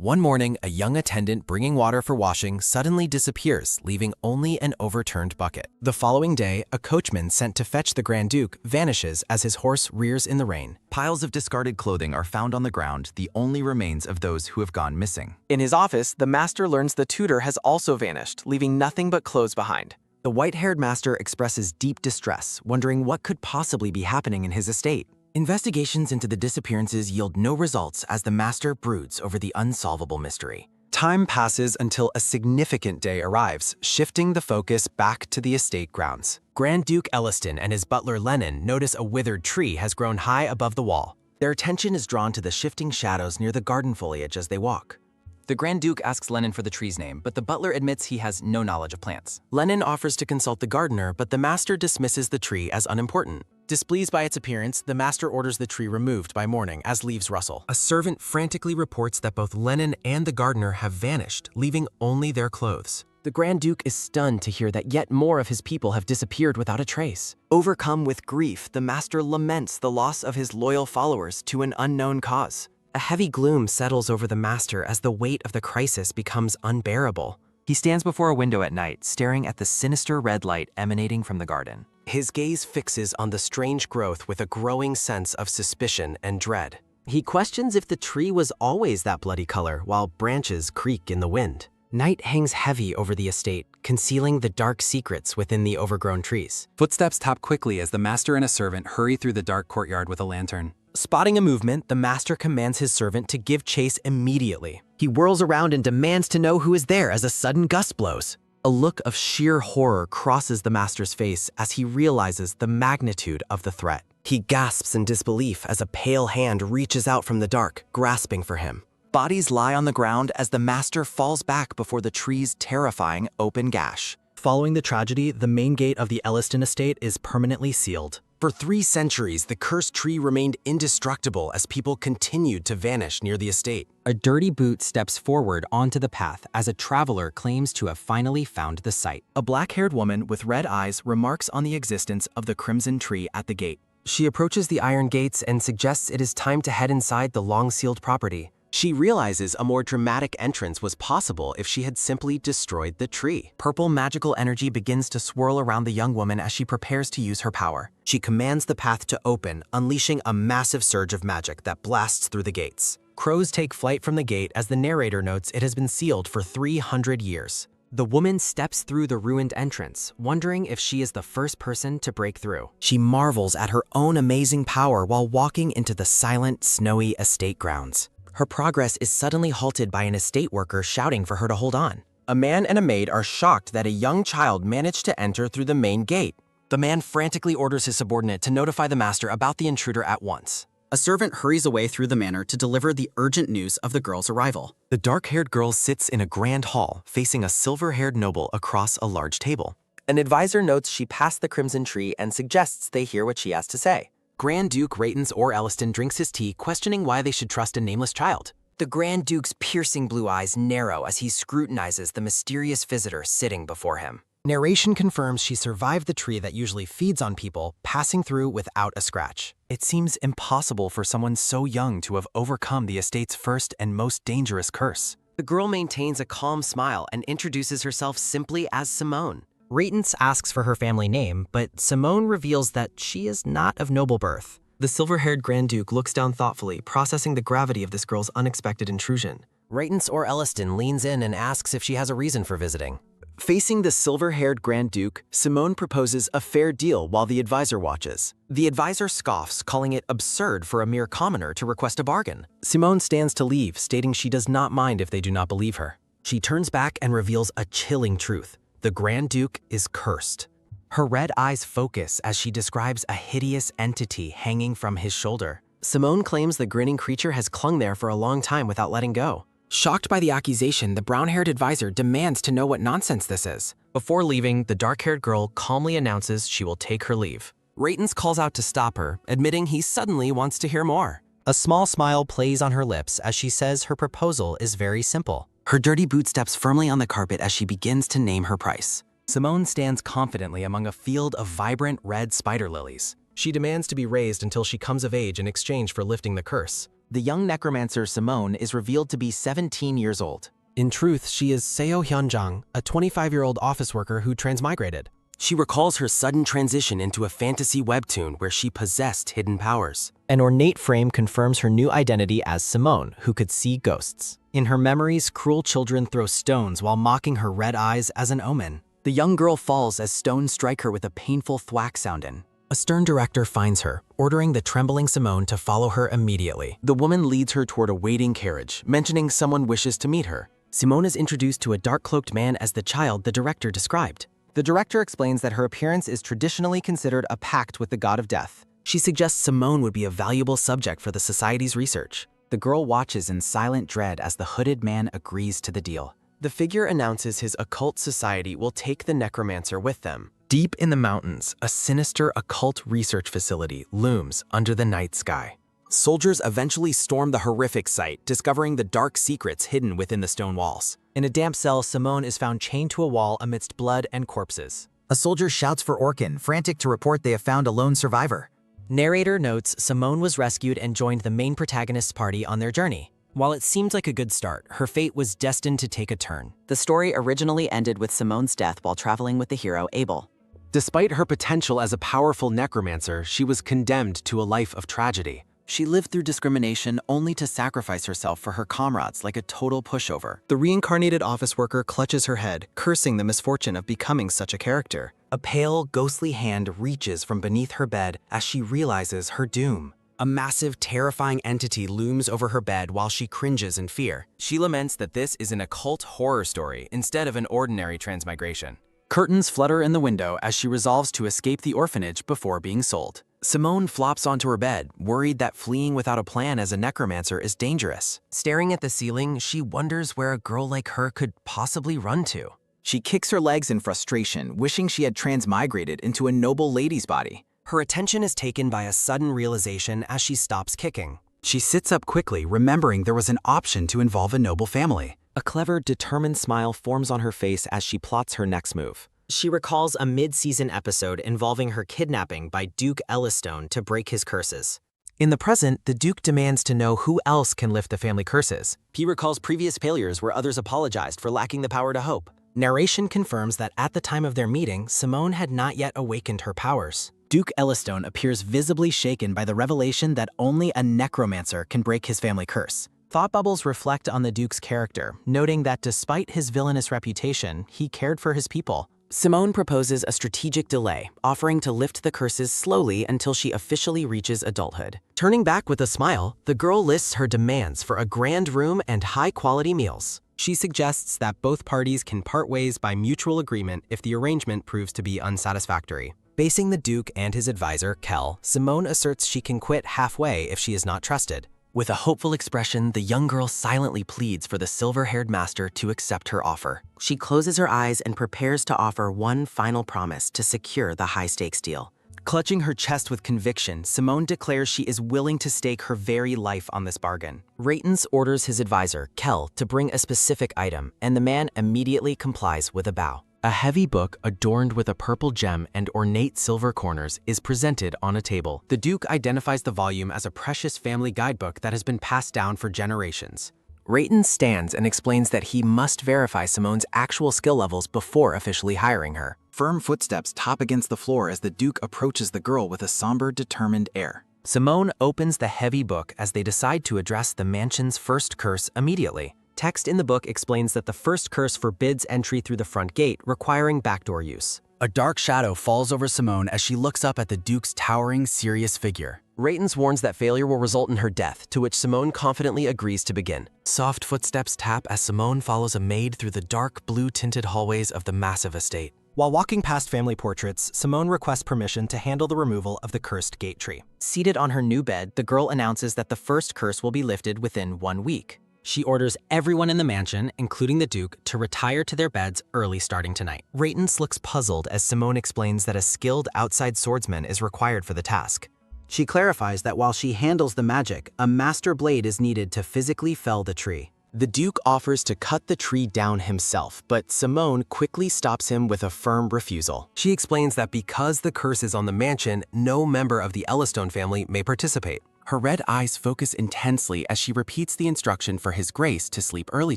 One morning, a young attendant bringing water for washing suddenly disappears, leaving only an overturned bucket. The following day, a coachman sent to fetch the Grand Duke vanishes as his horse rears in the rain. Piles of discarded clothing are found on the ground, the only remains of those who have gone missing. In his office, the master learns the tutor has also vanished, leaving nothing but clothes behind. The white-haired master expresses deep distress, wondering what could possibly be happening in his estate. Investigations into the disappearances yield no results as the master broods over the unsolvable mystery. Time passes until a significant day arrives, shifting the focus back to the estate grounds. Grand Duke Elliston and his butler Lennon notice a withered tree has grown high above the wall. Their attention is drawn to the shifting shadows near the garden foliage as they walk. The Grand Duke asks Lennon for the tree's name, but the butler admits he has no knowledge of plants. Lennon offers to consult the gardener, but the master dismisses the tree as unimportant. Displeased by its appearance, the master orders the tree removed by morning as leaves rustle. A servant frantically reports that both Lennon and the gardener have vanished, leaving only their clothes. The Grand Duke is stunned to hear that yet more of his people have disappeared without a trace. Overcome with grief, the master laments the loss of his loyal followers to an unknown cause. A heavy gloom settles over the master as the weight of the crisis becomes unbearable. He stands before a window at night, staring at the sinister red light emanating from the garden. His gaze fixes on the strange growth with a growing sense of suspicion and dread. He questions if the tree was always that bloody color while branches creak in the wind. Night hangs heavy over the estate, concealing the dark secrets within the overgrown trees. Footsteps tap quickly as the master and a servant hurry through the dark courtyard with a lantern. Spotting a movement, the master commands his servant to give chase immediately. He whirls around and demands to know who is there as a sudden gust blows. A look of sheer horror crosses the master's face as he realizes the magnitude of the threat. He gasps in disbelief as a pale hand reaches out from the dark, grasping for him. Bodies lie on the ground as the master falls back before the tree's terrifying open gash. Following the tragedy, the main gate of the Elliston estate is permanently sealed. For 3 centuries, the cursed tree remained indestructible as people continued to vanish near the estate. A dirty boot steps forward onto the path as a traveler claims to have finally found the site. A black-haired woman with red eyes remarks on the existence of the crimson tree at the gate. She approaches the iron gates and suggests it is time to head inside the long-sealed property. She realizes a more dramatic entrance was possible if she had simply destroyed the tree. Purple magical energy begins to swirl around the young woman as she prepares to use her power. She commands the path to open, unleashing a massive surge of magic that blasts through the gates. Crows take flight from the gate as the narrator notes it has been sealed for 300 years. The woman steps through the ruined entrance, wondering if she is the first person to break through. She marvels at her own amazing power while walking into the silent, snowy estate grounds. Her progress is suddenly halted by an estate worker shouting for her to hold on. A man and a maid are shocked that a young child managed to enter through the main gate. The man frantically orders his subordinate to notify the master about the intruder at once. A servant hurries away through the manor to deliver the urgent news of the girl's arrival. The dark-haired girl sits in a grand hall, facing a silver-haired noble across a large table. An advisor notes she passed the crimson tree and suggests they hear what she has to say. Grand Duke Raytons or Elliston drinks his tea, questioning why they should trust a nameless child. The Grand Duke's piercing blue eyes narrow as he scrutinizes the mysterious visitor sitting before him. Narration confirms she survived the tree that usually feeds on people, passing through without a scratch. It seems impossible for someone so young to have overcome the estate's first and most dangerous curse. The girl maintains a calm smile and introduces herself simply as Simone. Raytons asks for her family name, but Simone reveals that she is not of noble birth. The silver-haired Grand Duke looks down thoughtfully, processing the gravity of this girl's unexpected intrusion. Raytons or Elliston leans in and asks if she has a reason for visiting. Facing the silver-haired Grand Duke, Simone proposes a fair deal while the advisor watches. The advisor scoffs, calling it absurd for a mere commoner to request a bargain. Simone stands to leave, stating she does not mind if they do not believe her. She turns back and reveals a chilling truth. The Grand Duke is cursed. Her red eyes focus as she describes a hideous entity hanging from his shoulder. Simone claims the grinning creature has clung there for a long time without letting go. Shocked by the accusation, the brown-haired advisor demands to know what nonsense this is. Before leaving, the dark-haired girl calmly announces she will take her leave. Raytons calls out to stop her, admitting he suddenly wants to hear more. A small smile plays on her lips as she says her proposal is very simple. Her dirty boot steps firmly on the carpet as she begins to name her price. Simone stands confidently among a field of vibrant red spider lilies. She demands to be raised until she comes of age in exchange for lifting the curse. The young necromancer Simone is revealed to be 17 years old. In truth, she is Seo Hyunjang, a 25-year-old office worker who transmigrated. She recalls her sudden transition into a fantasy webtoon where she possessed hidden powers. An ornate frame confirms her new identity as Simone, who could see ghosts. In her memories, cruel children throw stones while mocking her red eyes as an omen. The young girl falls as stones strike her with a painful thwack sound. A stern director finds her, ordering the trembling Simone to follow her immediately. The woman leads her toward a waiting carriage, mentioning someone wishes to meet her. Simone is introduced to a dark-cloaked man as the child the director described. The director explains that her appearance is traditionally considered a pact with the god of death. She suggests Simone would be a valuable subject for the society's research. The girl watches in silent dread as the hooded man agrees to the deal. The figure announces his occult society will take the necromancer with them. Deep in the mountains, a sinister occult research facility looms under the night sky. Soldiers eventually storm the horrific site, discovering the dark secrets hidden within the stone walls. In a damp cell, Simone is found chained to a wall amidst blood and corpses. A soldier shouts for Orkin, frantic to report they have found a lone survivor. Narrator notes Simone was rescued and joined the main protagonist's party on their journey. While it seemed like a good start, her fate was destined to take a turn. The story originally ended with Simone's death while traveling with the hero Abel. Despite her potential as a powerful necromancer, she was condemned to a life of tragedy. She lived through discrimination only to sacrifice herself for her comrades like a total pushover. The reincarnated office worker clutches her head, cursing the misfortune of becoming such a character. A pale, ghostly hand reaches from beneath her bed as she realizes her doom. A massive, terrifying entity looms over her bed while she cringes in fear. She laments that this is an occult horror story instead of an ordinary transmigration. Curtains flutter in the window as she resolves to escape the orphanage before being sold. Simone flops onto her bed, worried that fleeing without a plan as a necromancer is dangerous. Staring at the ceiling, she wonders where a girl like her could possibly run to. She kicks her legs in frustration, wishing she had transmigrated into a noble lady's body. Her attention is taken by a sudden realization as she stops kicking. She sits up quickly, remembering there was an option to involve a noble family. A clever, determined smile forms on her face as she plots her next move. She recalls a mid-season episode involving her kidnapping by Duke Ellistone to break his curses. In the present, the Duke demands to know who else can lift the family curses. He recalls previous failures where others apologized for lacking the power to hope. Narration confirms that at the time of their meeting, Simone had not yet awakened her powers. Duke Ellistone appears visibly shaken by the revelation that only a necromancer can break his family curse. Thought bubbles reflect on the Duke's character, noting that despite his villainous reputation, he cared for his people. Simone proposes a strategic delay, offering to lift the curses slowly until she officially reaches adulthood. Turning back with a smile, the girl lists her demands for a grand room and high-quality meals. She suggests that both parties can part ways by mutual agreement if the arrangement proves to be unsatisfactory. Basing the Duke and his advisor, Kel, Simone asserts she can quit halfway if she is not trusted. With a hopeful expression, the young girl silently pleads for the silver-haired master to accept her offer. She closes her eyes and prepares to offer one final promise to secure the high-stakes deal. Clutching her chest with conviction, Simone declares she is willing to stake her very life on this bargain. Raytons orders his advisor, Kel, to bring a specific item, and the man immediately complies with a bow. A heavy book adorned with a purple gem and ornate silver corners is presented on a table. The Duke identifies the volume as a precious family guidebook that has been passed down for generations. Rayton stands and explains that he must verify Simone's actual skill levels before officially hiring her. Firm footsteps tap against the floor as the Duke approaches the girl with a somber, determined air. Simone opens the heavy book as they decide to address the mansion's first curse immediately. Text in the book explains that the first curse forbids entry through the front gate, requiring backdoor use. A dark shadow falls over Simone as she looks up at the Duke's towering, serious figure. Raytons warns that failure will result in her death, to which Simone confidently agrees to begin. Soft footsteps tap as Simone follows a maid through the dark, blue-tinted hallways of the massive estate. While walking past family portraits, Simone requests permission to handle the removal of the cursed gate tree. Seated on her new bed, the girl announces that the first curse will be lifted within 1 week. She orders everyone in the mansion, including the Duke, to retire to their beds early starting tonight. Raytons looks puzzled as Simone explains that a skilled outside swordsman is required for the task. She clarifies that while she handles the magic, a master blade is needed to physically fell the tree. The Duke offers to cut the tree down himself, but Simone quickly stops him with a firm refusal. She explains that because the curse is on the mansion, no member of the Ellistone family may participate. Her red eyes focus intensely as she repeats the instruction for His Grace to sleep early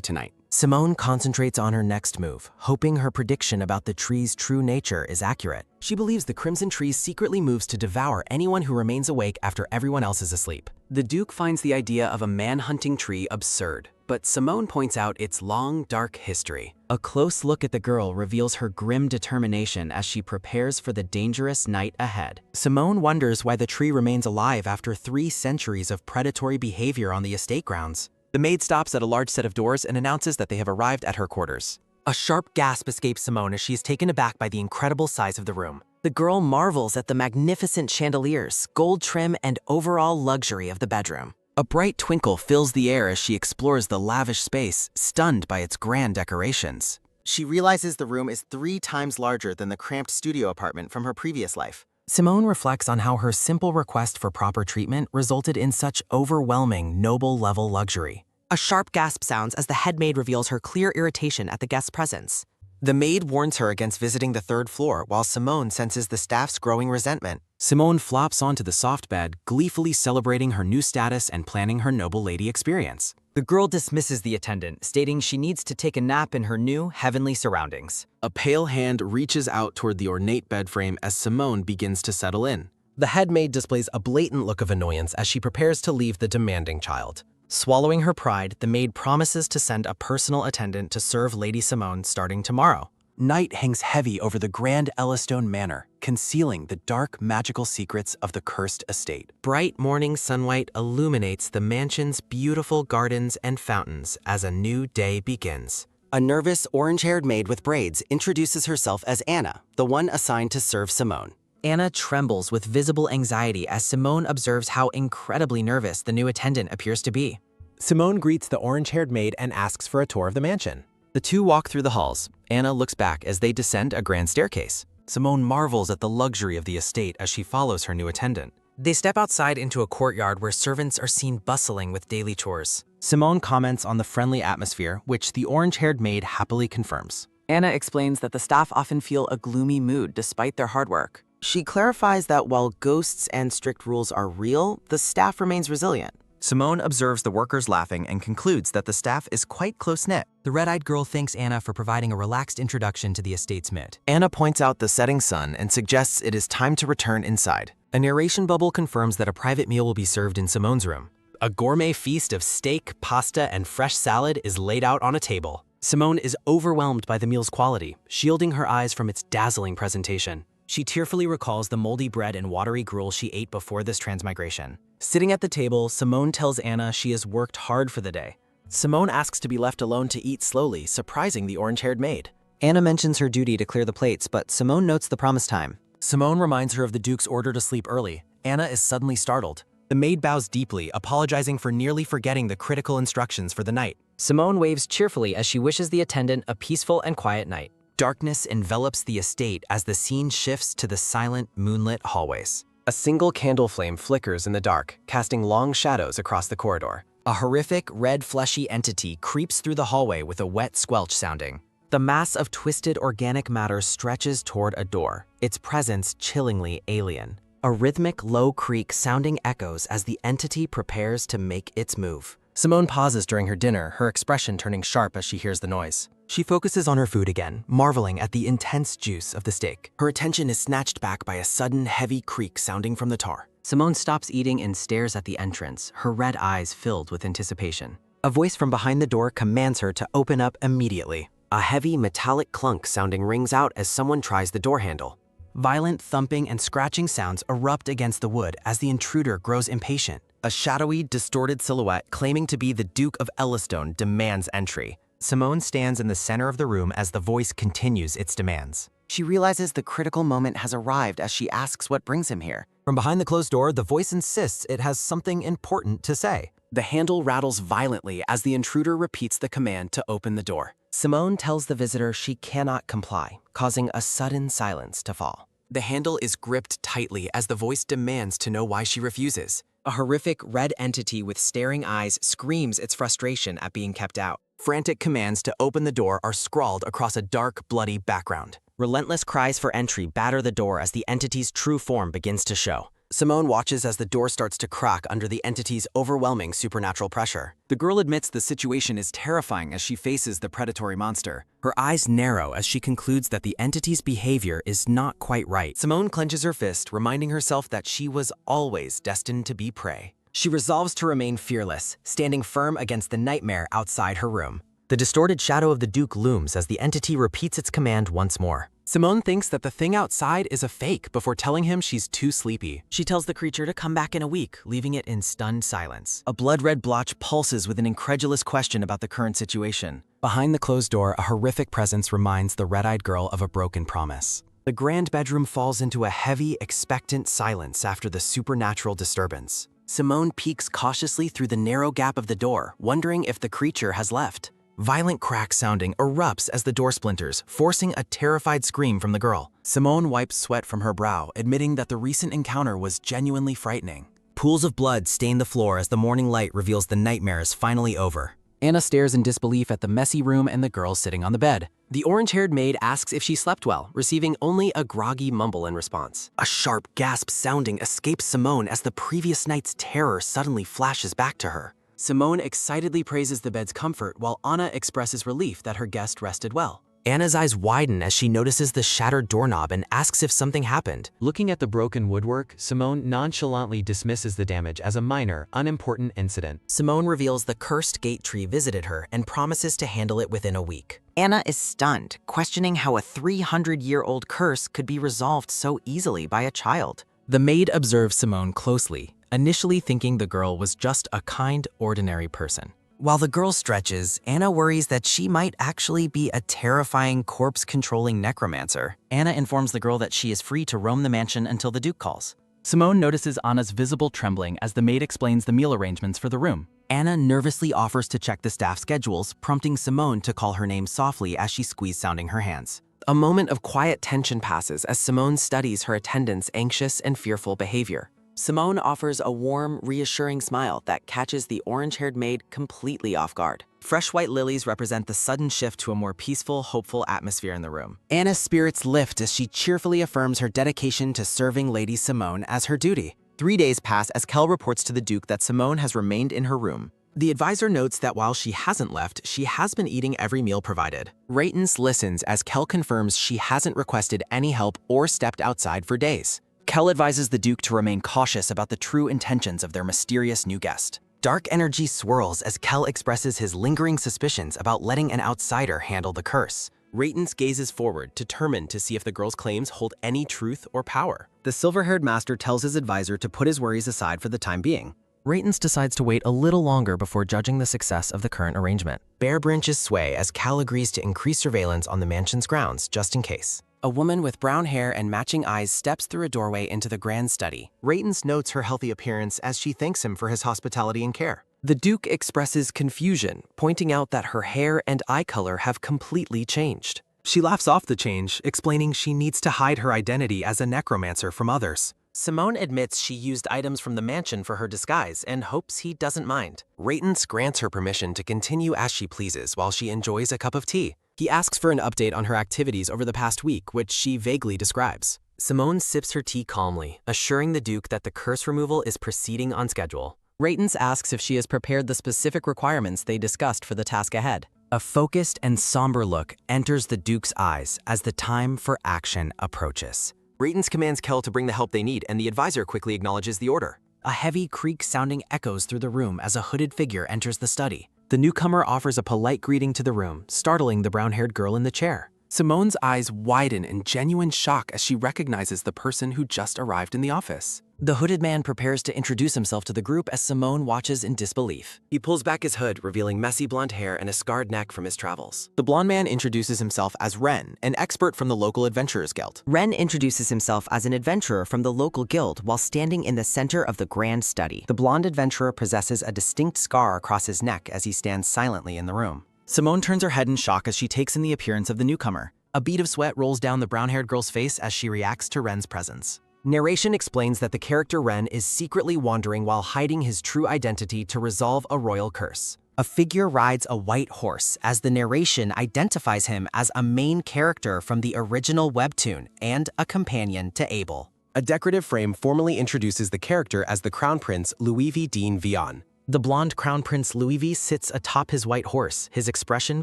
tonight. Simone concentrates on her next move, hoping her prediction about the tree's true nature is accurate. She believes the Crimson Tree secretly moves to devour anyone who remains awake after everyone else is asleep. The Duke finds the idea of a man-hunting tree absurd, but Simone points out its long, dark history. A close look at the girl reveals her grim determination as she prepares for the dangerous night ahead. Simone wonders why the tree remains alive after 3 centuries of predatory behavior on the estate grounds. The maid stops at a large set of doors and announces that they have arrived at her quarters. A sharp gasp escapes Simone as she is taken aback by the incredible size of the room. The girl marvels at the magnificent chandeliers, gold trim, and overall luxury of the bedroom. A bright twinkle fills the air as she explores the lavish space, stunned by its grand decorations. She realizes the room is 3 times larger than the cramped studio apartment from her previous life. Simone reflects on how her simple request for proper treatment resulted in such overwhelming, noble-level luxury. A sharp gasp sounds as the head maid reveals her clear irritation at the guest's presence. The maid warns her against visiting the 3rd floor, while Simone senses the staff's growing resentment. Simone flops onto the soft bed, gleefully celebrating her new status and planning her noble lady experience. The girl dismisses the attendant, stating she needs to take a nap in her new, heavenly surroundings. A pale hand reaches out toward the ornate bed frame as Simone begins to settle in. The head maid displays a blatant look of annoyance as she prepares to leave the demanding child. Swallowing her pride, the maid promises to send a personal attendant to serve Lady Simone starting tomorrow. Night hangs heavy over the grand Ellistone Manor, concealing the dark, magical secrets of the cursed estate. Bright morning sunlight illuminates the mansion's beautiful gardens and fountains as a new day begins. A nervous, orange-haired maid with braids introduces herself as Anna, the one assigned to serve Simone. Anna trembles with visible anxiety as Simone observes how incredibly nervous the new attendant appears to be. Simone greets the orange-haired maid and asks for a tour of the mansion. The two walk through the halls. Anna looks back as they descend a grand staircase. Simone marvels at the luxury of the estate as she follows her new attendant. They step outside into a courtyard where servants are seen bustling with daily chores. Simone comments on the friendly atmosphere, which the orange-haired maid happily confirms. Anna explains that the staff often feel a gloomy mood despite their hard work. She clarifies that while ghosts and strict rules are real, the staff remains resilient. Simone observes the workers laughing and concludes that the staff is quite close-knit. The red-eyed girl thanks Anna for providing a relaxed introduction to the estate's mid. Anna points out the setting sun and suggests it is time to return inside. A narration bubble confirms that a private meal will be served in Simone's room. A gourmet feast of steak, pasta, and fresh salad is laid out on a table. Simone is overwhelmed by the meal's quality, shielding her eyes from its dazzling presentation. She tearfully recalls the moldy bread and watery gruel she ate before this transmigration. Sitting at the table, Simone tells Anna she has worked hard for the day. Simone asks to be left alone to eat slowly, surprising the orange-haired maid. Anna mentions her duty to clear the plates, but Simone notes the promised time. Simone reminds her of the Duke's order to sleep early. Anna is suddenly startled. The maid bows deeply, apologizing for nearly forgetting the critical instructions for the night. Simone waves cheerfully as she wishes the attendant a peaceful and quiet night. Darkness envelops the estate as the scene shifts to the silent, moonlit hallways. A single candle flame flickers in the dark, casting long shadows across the corridor. A horrific, red, fleshy entity creeps through the hallway with a wet squelch sounding. The mass of twisted organic matter stretches toward a door, its presence chillingly alien. A rhythmic, low creak sounding echoes as the entity prepares to make its move. Simone pauses during her dinner, her expression turning sharp as she hears the noise. She focuses on her food again, marveling at the intense juice of the steak. Her attention is snatched back by a sudden, heavy creak sounding from the tar. Simone stops eating and stares at the entrance, her red eyes filled with anticipation. A voice from behind the door commands her to open up immediately. A heavy, metallic clunk sounding rings out as someone tries the door handle. Violent thumping and scratching sounds erupt against the wood as the intruder grows impatient. A shadowy, distorted silhouette claiming to be the Duke of Ellistone demands entry. Simone stands in the center of the room as the voice continues its demands. She realizes the critical moment has arrived as she asks what brings him here. From behind the closed door, the voice insists it has something important to say. The handle rattles violently as the intruder repeats the command to open the door. Simone tells the visitor she cannot comply, causing a sudden silence to fall. The handle is gripped tightly as the voice demands to know why she refuses. A horrific red entity with staring eyes screams its frustration at being kept out. Frantic commands to open the door are scrawled across a dark, bloody background. Relentless cries for entry batter the door as the entity's true form begins to show. Simone watches as the door starts to crack under the entity's overwhelming supernatural pressure. The girl admits the situation is terrifying as she faces the predatory monster. Her eyes narrow as she concludes that the entity's behavior is not quite right. Simone clenches her fist, reminding herself that she was always destined to be prey. She resolves to remain fearless, standing firm against the nightmare outside her room. The distorted shadow of the Duke looms as the entity repeats its command once more. Simone thinks that the thing outside is a fake before telling him she's too sleepy. She tells the creature to come back in a week, leaving it in stunned silence. A blood-red blotch pulses with an incredulous question about the current situation. Behind the closed door, a horrific presence reminds the red-eyed girl of a broken promise. The grand bedroom falls into a heavy, expectant silence after the supernatural disturbance. Simone peeks cautiously through the narrow gap of the door, wondering if the creature has left. Violent crack sounding erupts as the door splinters, forcing a terrified scream from the girl. Simone wipes sweat from her brow, admitting that the recent encounter was genuinely frightening. Pools of blood stain the floor as the morning light reveals the nightmare is finally over. Anna stares in disbelief at the messy room and the girl sitting on the bed. The orange-haired maid asks if she slept well, receiving only a groggy mumble in response. A sharp gasp sounding escapes Simone as the previous night's terror suddenly flashes back to her. Simone excitedly praises the bed's comfort while Anna expresses relief that her guest rested well. Anna's eyes widen as she notices the shattered doorknob and asks if something happened. Looking at the broken woodwork, Simone nonchalantly dismisses the damage as a minor, unimportant incident. Simone reveals the cursed gate tree visited her and promises to handle it within a week. Anna is stunned, questioning how a 300-year-old curse could be resolved so easily by a child. The maid observes Simone closely, initially thinking the girl was just a kind, ordinary person. While the girl stretches, Anna worries that she might actually be a terrifying corpse-controlling necromancer. Anna informs the girl that she is free to roam the mansion until the Duke calls. Simone notices Anna's visible trembling as the maid explains the meal arrangements for the room. Anna nervously offers to check the staff schedules, prompting Simone to call her name softly as she squeezes sounding her hands. A moment of quiet tension passes as Simone studies her attendant's anxious and fearful behavior. Simone offers a warm, reassuring smile that catches the orange-haired maid completely off guard. Fresh white lilies represent the sudden shift to a more peaceful, hopeful atmosphere in the room. Anna's spirits lift as she cheerfully affirms her dedication to serving Lady Simone as her duty. 3 days pass as Kel reports to the Duke that Simone has remained in her room. The advisor notes that while she hasn't left, she has been eating every meal provided. Raytons listens as Kel confirms she hasn't requested any help or stepped outside for days. Kel advises the Duke to remain cautious about the true intentions of their mysterious new guest. Dark energy swirls as Kel expresses his lingering suspicions about letting an outsider handle the curse. Raytons gazes forward, determined to see if the girl's claims hold any truth or power. The silver-haired master tells his advisor to put his worries aside for the time being. Raytons decides to wait a little longer before judging the success of the current arrangement. Bare branches sway as Cal agrees to increase surveillance on the mansion's grounds, just in case. A woman with brown hair and matching eyes steps through a doorway into the grand study. Raytons notes her healthy appearance as she thanks him for his hospitality and care. The Duke expresses confusion, pointing out that her hair and eye color have completely changed. She laughs off the change, explaining she needs to hide her identity as a necromancer from others. Simone admits she used items from the mansion for her disguise and hopes he doesn't mind. Raytons grants her permission to continue as she pleases while she enjoys a cup of tea. He asks for an update on her activities over the past week, which she vaguely describes. Simone sips her tea calmly, assuring the Duke that the curse removal is proceeding on schedule. Raytons asks if she has prepared the specific requirements they discussed for the task ahead. A focused and somber look enters the Duke's eyes as the time for action approaches. Raytons commands Kel to bring the help they need, and the advisor quickly acknowledges the order. A heavy creak sounding echoes through the room as a hooded figure enters the study. The newcomer offers a polite greeting to the room, startling the brown-haired girl in the chair. Simone's eyes widen in genuine shock as she recognizes the person who just arrived in the office. The hooded man prepares to introduce himself to the group as Simone watches in disbelief. He pulls back his hood, revealing messy blonde hair and a scarred neck from his travels. The blonde man introduces himself as Ren, an expert from the local Adventurers Guild. Ren introduces himself as an adventurer from the local guild while standing in the center of the grand study. The blonde adventurer possesses a distinct scar across his neck as he stands silently in the room. Simone turns her head in shock as she takes in the appearance of the newcomer. A bead of sweat rolls down the brown-haired girl's face as she reacts to Ren's presence. Narration explains that the character Ren is secretly wandering while hiding his true identity to resolve a royal curse. A figure rides a white horse as the narration identifies him as a main character from the original webtoon and a companion to Abel. A decorative frame formally introduces the character as the Crown Prince Louis V. Dean Vion. The blonde Crown Prince Louis V sits atop his white horse, his expression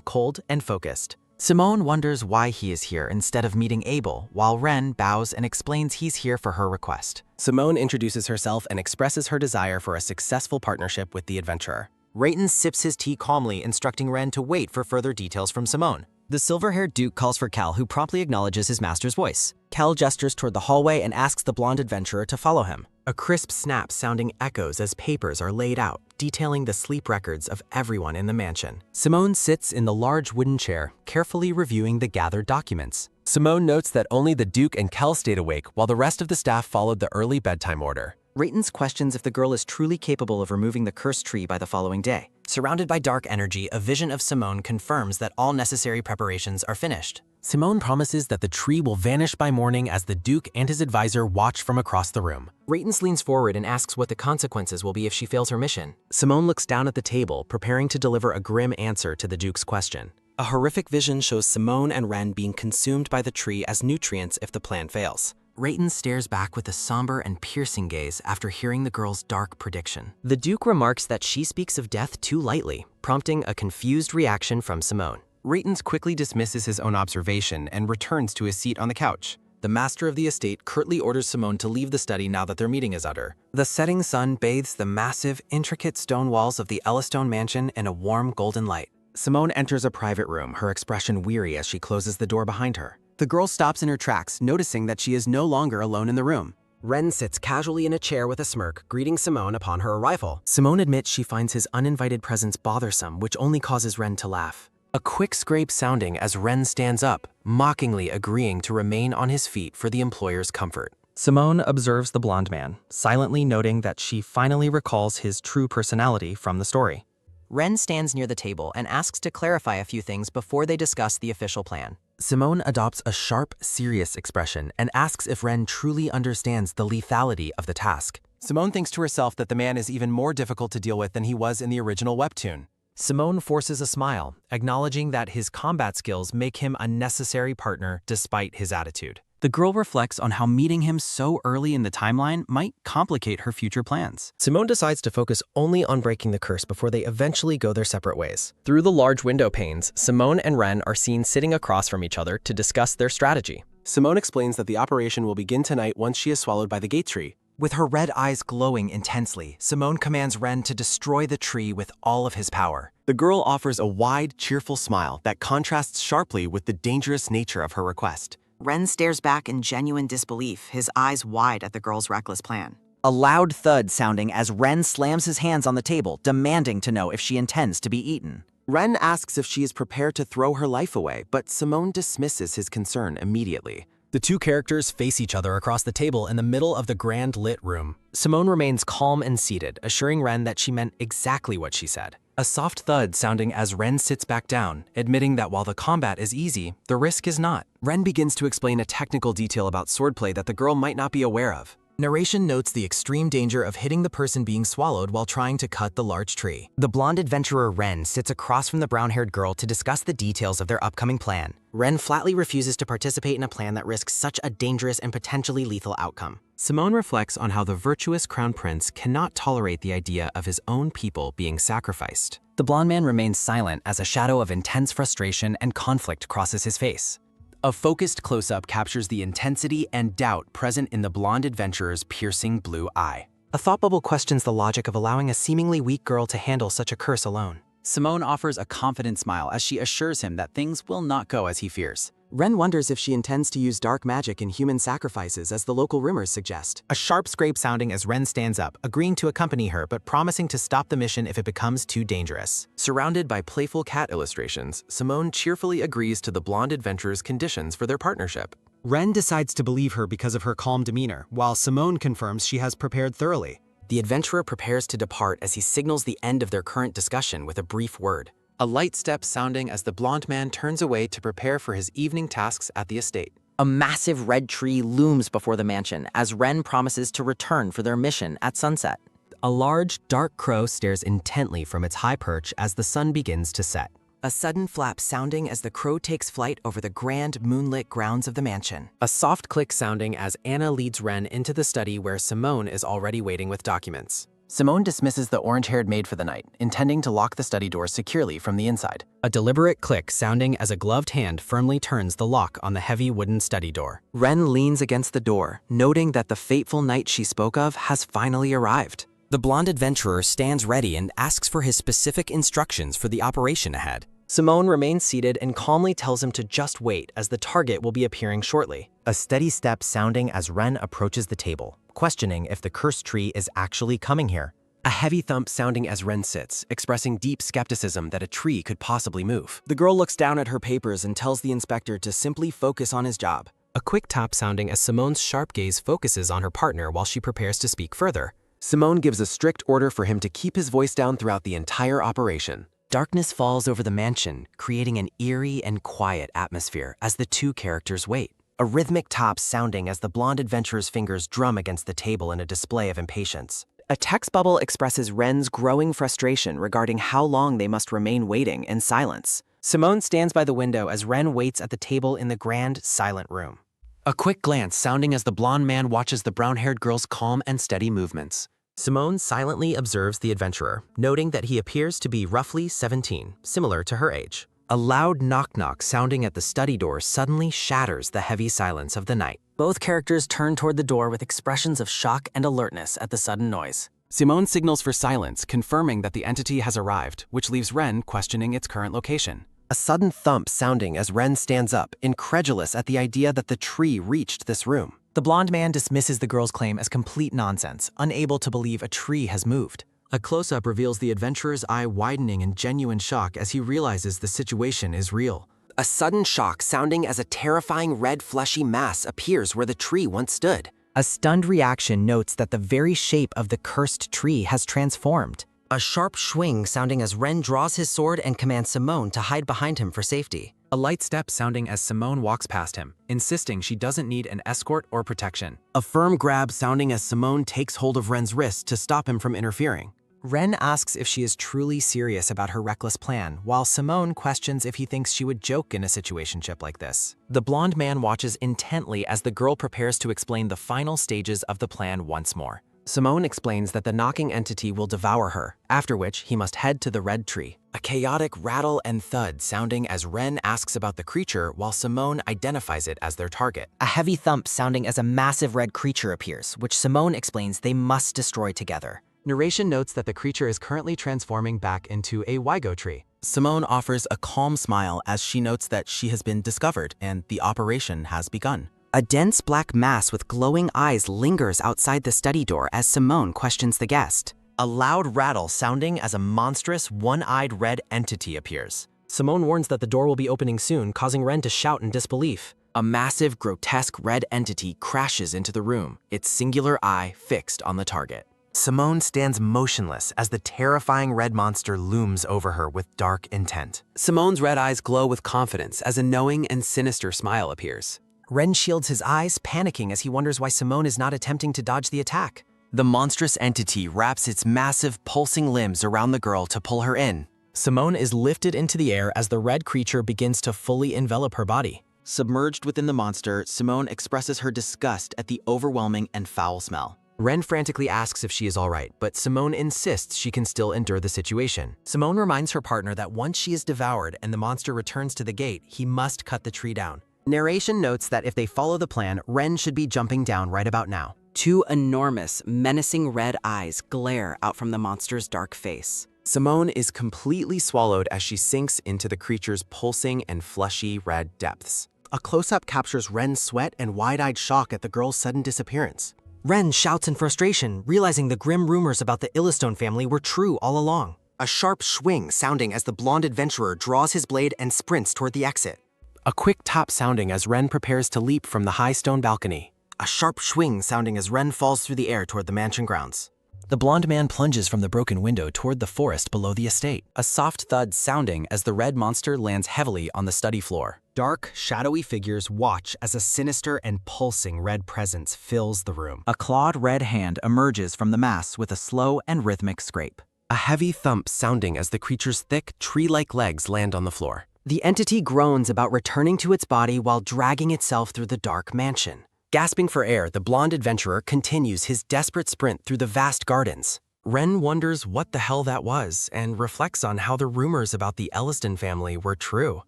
cold and focused. Simone wonders why he is here instead of meeting Abel, while Ren bows and explains he's here for her request. Simone introduces herself and expresses her desire for a successful partnership with the adventurer. Rayton sips his tea calmly, instructing Ren to wait for further details from Simone. The silver-haired Duke calls for Cal, who promptly acknowledges his master's voice. Cal gestures toward the hallway and asks the blonde adventurer to follow him. A crisp snap sounding echoes as papers are laid out, detailing the sleep records of everyone in the mansion. Simone sits in the large wooden chair, carefully reviewing the gathered documents. Simone notes that only the Duke and Kel stayed awake, while the rest of the staff followed the early bedtime order. Rayton's questions if the girl is truly capable of removing the cursed tree by the following day. Surrounded by dark energy, a vision of Simone confirms that all necessary preparations are finished. Simone promises that the tree will vanish by morning as the Duke and his advisor watch from across the room. Rayton leans forward and asks what the consequences will be if she fails her mission. Simone looks down at the table, preparing to deliver a grim answer to the Duke's question. A horrific vision shows Simone and Ren being consumed by the tree as nutrients if the plan fails. Rayton stares back with a somber and piercing gaze after hearing the girl's dark prediction. The Duke remarks that she speaks of death too lightly, prompting a confused reaction from Simone. Rayton quickly dismisses his own observation and returns to his seat on the couch. The master of the estate curtly orders Simone to leave the study now that their meeting is utter. The setting sun bathes the massive, intricate stone walls of the Ellistone mansion in a warm golden light. Simone enters a private room, her expression weary as she closes the door behind her. The girl stops in her tracks, noticing that she is no longer alone in the room. Ren sits casually in a chair with a smirk, greeting Simone upon her arrival. Simone admits she finds his uninvited presence bothersome, which only causes Ren to laugh. A quick scrape sounding as Ren stands up, mockingly agreeing to remain on his feet for the employer's comfort. Simone observes the blonde man, silently noting that she finally recalls his true personality from the story. Ren stands near the table and asks to clarify a few things before they discuss the official plan. Simone adopts a sharp, serious expression and asks if Ren truly understands the lethality of the task. Simone thinks to herself that the man is even more difficult to deal with than he was in the original webtoon. Simone forces a smile, acknowledging that his combat skills make him a necessary partner despite his attitude. The girl reflects on how meeting him so early in the timeline might complicate her future plans. Simone decides to focus only on breaking the curse before they eventually go their separate ways. Through the large window panes, Simone and Ren are seen sitting across from each other to discuss their strategy. Simone explains that the operation will begin tonight once she is swallowed by the gate tree. With her red eyes glowing intensely, Simone commands Ren to destroy the tree with all of his power. The girl offers a wide, cheerful smile that contrasts sharply with the dangerous nature of her request. Ren stares back in genuine disbelief, his eyes wide at the girl's reckless plan. A loud thud sounding as Ren slams his hands on the table, demanding to know if she intends to be eaten. Ren asks if she is prepared to throw her life away, but Simone dismisses his concern immediately. The two characters face each other across the table in the middle of the grand lit room. Simone remains calm and seated, assuring Ren that she meant exactly what she said. A soft thud sounding as Ren sits back down, admitting that while the combat is easy, the risk is not. Ren begins to explain a technical detail about swordplay that the girl might not be aware of. Narration notes the extreme danger of hitting the person being swallowed while trying to cut the large tree. The blonde adventurer Ren sits across from the brown-haired girl to discuss the details of their upcoming plan. Ren flatly refuses to participate in a plan that risks such a dangerous and potentially lethal outcome. Simone reflects on how the virtuous crown prince cannot tolerate the idea of his own people being sacrificed. The blonde man remains silent as a shadow of intense frustration and conflict crosses his face. A focused close-up captures the intensity and doubt present in the blonde adventurer's piercing blue eye. A thought bubble questions the logic of allowing a seemingly weak girl to handle such a curse alone. Simone offers a confident smile as she assures him that things will not go as he fears. Ren wonders if she intends to use dark magic in human sacrifices as the local rumors suggest. A sharp scrape sounding as Ren stands up, agreeing to accompany her but promising to stop the mission if it becomes too dangerous. Surrounded by playful cat illustrations, Simone cheerfully agrees to the blonde adventurer's conditions for their partnership. Ren decides to believe her because of her calm demeanor, while Simone confirms she has prepared thoroughly. The adventurer prepares to depart as he signals the end of their current discussion with a brief word. A light step sounding as the blonde man turns away to prepare for his evening tasks at the estate. A massive red tree looms before the mansion as Ren promises to return for their mission at sunset. A large, dark crow stares intently from its high perch as the sun begins to set. A sudden flap sounding as the crow takes flight over the grand moonlit grounds of the mansion. A soft click sounding as Anna leads Ren into the study where Simone is already waiting with documents. Simone dismisses the orange-haired maid for the night, intending to lock the study door securely from the inside. A deliberate click sounding as a gloved hand firmly turns the lock on the heavy wooden study door. Ren leans against the door, noting that the fateful night she spoke of has finally arrived. The blonde adventurer stands ready and asks for his specific instructions for the operation ahead. Simone remains seated and calmly tells him to just wait as the target will be appearing shortly. A steady step sounding as Ren approaches the table, questioning if the cursed tree is actually coming here. A heavy thump sounding as Ren sits, expressing deep skepticism that a tree could possibly move. The girl looks down at her papers and tells the inspector to simply focus on his job. A quick tap sounding as Simone's sharp gaze focuses on her partner while she prepares to speak further. Simone gives a strict order for him to keep his voice down throughout the entire operation. Darkness falls over the mansion, creating an eerie and quiet atmosphere as the two characters wait. A rhythmic tap sounding as the blonde adventurer's fingers drum against the table in a display of impatience. A text bubble expresses Ren's growing frustration regarding how long they must remain waiting in silence. Simone stands by the window as Ren waits at the table in the grand, silent room. A quick glance sounding as the blonde man watches the brown-haired girl's calm and steady movements. Simone silently observes the adventurer, noting that he appears to be roughly 17, similar to her age. A loud knock-knock sounding at the study door suddenly shatters the heavy silence of the night. Both characters turn toward the door with expressions of shock and alertness at the sudden noise. Simone signals for silence, confirming that the entity has arrived, which leaves Ren questioning its current location. A sudden thump sounding as Ren stands up, incredulous at the idea that the tree reached this room. The blonde man dismisses the girl's claim as complete nonsense, unable to believe a tree has moved. A close-up reveals the adventurer's eye widening in genuine shock as he realizes the situation is real. A sudden shock sounding as a terrifying red fleshy mass appears where the tree once stood. A stunned reaction notes that the very shape of the cursed tree has transformed. A sharp swing sounding as Ren draws his sword and commands Simone to hide behind him for safety. A light step sounding as Simone walks past him, insisting she doesn't need an escort or protection. A firm grab sounding as Simone takes hold of Ren's wrist to stop him from interfering. Ren asks if she is truly serious about her reckless plan, while Simone questions if he thinks she would joke in a situationship like this. The blonde man watches intently as the girl prepares to explain the final stages of the plan once more. Simone explains that the knocking entity will devour her, after which he must head to the red tree. A chaotic rattle and thud sounding as Ren asks about the creature while Simone identifies it as their target. A heavy thump sounding as a massive red creature appears, which Simone explains they must destroy together. Narration notes that the creature is currently transforming back into a Wigo tree. Simone offers a calm smile as she notes that she has been discovered and the operation has begun. A dense black mass with glowing eyes lingers outside the study door as Simone questions the guest. A loud rattle sounding as a monstrous, one-eyed red entity appears. Simone warns that the door will be opening soon, causing Ren to shout in disbelief. A massive, grotesque red entity crashes into the room, its singular eye fixed on the target. Simone stands motionless as the terrifying red monster looms over her with dark intent. Simone's red eyes glow with confidence as a knowing and sinister smile appears. Ren shields his eyes, panicking as he wonders why Simone is not attempting to dodge the attack. The monstrous entity wraps its massive, pulsing limbs around the girl to pull her in. Simone is lifted into the air as the red creature begins to fully envelop her body. Submerged within the monster, Simone expresses her disgust at the overwhelming and foul smell. Ren frantically asks if she is all right, but Simone insists she can still endure the situation. Simone reminds her partner that once she is devoured and the monster returns to the gate, he must cut the tree down. Narration notes that if they follow the plan, Ren should be jumping down right about now. Two enormous, menacing red eyes glare out from the monster's dark face. Simone is completely swallowed as she sinks into the creature's pulsing and fleshy red depths. A close-up captures Ren's sweat and wide-eyed shock at the girl's sudden disappearance. Ren shouts in frustration, realizing the grim rumors about the Illistone family were true all along. A sharp swing sounding as the blonde adventurer draws his blade and sprints toward the exit. A quick tap sounding as Ren prepares to leap from the high stone balcony. A sharp swing sounding as Ren falls through the air toward the mansion grounds. The blonde man plunges from the broken window toward the forest below the estate. A soft thud sounding as the red monster lands heavily on the study floor. Dark, shadowy figures watch as a sinister and pulsing red presence fills the room. A clawed red hand emerges from the mass with a slow and rhythmic scrape. a heavy thump sounding as the creature's thick, tree-like legs land on the floor. The entity groans about returning to its body while dragging itself through the dark mansion. Gasping for air, the blonde adventurer continues his desperate sprint through the vast gardens. Ren wonders what the hell that was and reflects on how the rumors about the Elliston family were true.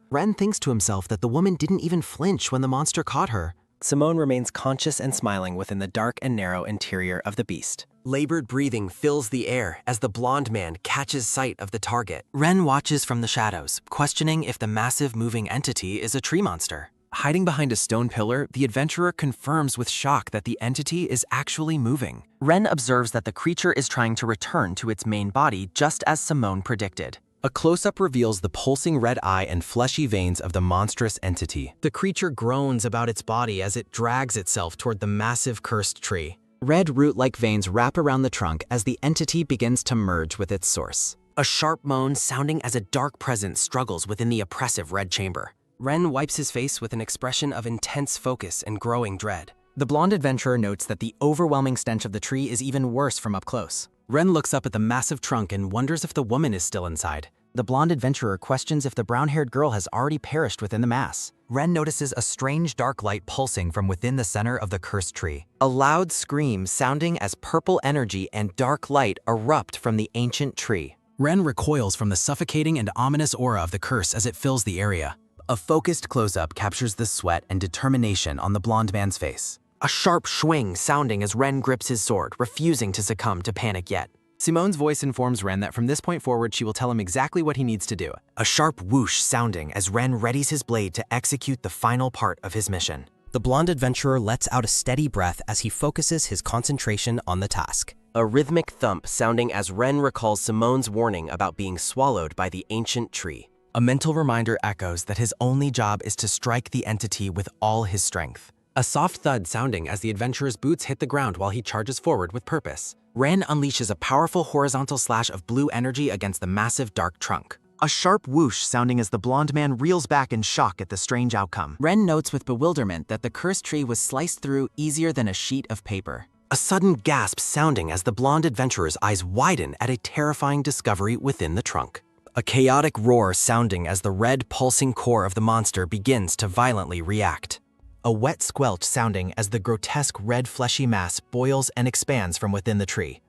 Ren thinks to himself that the woman didn't even flinch when the monster caught her. Simone remains conscious and smiling within the dark and narrow interior of the beast. Labored breathing fills the air as the blonde man catches sight of the target. Ren watches from the shadows, questioning if the massive moving entity is a tree monster. Hiding behind a stone pillar, the adventurer confirms with shock that the entity is actually moving. Ren observes that the creature is trying to return to its main body just as Simone predicted. A close-up reveals the pulsing red eye and fleshy veins of the monstrous entity. The creature groans about its body as it drags itself toward the massive cursed tree. Red root-like veins wrap around the trunk as the entity begins to merge with its source. A sharp moan sounding as a dark presence struggles within the oppressive red chamber. Ren wipes his face with an expression of intense focus and growing dread. The blonde adventurer notes that the overwhelming stench of the tree is even worse from up close. Ren looks up at the massive trunk and wonders if the woman is still inside. The blonde adventurer questions if the brown-haired girl has already perished within the mass. Ren notices a strange dark light pulsing from within the center of the cursed tree. A loud scream sounding as purple energy and dark light erupt from the ancient tree. Ren recoils from the suffocating and ominous aura of the curse as it fills the area. A focused close-up captures the sweat and determination on the blonde man's face. A sharp swing sounding as Ren grips his sword, refusing to succumb to panic yet. Simone's voice informs Ren that from this point forward she will tell him exactly what he needs to do. A sharp whoosh sounding as Ren readies his blade to execute the final part of his mission. The blonde adventurer lets out a steady breath as he focuses his concentration on the task. A rhythmic thump sounding as Ren recalls Simone's warning about being swallowed by the ancient tree. A mental reminder echoes that his only job is to strike the entity with all his strength. A soft thud sounding as the adventurer's boots hit the ground while he charges forward with purpose. Ren unleashes a powerful horizontal slash of blue energy against the massive dark trunk. A sharp whoosh sounding as the blonde man reels back in shock at the strange outcome. Ren notes with bewilderment that the cursed tree was sliced through easier than a sheet of paper. A sudden gasp sounding as the blonde adventurer's eyes widen at a terrifying discovery within the trunk. A chaotic roar sounding as the red pulsing core of the monster begins to violently react. A wet squelch sounding as the grotesque red fleshy mass boils and expands from within the tree.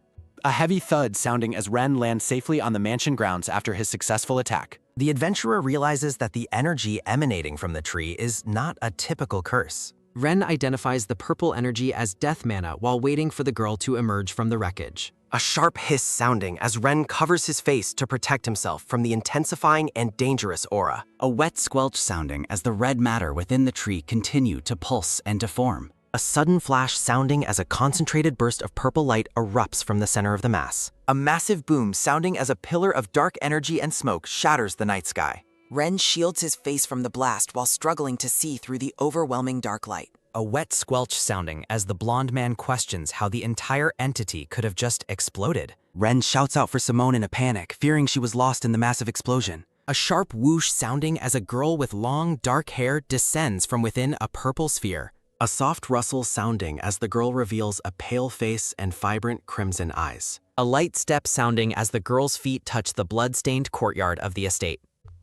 A heavy thud sounding as Ren lands safely on the mansion grounds after his successful attack. The adventurer realizes that the energy emanating from the tree is not a typical curse. Ren identifies the purple energy as death mana while waiting for the girl to emerge from the wreckage. A sharp hiss sounding as Ren covers his face to protect himself from the intensifying and dangerous aura. A wet squelch sounding as the red matter within the tree continue to pulse and deform. A sudden flash sounding as a concentrated burst of purple light erupts from the center of the mass. A massive boom sounding as a pillar of dark energy and smoke shatters the night sky. Ren shields his face from the blast while struggling to see through the overwhelming dark light. A wet squelch sounding as the blonde man questions how the entire entity could have just exploded. Ren shouts out for Simone in a panic, fearing she was lost in the massive explosion. A sharp whoosh sounding as a girl with long, dark hair descends from within a purple sphere. A soft rustle sounding as the girl reveals a pale face and vibrant crimson eyes. A light step sounding as the girl's feet touch the blood-stained courtyard of the estate.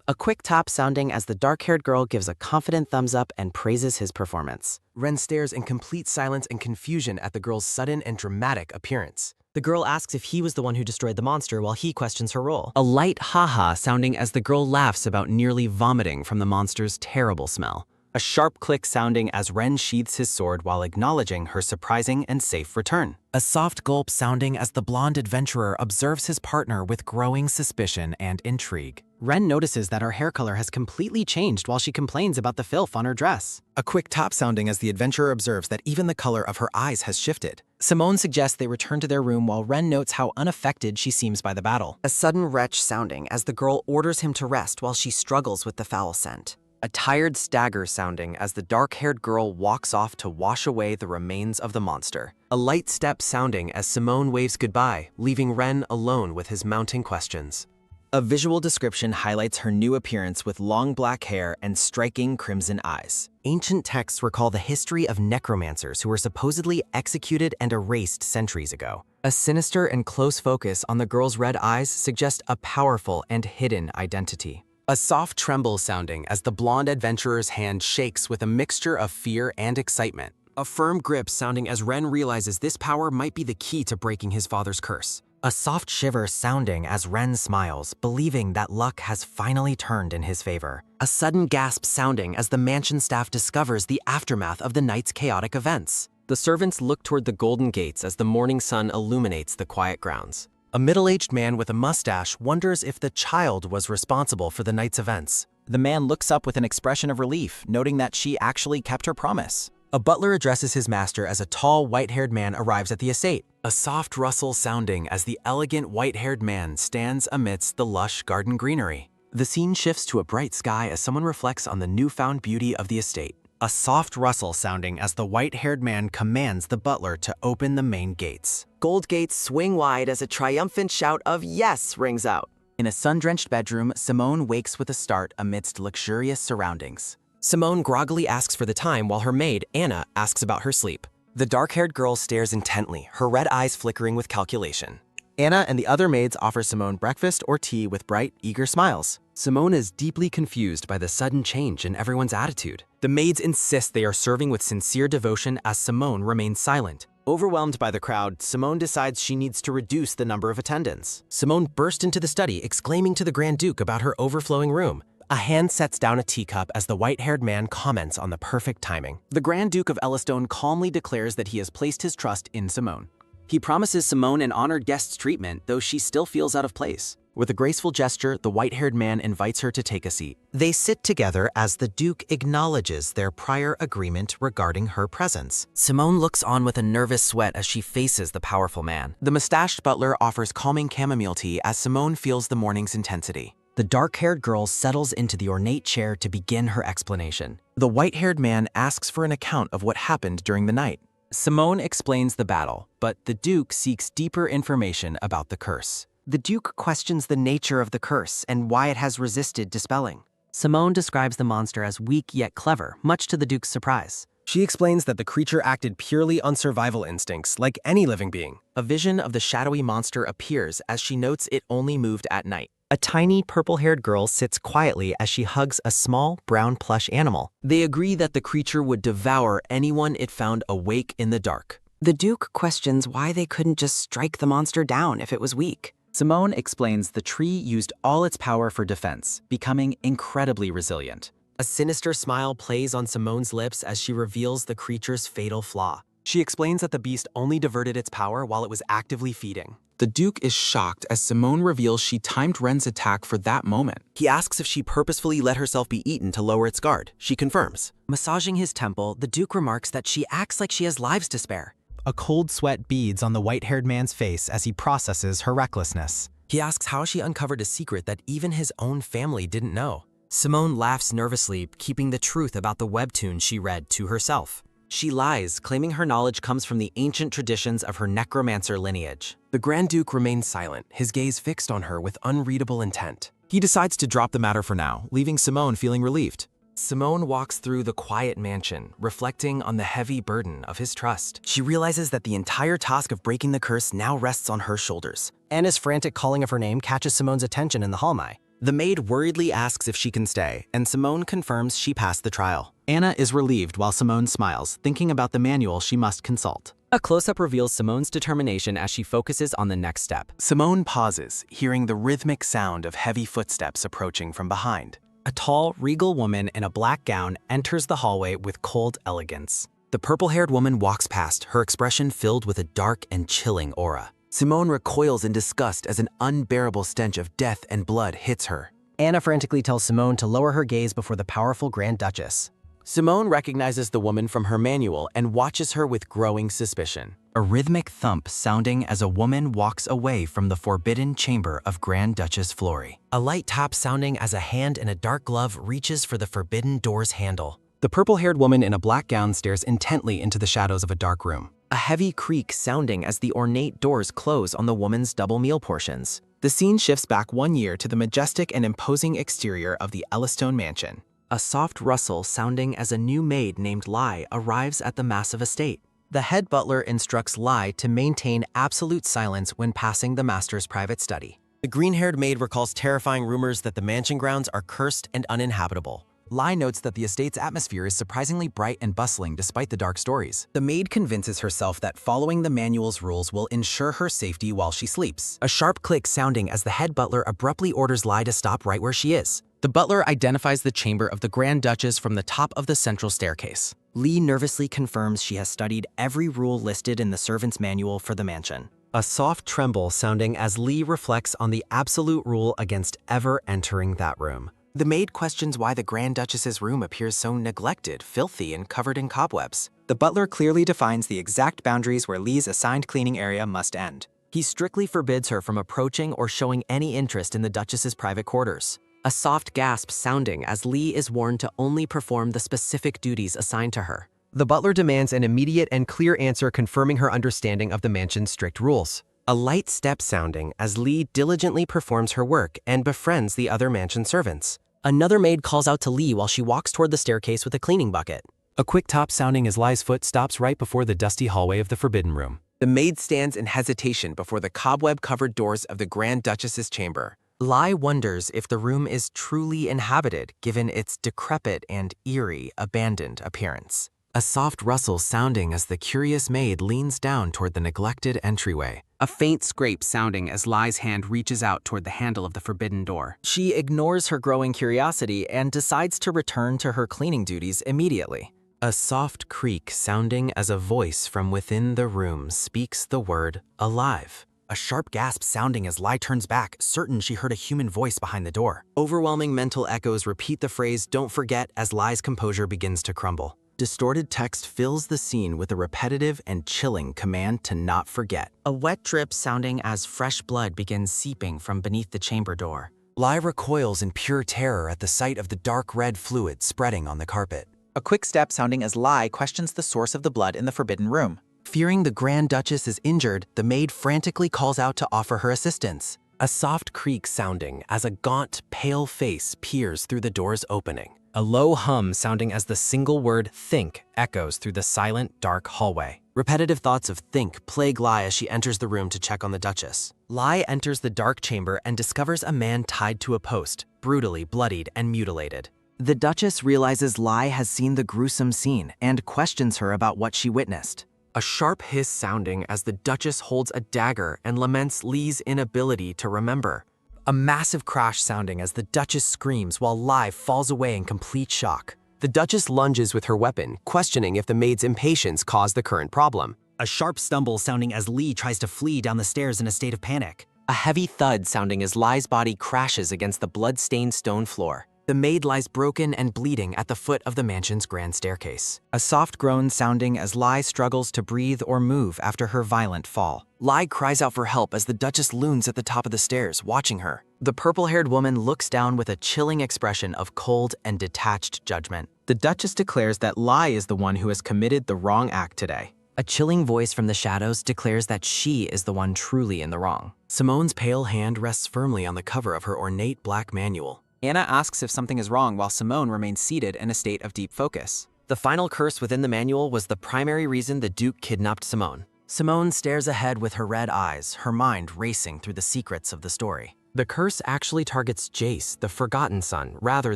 A quick tap sounding as the dark-haired girl gives a confident thumbs up and praises his performance. Ren stares in complete silence and confusion at the girl's sudden and dramatic appearance. The girl asks if he was the one who destroyed the monster while he questions her role. A light ha-ha sounding as the girl laughs about nearly vomiting from the monster's terrible smell. A sharp click sounding as Ren sheaths his sword while acknowledging her surprising and safe return. A soft gulp sounding as the blonde adventurer observes his partner with growing suspicion and intrigue. Ren notices that her hair color has completely changed while she complains about the filth on her dress. A quick top sounding as the adventurer observes that even the color of her eyes has shifted. Simone suggests they return to their room while Ren notes how unaffected she seems by the battle. A sudden retch sounding as the girl orders him to rest while she struggles with the foul scent. A tired stagger sounding as the dark-haired girl walks off to wash away the remains of the monster. A light step sounding as Simone waves goodbye, leaving Ren alone with his mounting questions. A visual description highlights her new appearance with long black hair and striking crimson eyes. Ancient texts recall the history of necromancers who were supposedly executed and erased centuries ago. A sinister and close focus on the girl's red eyes suggests a powerful and hidden identity. A soft tremble sounding as the blonde adventurer's hand shakes with a mixture of fear and excitement. A firm grip sounding as Ren realizes this power might be the key to breaking his father's curse. A soft shiver sounding as Ren smiles, believing that luck has finally turned in his favor. A sudden gasp sounding as the mansion staff discovers the aftermath of the night's chaotic events. The servants look toward the golden gates as the morning sun illuminates the quiet grounds. A middle-aged man with a mustache wonders if the child was responsible for the night's events. The man looks up with an expression of relief, noting that she actually kept her promise. A butler addresses his master as a tall, white-haired man arrives at the estate. A soft rustle sounding as the elegant white-haired man stands amidst the lush garden greenery. The scene shifts to a bright sky as someone reflects on the newfound beauty of the estate. A soft rustle sounding as the white-haired man commands the butler to open the main gates. Gold gates swing wide as a triumphant shout of "Yes!" rings out. In a sun-drenched bedroom, Simone wakes with a start amidst luxurious surroundings. Simone groggily asks for the time while her maid, Anna, asks about her sleep. The dark-haired girl stares intently, her red eyes flickering with calculation. Anna and the other maids offer Simone breakfast or tea with bright, eager smiles. Simone is deeply confused by the sudden change in everyone's attitude. The maids insist they are serving with sincere devotion as Simone remains silent. Overwhelmed by the crowd, Simone decides she needs to reduce the number of attendants. Simone bursts into the study, exclaiming to the Grand Duke about her overflowing room. A hand sets down a teacup as the white-haired man comments on the perfect timing. The Grand Duke of Ellistone calmly declares that he has placed his trust in Simone. He promises Simone an honored guest's treatment, though she still feels out of place. With a graceful gesture, the white-haired man invites her to take a seat. They sit together as the Duke acknowledges their prior agreement regarding her presence. Simone looks on with a nervous sweat as she faces the powerful man. The mustached butler offers calming chamomile tea as Simone feels the morning's intensity. The dark-haired girl settles into the ornate chair to begin her explanation. The white-haired man asks for an account of what happened during the night. Simone explains the battle, but the Duke seeks deeper information about the curse. The Duke questions the nature of the curse and why it has resisted dispelling. Simone describes the monster as weak yet clever, much to the Duke's surprise. She explains that the creature acted purely on survival instincts, like any living being. A vision of the shadowy monster appears as she notes it only moved at night. A tiny purple-haired girl sits quietly as she hugs a small brown plush animal. They agree that the creature would devour anyone it found awake in the dark. The Duke questions why they couldn't just strike the monster down if it was weak. Simone explains the tree used all its power for defense, becoming incredibly resilient. A sinister smile plays on Simone's lips as she reveals the creature's fatal flaw. She explains that the beast only diverted its power while it was actively feeding. The Duke is shocked as Simone reveals she timed Ren's attack for that moment. He asks if she purposefully let herself be eaten to lower its guard. She confirms. Massaging his temple, the Duke remarks that she acts like she has lives to spare. A cold sweat beads on the white-haired man's face as he processes her recklessness. He asks how she uncovered a secret that even his own family didn't know. Simone laughs nervously, keeping the truth about the webtoon she read to herself. She lies, claiming her knowledge comes from the ancient traditions of her necromancer lineage. The Grand Duke remains silent, his gaze fixed on her with unreadable intent. He decides to drop the matter for now, leaving Simone feeling relieved. Simone walks through the quiet mansion, reflecting on the heavy burden of his trust. She realizes that the entire task of breaking the curse now rests on her shoulders. Anna's frantic calling of her name catches Simone's attention in the hallway. The maid worriedly asks if she can stay, and Simone confirms she passed the trial. Anna is relieved while Simone smiles, thinking about the manual she must consult. A close-up reveals Simone's determination as she focuses on the next step. Simone pauses, hearing the rhythmic sound of heavy footsteps approaching from behind. A tall, regal woman in a black gown enters the hallway with cold elegance. The purple-haired woman walks past, her expression filled with a dark and chilling aura. Simone recoils in disgust as an unbearable stench of death and blood hits her. Anna frantically tells Simone to lower her gaze before the powerful Grand Duchess. Simone recognizes the woman from her manual and watches her with growing suspicion. A rhythmic thump sounding as a woman walks away from the forbidden chamber of Grand Duchess Flori. A light tap sounding as a hand in a dark glove reaches for the forbidden door's handle. The purple-haired woman in a black gown stares intently into the shadows of a dark room. A heavy creak sounding as the ornate doors close on the woman's double meal portions. The scene shifts back 1 year to the majestic and imposing exterior of the Ellistone mansion. A soft rustle sounding as a new maid named Lai arrives at the massive estate. The head butler instructs Lai to maintain absolute silence when passing the master's private study. The green-haired maid recalls terrifying rumors that the mansion grounds are cursed and uninhabitable. Lai notes that the estate's atmosphere is surprisingly bright and bustling despite the dark stories. The maid convinces herself that following the manual's rules will ensure her safety while she sleeps. A sharp click sounding as the head butler abruptly orders Lai to stop right where she is. The butler identifies the chamber of the Grand Duchess from the top of the central staircase. Lee nervously confirms she has studied every rule listed in the servant's manual for the mansion. A soft tremble sounding as Lee reflects on the absolute rule against ever entering that room. The maid questions why the Grand Duchess's room appears so neglected, filthy, and covered in cobwebs. The butler clearly defines the exact boundaries where Lee's assigned cleaning area must end. He strictly forbids her from approaching or showing any interest in the Duchess's private quarters. A soft gasp sounding as Lee is warned to only perform the specific duties assigned to her. The butler demands an immediate and clear answer confirming her understanding of the mansion's strict rules. A light step sounding as Lee diligently performs her work and befriends the other mansion servants. Another maid calls out to Lee while she walks toward the staircase with a cleaning bucket. A quick tap sounding as Lai's foot stops right before the dusty hallway of the Forbidden Room. The maid stands in hesitation before the cobweb-covered doors of the Grand Duchess's chamber. Lai wonders if the room is truly inhabited, given its decrepit and eerie, abandoned appearance. A soft rustle sounding as the curious maid leans down toward the neglected entryway. A faint scrape sounding as Lai's hand reaches out toward the handle of the forbidden door. She ignores her growing curiosity and decides to return to her cleaning duties immediately. A soft creak sounding as a voice from within the room speaks the word alive. A sharp gasp sounding as Lai turns back, certain she heard a human voice behind the door. Overwhelming mental echoes repeat the phrase "don't forget" as Lai's composure begins to crumble. Distorted text fills the scene with a repetitive and chilling command to not forget. A wet drip sounding as fresh blood begins seeping from beneath the chamber door. Lai recoils in pure terror at the sight of the dark red fluid spreading on the carpet. A quick step sounding as Lai questions the source of the blood in the Forbidden Room. Fearing the Grand Duchess is injured, the maid frantically calls out to offer her assistance. A soft creak sounding as a gaunt, pale face peers through the door's opening. A low hum sounding as the single word "think" echoes through the silent, dark hallway. Repetitive thoughts of "think" plague Lai as she enters the room to check on the Duchess. Lai enters the dark chamber and discovers a man tied to a post, brutally bloodied and mutilated. The Duchess realizes Lai has seen the gruesome scene and questions her about what she witnessed. A sharp hiss sounding as the Duchess holds a dagger and laments Lee's inability to remember. A massive crash sounding as the Duchess screams while Lai falls away in complete shock. The Duchess lunges with her weapon, questioning if the maid's impatience caused the current problem. A sharp stumble sounding as Lee tries to flee down the stairs in a state of panic. A heavy thud sounding as Lai's body crashes against the blood-stained stone floor. The maid lies broken and bleeding at the foot of the mansion's grand staircase. A soft groan sounding as Lai struggles to breathe or move after her violent fall. Lai cries out for help as the Duchess looms at the top of the stairs, watching her. The purple-haired woman looks down with a chilling expression of cold and detached judgment. The Duchess declares that Lai is the one who has committed the wrong act today. A chilling voice from the shadows declares that she is the one truly in the wrong. Simone's pale hand rests firmly on the cover of her ornate black manual. Anna asks if something is wrong while Simone remains seated in a state of deep focus. The final curse within the manual was the primary reason the Duke kidnapped Simone. Simone stares ahead with her red eyes, her mind racing through the secrets of the story. The curse actually targets Jace, the Forgotten Son, rather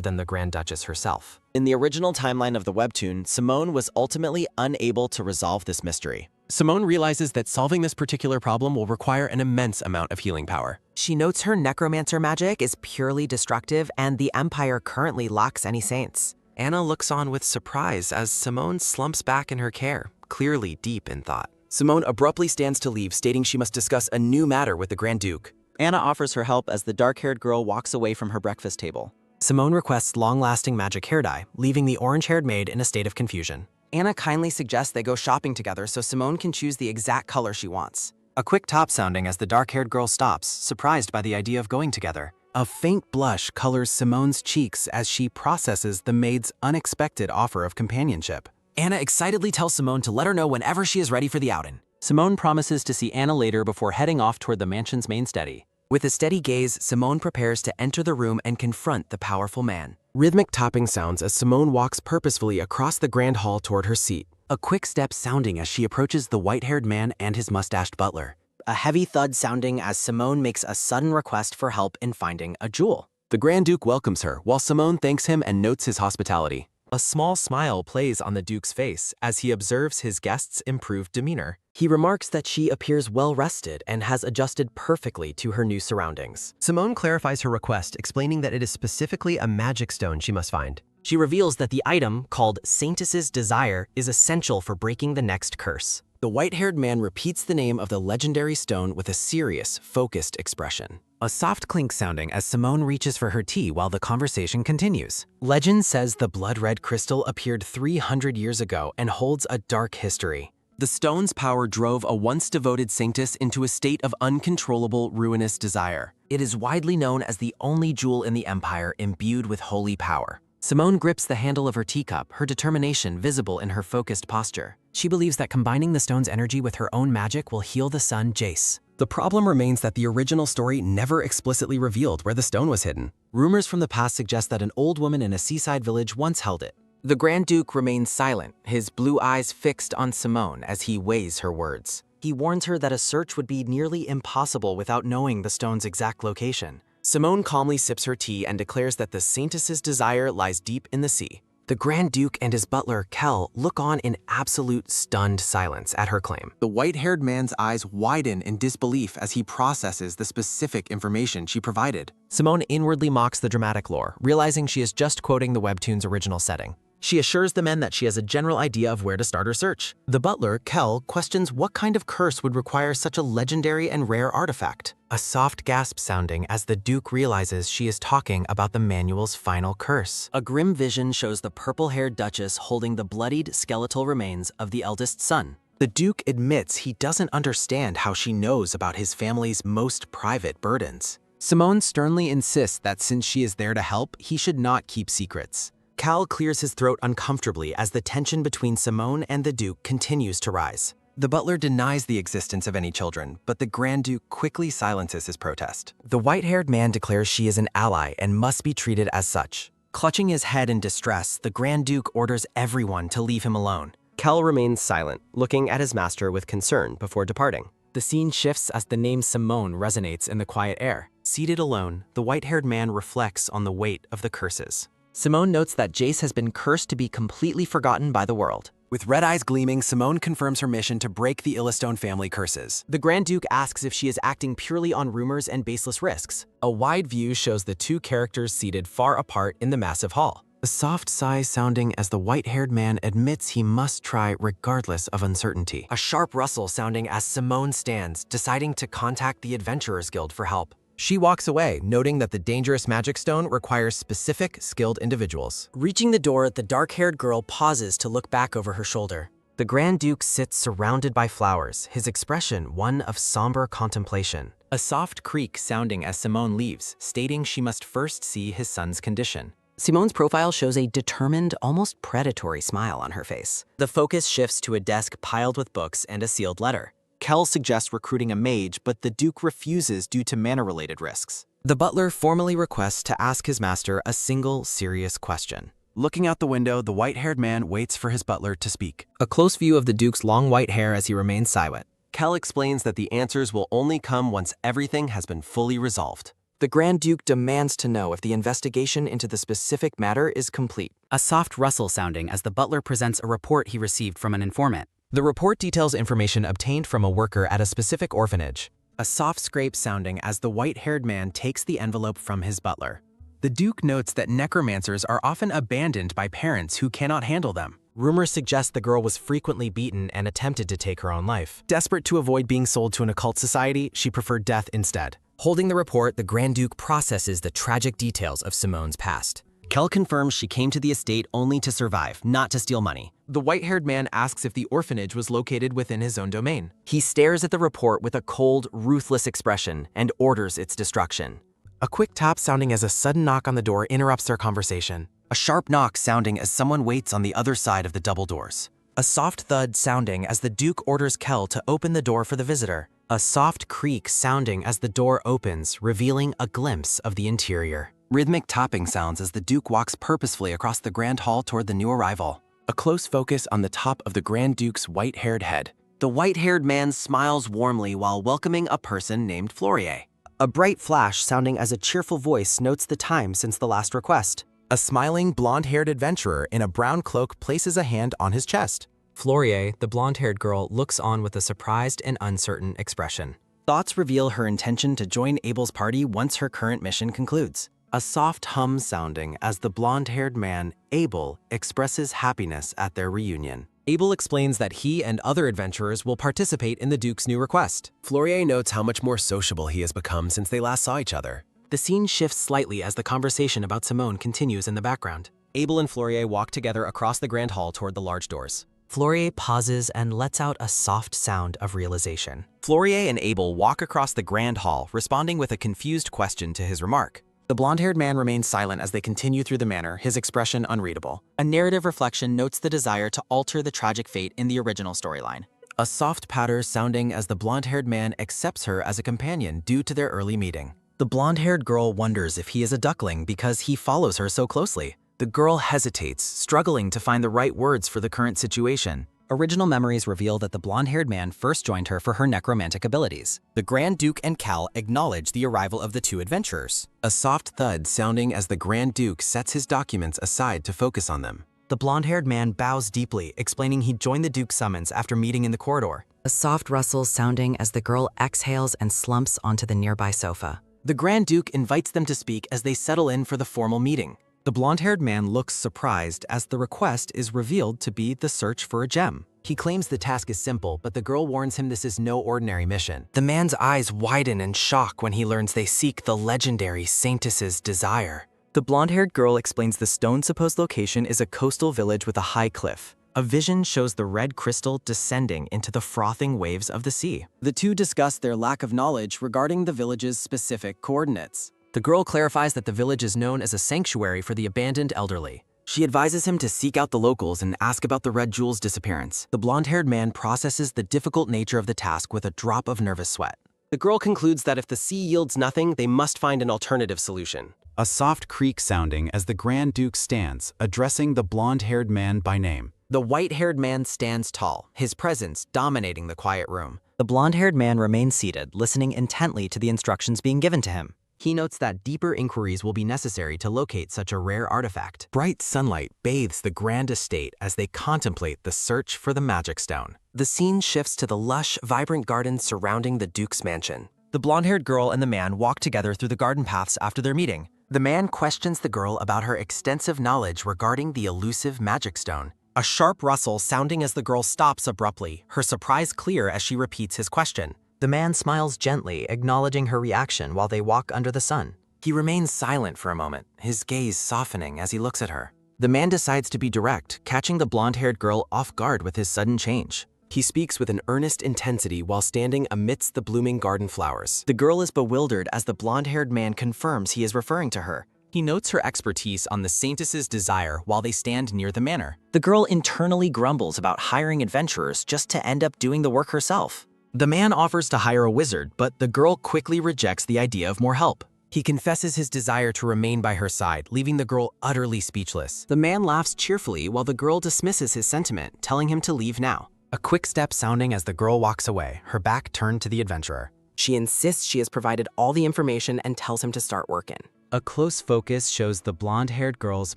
than the Grand Duchess herself. In the original timeline of the webtoon, Simone was ultimately unable to resolve this mystery. Simone realizes that solving this particular problem will require an immense amount of healing power. She notes her necromancer magic is purely destructive and the Empire currently lacks any saints. Anna looks on with surprise as Simone slumps back in her chair, clearly deep in thought. Simone abruptly stands to leave, stating she must discuss a new matter with the Grand Duke. Anna offers her help as the dark-haired girl walks away from her breakfast table. Simone requests long-lasting magic hair dye, leaving the orange-haired maid in a state of confusion. Anna kindly suggests they go shopping together so Simone can choose the exact color she wants. A quick top sounding as the dark-haired girl stops, surprised by the idea of going together. A faint blush colors Simone's cheeks as she processes the maid's unexpected offer of companionship. Anna excitedly tells Simone to let her know whenever she is ready for the outing. Simone promises to see Anna later before heading off toward the mansion's main study. With a steady gaze, Simone prepares to enter the room and confront the powerful man. Rhythmic tapping sounds as Simone walks purposefully across the grand hall toward her seat. A quick step sounding as she approaches the white-haired man and his mustached butler. A heavy thud sounding as Simone makes a sudden request for help in finding a jewel. The Grand Duke welcomes her, while Simone thanks him and notes his hospitality. A small smile plays on the Duke's face as he observes his guest's improved demeanor. He remarks that she appears well-rested and has adjusted perfectly to her new surroundings. Simone clarifies her request, explaining that it is specifically a magic stone she must find. She reveals that the item, called Saintess's Desire, is essential for breaking the next curse. The white-haired man repeats the name of the legendary stone with a serious, focused expression. A soft clink sounding as Simone reaches for her tea while the conversation continues. Legend says the blood-red crystal appeared 300 years ago and holds a dark history. The stone's power drove a once devoted saintess into a state of uncontrollable, ruinous desire. It is widely known as the only jewel in the Empire imbued with holy power. Simone grips the handle of her teacup, her determination visible in her focused posture. She believes that combining the stone's energy with her own magic will heal the son, Jace. The problem remains that the original story never explicitly revealed where the stone was hidden. Rumors from the past suggest that an old woman in a seaside village once held it. The Grand Duke remains silent, his blue eyes fixed on Simone as he weighs her words. He warns her that a search would be nearly impossible without knowing the stone's exact location. Simone calmly sips her tea and declares that the Saintess's desire lies deep in the sea. The Grand Duke and his butler, Kel, look on in absolute stunned silence at her claim. The white-haired man's eyes widen in disbelief as he processes the specific information she provided. Simone inwardly mocks the dramatic lore, realizing she is just quoting the webtoon's original setting. She assures the men that she has a general idea of where to start her search. The butler, Kel, questions what kind of curse would require such a legendary and rare artifact. A soft gasp sounding as the Duke realizes she is talking about the manual's final curse. A grim vision shows the purple-haired Duchess holding the bloodied skeletal remains of the eldest son. The Duke admits he doesn't understand how she knows about his family's most private burdens. Simone sternly insists that since she is there to help, he should not keep secrets. Cal clears his throat uncomfortably as the tension between Simone and the Duke continues to rise. The butler denies the existence of any children, but the Grand Duke quickly silences his protest. The white-haired man declares she is an ally and must be treated as such. Clutching his head in distress, the Grand Duke orders everyone to leave him alone. Kel remains silent, looking at his master with concern before departing. The scene shifts as the name Simone resonates in the quiet air. Seated alone, the white-haired man reflects on the weight of the curses. Simone notes that Jace has been cursed to be completely forgotten by the world. With red eyes gleaming, Simone confirms her mission to break the Illistone family curses. The Grand Duke asks if she is acting purely on rumors and baseless risks. A wide view shows the two characters seated far apart in the massive hall. A soft sigh sounding as the white-haired man admits he must try regardless of uncertainty. A sharp rustle sounding as Simone stands, deciding to contact the Adventurers Guild for help. She walks away, noting that the dangerous magic stone requires specific, skilled individuals. Reaching the door, the dark-haired girl pauses to look back over her shoulder. The Grand Duke sits surrounded by flowers, his expression one of somber contemplation. A soft creak sounding as Simone leaves, stating she must first see his son's condition. Simone's profile shows a determined, almost predatory smile on her face. The focus shifts to a desk piled with books and a sealed letter. Kel suggests recruiting a mage, but the Duke refuses due to mana-related risks. The butler formally requests to ask his master a single serious question. Looking out the window, the white-haired man waits for his butler to speak. A close view of the Duke's long white hair as he remains silent. Kel explains that the answers will only come once everything has been fully resolved. The Grand Duke demands to know if the investigation into the specific matter is complete. A soft rustle sounding as the butler presents a report he received from an informant. The report details information obtained from a worker at a specific orphanage. A soft scrape sounding as the white-haired man takes the envelope from his butler. The Duke notes that necromancers are often abandoned by parents who cannot handle them. Rumors suggest the girl was frequently beaten and attempted to take her own life. Desperate to avoid being sold to an occult society, she preferred death instead. Holding the report, the Grand Duke processes the tragic details of Simone's past. Kel confirms she came to the estate only to survive, not to steal money. The white-haired man asks if the orphanage was located within his own domain. He stares at the report with a cold, ruthless expression and orders its destruction. A quick tap sounding as a sudden knock on the door interrupts their conversation. A sharp knock sounding as someone waits on the other side of the double doors. A soft thud sounding as the Duke orders Kel to open the door for the visitor. a soft creak sounding as the door opens, revealing a glimpse of the interior. Rhythmic tapping sounds as the Duke walks purposefully across the Grand Hall toward the new arrival. A close focus on the top of the Grand Duke's white-haired head. The white-haired man smiles warmly while welcoming a person named Florier. A bright flash sounding as a cheerful voice notes the time since the last request. A smiling, blonde-haired adventurer in a brown cloak places a hand on his chest. Florier, the blonde-haired girl, looks on with a surprised and uncertain expression. Thoughts reveal her intention to join Abel's party once her current mission concludes. A soft hum sounding as the blonde-haired man, Abel, expresses happiness at their reunion. Abel explains that he and other adventurers will participate in the Duke's new request. Florier notes how much more sociable he has become since they last saw each other. The scene shifts slightly as the conversation about Simone continues in the background. Abel and Florier walk together across the Grand Hall toward the large doors. Florier pauses and lets out a soft sound of realization. Florier and Abel walk across the Grand Hall, responding with a confused question to his remark. The blonde-haired man remains silent as they continue through the manor, his expression unreadable. A narrative reflection notes the desire to alter the tragic fate in the original storyline. A soft patter sounding as the blonde-haired man accepts her as a companion due to their early meeting. The blonde-haired girl wonders if he is a duckling because he follows her so closely. The girl hesitates, struggling to find the right words for the current situation. Original memories reveal that the blonde-haired man first joined her for her necromantic abilities. The Grand Duke and Cal acknowledge the arrival of the two adventurers. A soft thud sounding as the Grand Duke sets his documents aside to focus on them. The blonde-haired man bows deeply, explaining he joined the Duke's summons after meeting in the corridor. A soft rustle sounding as the girl exhales and slumps onto the nearby sofa. The Grand Duke invites them to speak as they settle in for the formal meeting. The blonde-haired man looks surprised as the request is revealed to be the search for a gem. He claims the task is simple, but the girl warns him this is no ordinary mission. The man's eyes widen in shock when he learns they seek the legendary Saintess's desire. The blonde-haired girl explains the stone's supposed location is a coastal village with a high cliff. A vision shows the red crystal descending into the frothing waves of the sea. The two discuss their lack of knowledge regarding the village's specific coordinates. The girl clarifies that the village is known as a sanctuary for the abandoned elderly. She advises him to seek out the locals and ask about the Red Jewel's disappearance. The blonde-haired man processes the difficult nature of the task with a drop of nervous sweat. The girl concludes that if the sea yields nothing, they must find an alternative solution. A soft creak sounding as the Grand Duke stands, addressing the blonde-haired man by name. The white-haired man stands tall, his presence dominating the quiet room. The blonde-haired man remains seated, listening intently to the instructions being given to him. He notes that deeper inquiries will be necessary to locate such a rare artifact. Bright sunlight bathes the grand estate as they contemplate the search for the magic stone. The scene shifts to the lush, vibrant gardens surrounding the Duke's mansion. The blonde-haired girl and the man walk together through the garden paths after their meeting. The man questions the girl about her extensive knowledge regarding the elusive magic stone. A sharp rustle sounding as the girl stops abruptly, her surprise clear as she repeats his question. The man smiles gently, acknowledging her reaction while they walk under the sun. He remains silent for a moment, his gaze softening as he looks at her. The man decides to be direct, catching the blonde-haired girl off guard with his sudden change. He speaks with an earnest intensity while standing amidst the blooming garden flowers. The girl is bewildered as the blonde-haired man confirms he is referring to her. He notes her expertise on the Saintess's desire while they stand near the manor. The girl internally grumbles about hiring adventurers just to end up doing the work herself. The man offers to hire a wizard, but the girl quickly rejects the idea of more help. He confesses his desire to remain by her side, leaving the girl utterly speechless. The man laughs cheerfully while the girl dismisses his sentiment, telling him to leave now. A quick step sounding as the girl walks away, her back turned to the adventurer. She insists she has provided all the information and tells him to start working. A close focus shows the blonde-haired girl's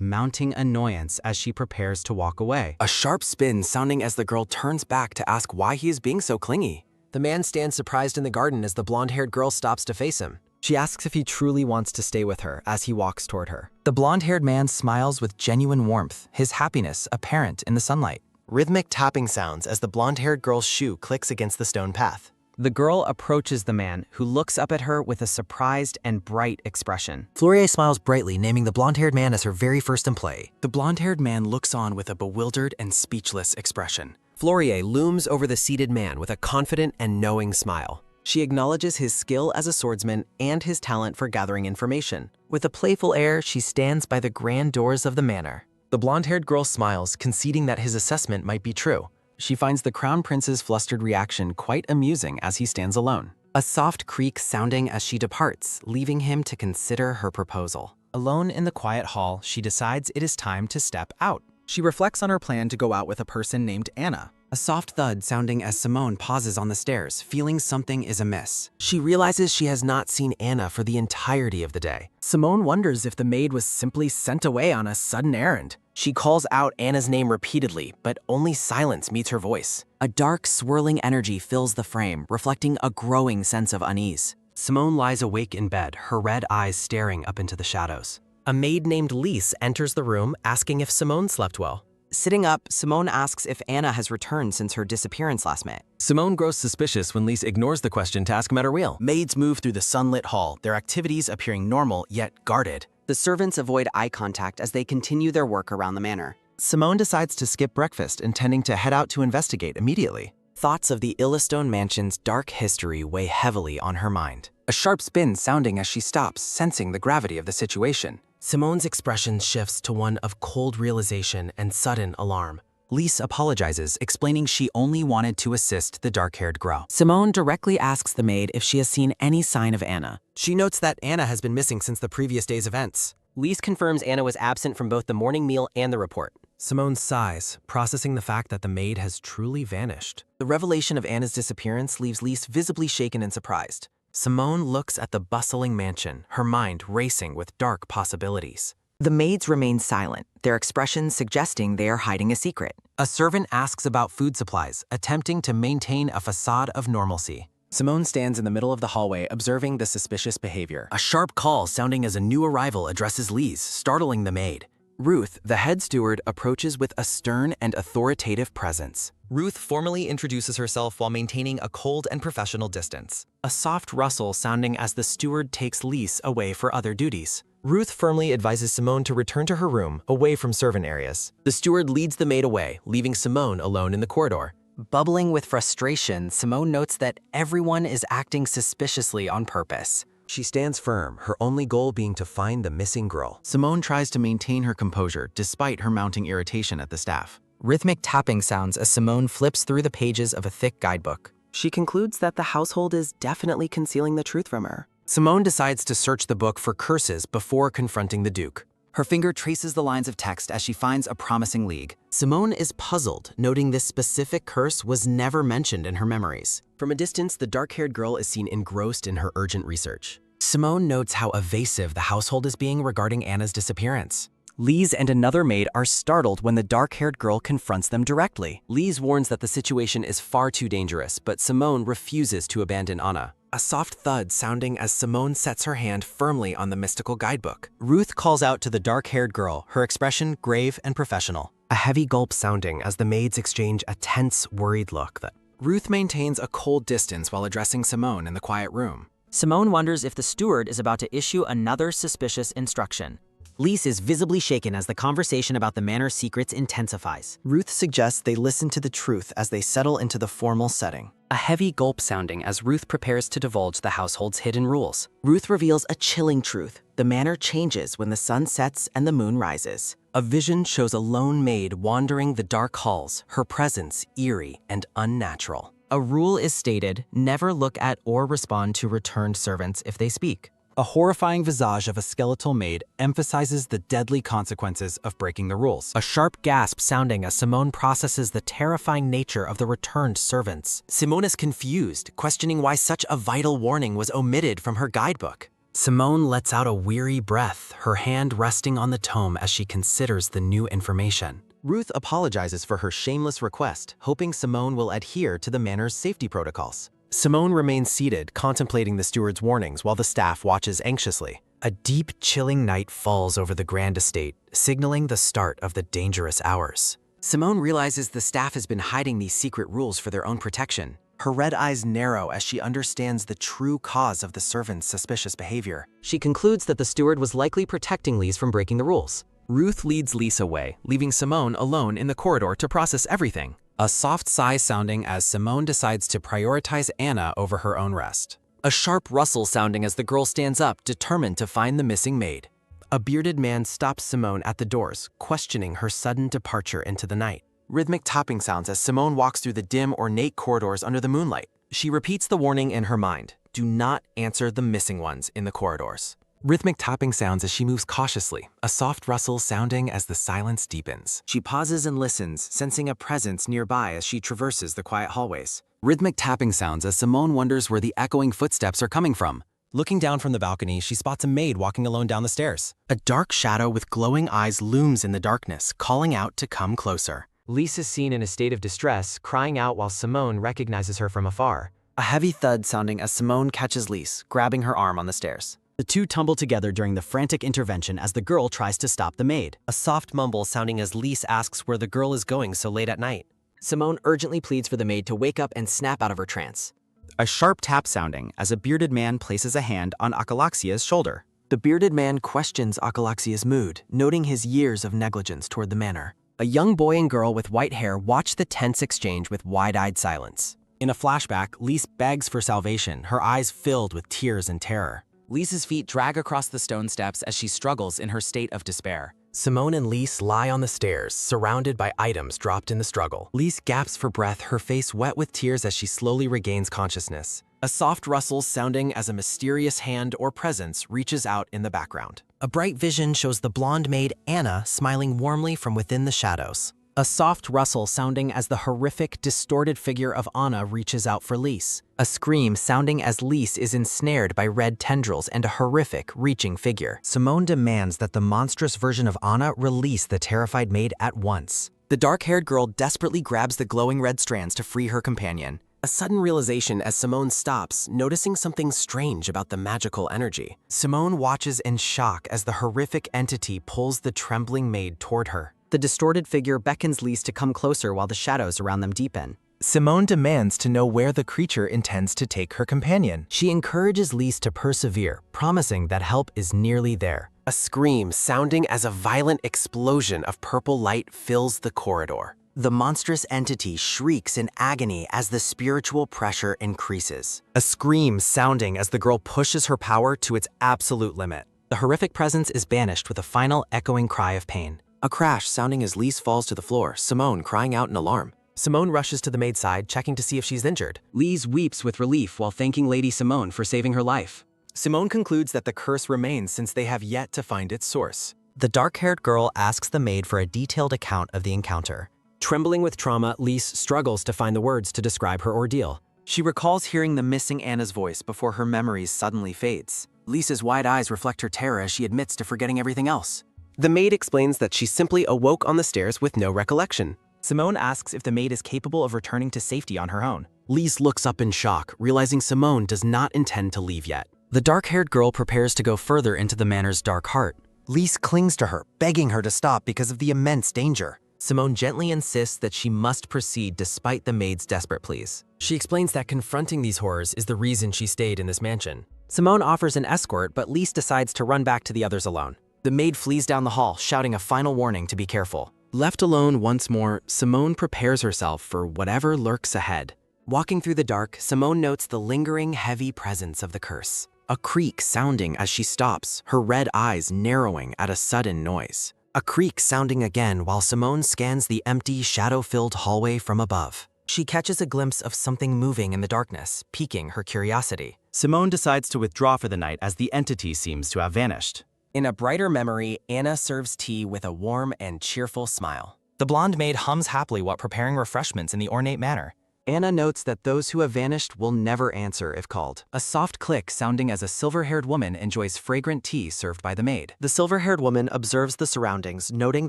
mounting annoyance as she prepares to walk away. A sharp spin sounding as the girl turns back to ask why he is being so clingy. The man stands surprised in the garden as the blonde-haired girl stops to face him. She asks if he truly wants to stay with her as he walks toward her. The blonde-haired man smiles with genuine warmth, his happiness apparent in the sunlight. Rhythmic tapping sounds as the blonde-haired girl's shoe clicks against the stone path. The girl approaches the man, who looks up at her with a surprised and bright expression. Florier smiles brightly, naming the blonde-haired man as her very first employee. The blonde-haired man looks on with a bewildered and speechless expression. Florier looms over the seated man with a confident and knowing smile. She acknowledges his skill as a swordsman and his talent for gathering information. With a playful air, she stands by the grand doors of the manor. The blonde-haired girl smiles, conceding that his assessment might be true. She finds the Crown Prince's flustered reaction quite amusing as he stands alone. A soft creak sounding as she departs, leaving him to consider her proposal. Alone in the quiet hall, she decides it is time to step out. She reflects on her plan to go out with a person named Anna. A soft thud sounding as Simone pauses on the stairs, feeling something is amiss. She realizes she has not seen Anna for the entirety of the day. Simone wonders if the maid was simply sent away on a sudden errand. She calls out Anna's name repeatedly, but only silence meets her voice. A dark, swirling energy fills the frame, reflecting a growing sense of unease. Simone lies awake in bed, her red eyes staring up into the shadows. A maid named Lise enters the room, asking if Simone slept well. Sitting up, Simone asks if Anna has returned since her disappearance last night. Simone grows suspicious when Lise ignores the question to ask about her wheel. Maids move through the sunlit hall, their activities appearing normal yet guarded. The servants avoid eye contact as they continue their work around the manor. Simone decides to skip breakfast, intending to head out to investigate immediately. Thoughts of the Illistone Mansion's dark history weigh heavily on her mind. A sharp spin sounding as she stops, sensing the gravity of the situation. Simone's expression shifts to one of cold realization and sudden alarm. Lise apologizes, explaining she only wanted to assist the dark-haired girl. Simone directly asks the maid if she has seen any sign of Anna. She notes that Anna has been missing since the previous day's events. Lise confirms Anna was absent from both the morning meal and the report. Simone sighs, processing the fact that the maid has truly vanished. The revelation of Anna's disappearance leaves Lise visibly shaken and surprised. Simone looks at the bustling mansion, her mind racing with dark possibilities. The maids remain silent, their expressions suggesting they are hiding a secret. A servant asks about food supplies, attempting to maintain a facade of normalcy. Simone stands in the middle of the hallway, observing the suspicious behavior. A sharp call sounding as a new arrival addresses Lise, startling the maid. Ruth, the head steward, approaches with a stern and authoritative presence. Ruth formally introduces herself while maintaining a cold and professional distance. A soft rustle sounding as the steward takes Lise away for other duties. Ruth firmly advises Simone to return to her room, away from servant areas. The steward leads the maid away, leaving Simone alone in the corridor. Bubbling with frustration, Simone notes that everyone is acting suspiciously on purpose. She stands firm, her only goal being to find the missing girl. Simone tries to maintain her composure despite her mounting irritation at the staff. Rhythmic tapping sounds as Simone flips through the pages of a thick guidebook. She concludes that the household is definitely concealing the truth from her. Simone decides to search the book for curses before confronting the Duke. Her finger traces the lines of text as she finds a promising league. Simone is puzzled, noting this specific curse was never mentioned in her memories. From a distance, the dark-haired girl is seen engrossed in her urgent research. Simone notes how evasive the household is being regarding Anna's disappearance. Lise and another maid are startled when the dark-haired girl confronts them directly. Lise warns that the situation is far too dangerous, but Simone refuses to abandon Anna. A soft thud sounding as Simone sets her hand firmly on the mystical guidebook. Ruth calls out to the dark-haired girl, her expression grave and professional. A heavy gulp sounding as the maids exchange a tense, worried look. Ruth maintains a cold distance while addressing Simone in the quiet room. Simone wonders if the steward is about to issue another suspicious instruction. Lise is visibly shaken as the conversation about the manor's secrets intensifies. Ruth suggests they listen to the truth as they settle into the formal setting. A heavy gulp sounding as Ruth prepares to divulge the household's hidden rules. Ruth reveals a chilling truth. The manor changes when the sun sets and the moon rises. A vision shows a lone maid wandering the dark halls, her presence eerie and unnatural. A rule is stated, never look at or respond to returned servants if they speak. A horrifying visage of a skeletal maid emphasizes the deadly consequences of breaking the rules. A sharp gasp sounding as Simone processes the terrifying nature of the returned servants. Simone is confused, questioning why such a vital warning was omitted from her guidebook. Simone lets out a weary breath, her hand resting on the tome as she considers the new information. Ruth apologizes for her shameless request, hoping Simone will adhere to the manor's safety protocols. Simone remains seated, contemplating the steward's warnings while the staff watches anxiously. A deep, chilling night falls over the grand estate, signaling the start of the dangerous hours. Simone realizes the staff has been hiding these secret rules for their own protection. Her red eyes narrow as she understands the true cause of the servants' suspicious behavior. She concludes that the steward was likely protecting Lise from breaking the rules. Ruth leads Lise away, leaving Simone alone in the corridor to process everything. A soft sigh sounding as Simone decides to prioritize Anna over her own rest. A sharp rustle sounding as the girl stands up, determined to find the missing maid. A bearded man stops Simone at the doors, questioning her sudden departure into the night. Rhythmic tapping sounds as Simone walks through the dim, ornate corridors under the moonlight. She repeats the warning in her mind. Do not answer the missing ones in the corridors. Rhythmic tapping sounds as she moves cautiously, a soft rustle sounding as the silence deepens. She pauses and listens, sensing a presence nearby as she traverses the quiet hallways. Rhythmic tapping sounds as Simone wonders where the echoing footsteps are coming from. Looking down from the balcony, she spots a maid walking alone down the stairs. A dark shadow with glowing eyes looms in the darkness, calling out to come closer. Lise is seen in a state of distress, crying out while Simone recognizes her from afar. A heavy thud sounding as Simone catches Lise, grabbing her arm on the stairs. The two tumble together during the frantic intervention as the girl tries to stop the maid. A soft mumble sounding as Lise asks where the girl is going so late at night. Simone urgently pleads for the maid to wake up and snap out of her trance. A sharp tap sounding as a bearded man places a hand on Akalaxia's shoulder. The bearded man questions Akalaxia's mood, noting his years of negligence toward the manor. A young boy and girl with white hair watch the tense exchange with wide-eyed silence. In a flashback, Lise begs for salvation, her eyes filled with tears and terror. Lise's feet drag across the stone steps as she struggles in her state of despair. Simone and Lise lie on the stairs, surrounded by items dropped in the struggle. Lise gasps for breath, her face wet with tears as she slowly regains consciousness. A soft rustle sounding as a mysterious hand or presence reaches out in the background. A bright vision shows the blonde maid Anna smiling warmly from within the shadows. A soft rustle sounding as the horrific, distorted figure of Anna reaches out for Lise. A scream sounding as Lise is ensnared by red tendrils and a horrific, reaching figure. Simone demands that the monstrous version of Anna release the terrified maid at once. The dark-haired girl desperately grabs the glowing red strands to free her companion. A sudden realization as Simone stops, noticing something strange about the magical energy. Simone watches in shock as the horrific entity pulls the trembling maid toward her. The distorted figure beckons Lise to come closer while the shadows around them deepen. Simone demands to know where the creature intends to take her companion. She encourages Lise to persevere, promising that help is nearly there. A scream sounding as a violent explosion of purple light fills the corridor. The monstrous entity shrieks in agony as the spiritual pressure increases. A scream sounding as the girl pushes her power to its absolute limit. The horrific presence is banished with a final echoing cry of pain. A crash sounding as Lise falls to the floor, Simone crying out in alarm. Simone rushes to the maid's side, checking to see if she's injured. Lise weeps with relief while thanking Lady Simone for saving her life. Simone concludes that the curse remains since they have yet to find its source. The dark-haired girl asks the maid for a detailed account of the encounter. Trembling with trauma, Lise struggles to find the words to describe her ordeal. She recalls hearing the missing Anna's voice before her memories suddenly fades. Lisa's wide eyes reflect her terror as she admits to forgetting everything else. The maid explains that she simply awoke on the stairs with no recollection. Simone asks if the maid is capable of returning to safety on her own. Lise looks up in shock, realizing Simone does not intend to leave yet. The dark-haired girl prepares to go further into the manor's dark heart. Lise clings to her, begging her to stop because of the immense danger. Simone gently insists that she must proceed despite the maid's desperate pleas. She explains that confronting these horrors is the reason she stayed in this mansion. Simone offers an escort, but Lise decides to run back to the others alone. The maid flees down the hall, shouting a final warning to be careful. Left alone once more, Simone prepares herself for whatever lurks ahead. Walking through the dark, Simone notes the lingering, heavy presence of the curse. A creak sounding as she stops, her red eyes narrowing at a sudden noise. A creak sounding again while Simone scans the empty, shadow-filled hallway from above. She catches a glimpse of something moving in the darkness, piquing her curiosity. Simone decides to withdraw for the night as the entity seems to have vanished. In a brighter memory, Anna serves tea with a warm and cheerful smile. The blonde maid hums happily while preparing refreshments in the ornate manner. Anna notes that those who have vanished will never answer if called. A soft click sounding as a silver-haired woman enjoys fragrant tea served by the maid. The silver-haired woman observes the surroundings, noting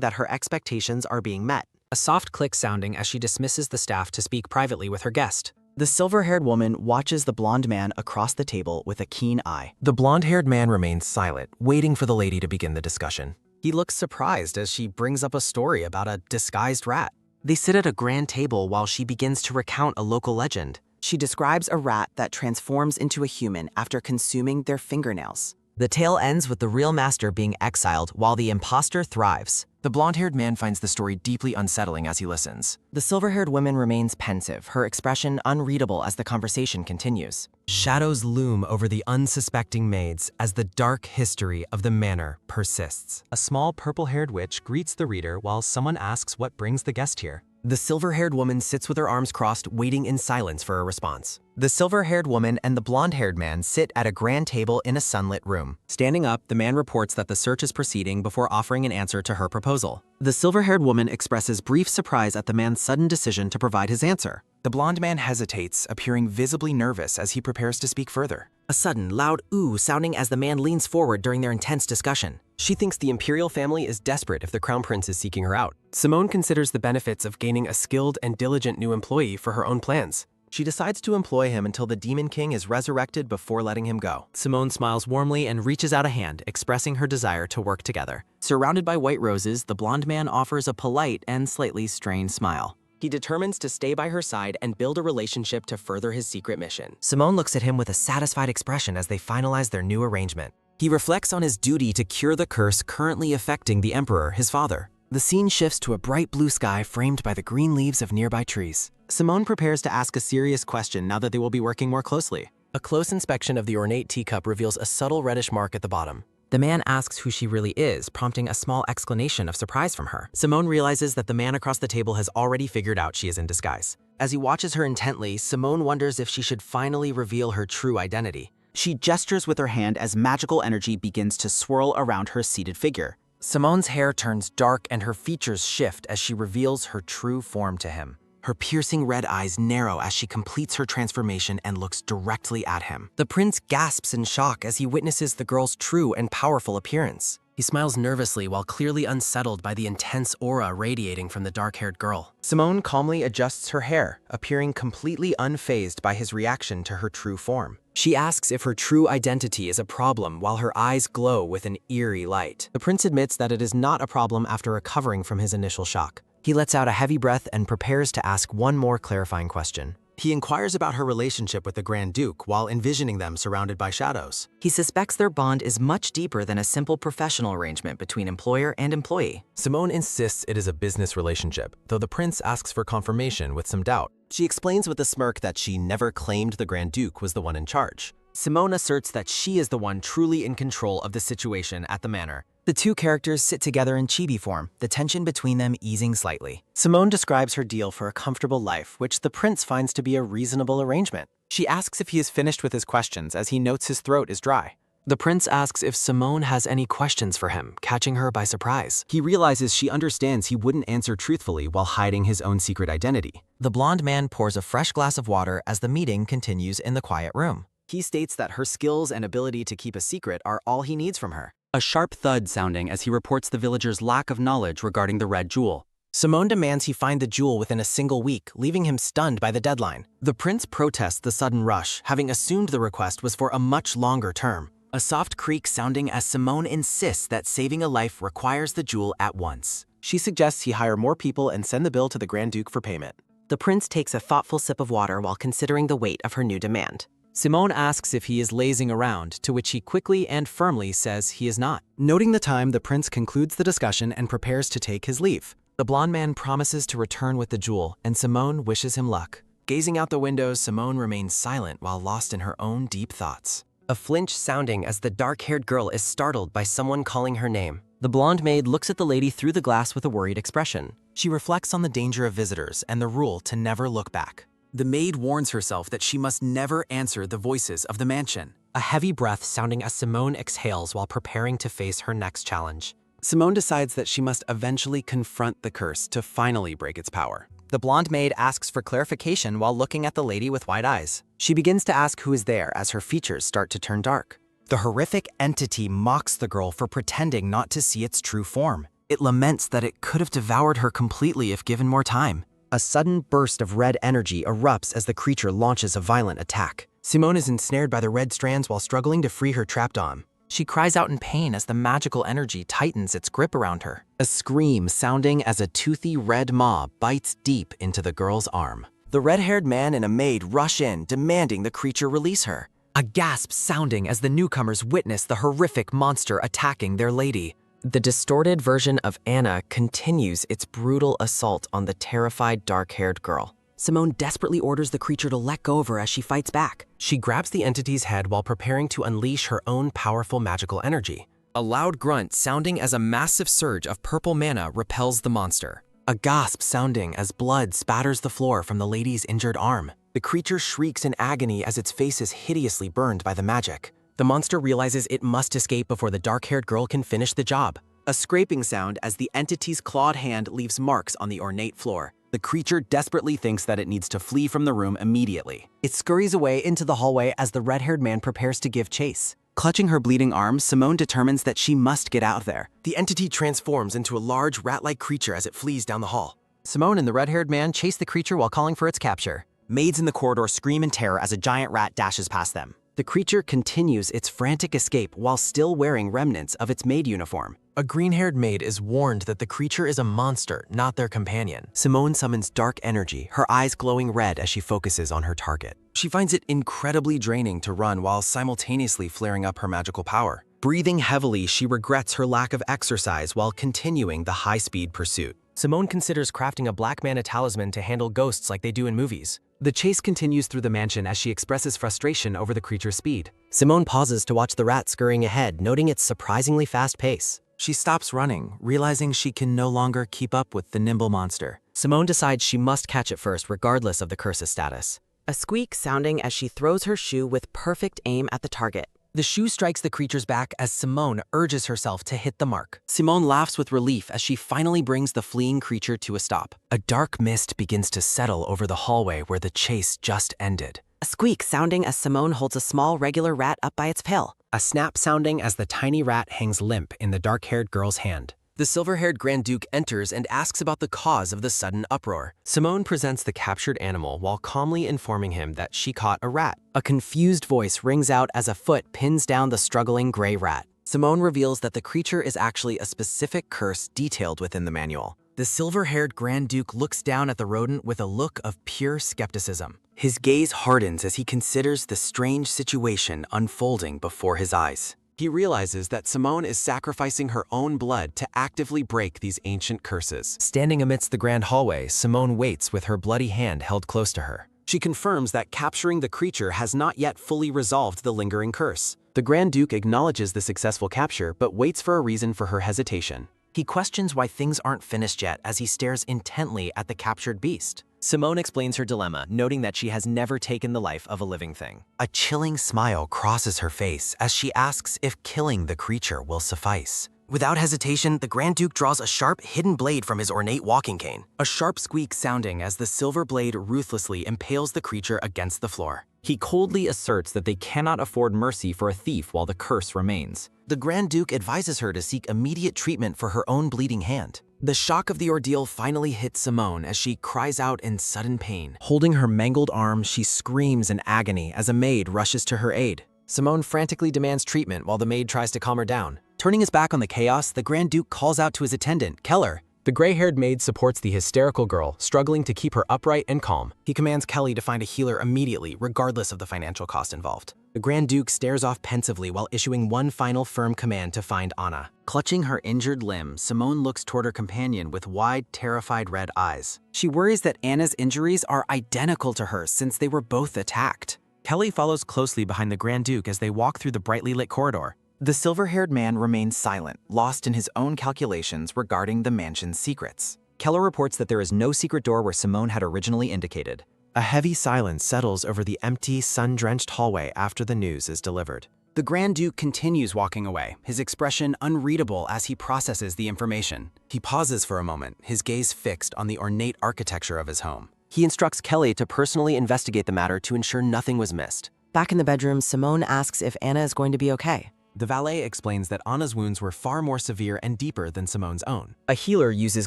that her expectations are being met. A soft click sounding as she dismisses the staff to speak privately with her guest. The silver-haired woman watches the blonde man across the table with a keen eye. The blonde-haired man remains silent, waiting for the lady to begin the discussion. He looks surprised as she brings up a story about a disguised rat. They sit at a grand table while she begins to recount a local legend. She describes a rat that transforms into a human after consuming their fingernails. The tale ends with the real master being exiled while the imposter thrives. The blonde-haired man finds the story deeply unsettling as he listens. The silver-haired woman remains pensive, her expression unreadable as the conversation continues. Shadows loom over the unsuspecting maids as the dark history of the manor persists. A small purple-haired witch greets the reader while someone asks what brings the guest here. The silver-haired woman sits with her arms crossed, waiting in silence for a response. The silver-haired woman and the blonde-haired man sit at a grand table in a sunlit room. Standing up, the man reports that the search is proceeding before offering an answer to her proposal. The silver-haired woman expresses brief surprise at the man's sudden decision to provide his answer. The blonde man hesitates, appearing visibly nervous as he prepares to speak further. A sudden, loud ooh sounding as the man leans forward during their intense discussion. She thinks the imperial family is desperate if the crown prince is seeking her out. Simone considers the benefits of gaining a skilled and diligent new employee for her own plans. She decides to employ him until the Demon King is resurrected before letting him go. Simone smiles warmly and reaches out a hand, expressing her desire to work together. Surrounded by white roses, the blonde man offers a polite and slightly strained smile. He determines to stay by her side and build a relationship to further his secret mission. Simone looks at him with a satisfied expression as they finalize their new arrangement. He reflects on his duty to cure the curse currently affecting the Emperor, his father. The scene shifts to a bright blue sky framed by the green leaves of nearby trees. Simone prepares to ask a serious question now that they will be working more closely. A close inspection of the ornate teacup reveals a subtle reddish mark at the bottom. The man asks who she really is, prompting a small exclamation of surprise from her. Simone realizes that the man across the table has already figured out she is in disguise. As he watches her intently, Simone wonders if she should finally reveal her true identity. She gestures with her hand as magical energy begins to swirl around her seated figure. Simone's hair turns dark and her features shift as she reveals her true form to him. Her piercing red eyes narrow as she completes her transformation and looks directly at him. The prince gasps in shock as he witnesses the girl's true and powerful appearance. He smiles nervously while clearly unsettled by the intense aura radiating from the dark-haired girl. Simone calmly adjusts her hair, appearing completely unfazed by his reaction to her true form. She asks if her true identity is a problem while her eyes glow with an eerie light. The prince admits that it is not a problem after recovering from his initial shock. He lets out a heavy breath and prepares to ask one more clarifying question. He inquires about her relationship with the Grand Duke while envisioning them surrounded by shadows. He suspects their bond is much deeper than a simple professional arrangement between employer and employee. Simone insists it is a business relationship, though the prince asks for confirmation with some doubt. She explains with a smirk that she never claimed the Grand Duke was the one in charge. Simone asserts that she is the one truly in control of the situation at the manor. The two characters sit together in chibi form, the tension between them easing slightly. Simone describes her deal for a comfortable life, which the prince finds to be a reasonable arrangement. She asks if he is finished with his questions as he notes his throat is dry. The prince asks if Simone has any questions for him, catching her by surprise. He realizes she understands he wouldn't answer truthfully while hiding his own secret identity. The blonde man pours a fresh glass of water as the meeting continues in the quiet room. He states that her skills and ability to keep a secret are all he needs from her. A sharp thud sounding as he reports the villagers' lack of knowledge regarding the red jewel. Simone demands he find the jewel within a single week, leaving him stunned by the deadline. The prince protests the sudden rush, having assumed the request was for a much longer term. A soft creak sounding as Simone insists that saving a life requires the jewel at once. She suggests he hire more people and send the bill to the Grand Duke for payment. The prince takes a thoughtful sip of water while considering the weight of her new demand. Simone asks if he is lazing around, to which he quickly and firmly says he is not. Noting the time, the prince concludes the discussion and prepares to take his leave. The blonde man promises to return with the jewel, and Simone wishes him luck. Gazing out the window, Simone remains silent while lost in her own deep thoughts. A flinch sounding as the dark-haired girl is startled by someone calling her name. The blonde maid looks at the lady through the glass with a worried expression. She reflects on the danger of visitors and the rule to never look back. The maid warns herself that she must never answer the voices of the mansion. A heavy breath sounding as Simone exhales while preparing to face her next challenge. Simone decides that she must eventually confront the curse to finally break its power. The blonde maid asks for clarification while looking at the lady with wide eyes. She begins to ask who is there as her features start to turn dark. The horrific entity mocks the girl for pretending not to see its true form. It laments that it could have devoured her completely if given more time. A sudden burst of red energy erupts as the creature launches a violent attack. Simone is ensnared by the red strands while struggling to free her trapped arm. She cries out in pain as the magical energy tightens its grip around her. A scream sounding as a toothy red maw bites deep into the girl's arm. The red-haired man and a maid rush in, demanding the creature release her. A gasp sounding as the newcomers witness the horrific monster attacking their lady. The distorted version of Anna continues its brutal assault on the terrified dark-haired girl. Simone desperately orders the creature to let go of her as she fights back. She grabs the entity's head while preparing to unleash her own powerful magical energy. A loud grunt sounding as a massive surge of purple mana repels the monster. a gasp sounding as blood spatters the floor from the lady's injured arm. The creature shrieks in agony as its face is hideously burned by the magic. The monster realizes it must escape before the dark-haired girl can finish the job. A scraping sound as the entity's clawed hand leaves marks on the ornate floor. The creature desperately thinks that it needs to flee from the room immediately. It scurries away into the hallway as the red-haired man prepares to give chase. Clutching her bleeding arm, Simone determines that she must get out of there. The entity transforms into a large rat-like creature as it flees down the hall. Simone and the red-haired man chase the creature while calling for its capture. Maids in the corridor scream in terror as a giant rat dashes past them. The creature continues its frantic escape while still wearing remnants of its maid uniform. A green-haired maid is warned that the creature is a monster, not their companion. Simone summons dark energy, her eyes glowing red as she focuses on her target. She finds it incredibly draining to run while simultaneously flaring up her magical power. Breathing heavily, she regrets her lack of exercise while continuing the high-speed pursuit. Simone considers crafting a black mana talisman to handle ghosts like they do in movies. The chase continues through the mansion as she expresses frustration over the creature's speed. Simone pauses to watch the rat scurrying ahead, noting its surprisingly fast pace. She stops running, realizing she can no longer keep up with the nimble monster. Simone decides she must catch it first, regardless of the curse's status. A squeak sounding as she throws her shoe with perfect aim at the target. The shoe strikes the creature's back as Simone urges herself to hit the mark. Simone laughs with relief as she finally brings the fleeing creature to a stop. A dark mist begins to settle over the hallway where the chase just ended. A squeak sounding as Simone holds a small regular rat up by its tail. A snap sounding as the tiny rat hangs limp in the dark-haired girl's hand. The silver-haired Grand Duke enters and asks about the cause of the sudden uproar. Simone presents the captured animal while calmly informing him that she caught a rat. A confused voice rings out as a foot pins down the struggling gray rat. Simone reveals that the creature is actually a specific curse detailed within the manual. The silver-haired Grand Duke looks down at the rodent with a look of pure skepticism. His gaze hardens as he considers the strange situation unfolding before his eyes. He realizes that Simone is sacrificing her own blood to actively break these ancient curses. Standing amidst the grand hallway, Simone waits with her bloody hand held close to her. She confirms that capturing the creature has not yet fully resolved the lingering curse. The Grand Duke acknowledges the successful capture but waits for a reason for her hesitation. He questions why things aren't finished yet as he stares intently at the captured beast. Simone explains her dilemma, noting that she has never taken the life of a living thing. A chilling smile crosses her face as she asks if killing the creature will suffice. Without hesitation, the Grand Duke draws a sharp, hidden blade from his ornate walking cane. A sharp squeak sounding as the silver blade ruthlessly impales the creature against the floor. He coldly asserts that they cannot afford mercy for a thief while the curse remains. The Grand Duke advises her to seek immediate treatment for her own bleeding hand. The shock of the ordeal finally hits Simone as she cries out in sudden pain. Holding her mangled arm, she screams in agony as a maid rushes to her aid. Simone frantically demands treatment while the maid tries to calm her down. Turning his back on the chaos, the Grand Duke calls out to his attendant, Keller. The gray-haired maid supports the hysterical girl, struggling to keep her upright and calm. He commands Kelly to find a healer immediately, regardless of the financial cost involved. The Grand Duke stares off pensively while issuing one final firm command to find Anna. Clutching her injured limb, Simone looks toward her companion with wide, terrified red eyes. She worries that Anna's injuries are identical to hers since they were both attacked. Kelly follows closely behind the Grand Duke as they walk through the brightly lit corridor. The silver-haired man remains silent, lost in his own calculations regarding the mansion's secrets. Keller reports that there is no secret door where Simone had originally indicated. A heavy silence settles over the empty, sun-drenched hallway after the news is delivered. The Grand Duke continues walking away, his expression unreadable as he processes the information. He pauses for a moment, his gaze fixed on the ornate architecture of his home. He instructs Kelly to personally investigate the matter to ensure nothing was missed. Back in the bedroom, Simone asks if Anna is going to be okay. The valet explains that Anna's wounds were far more severe and deeper than Simone's own. A healer uses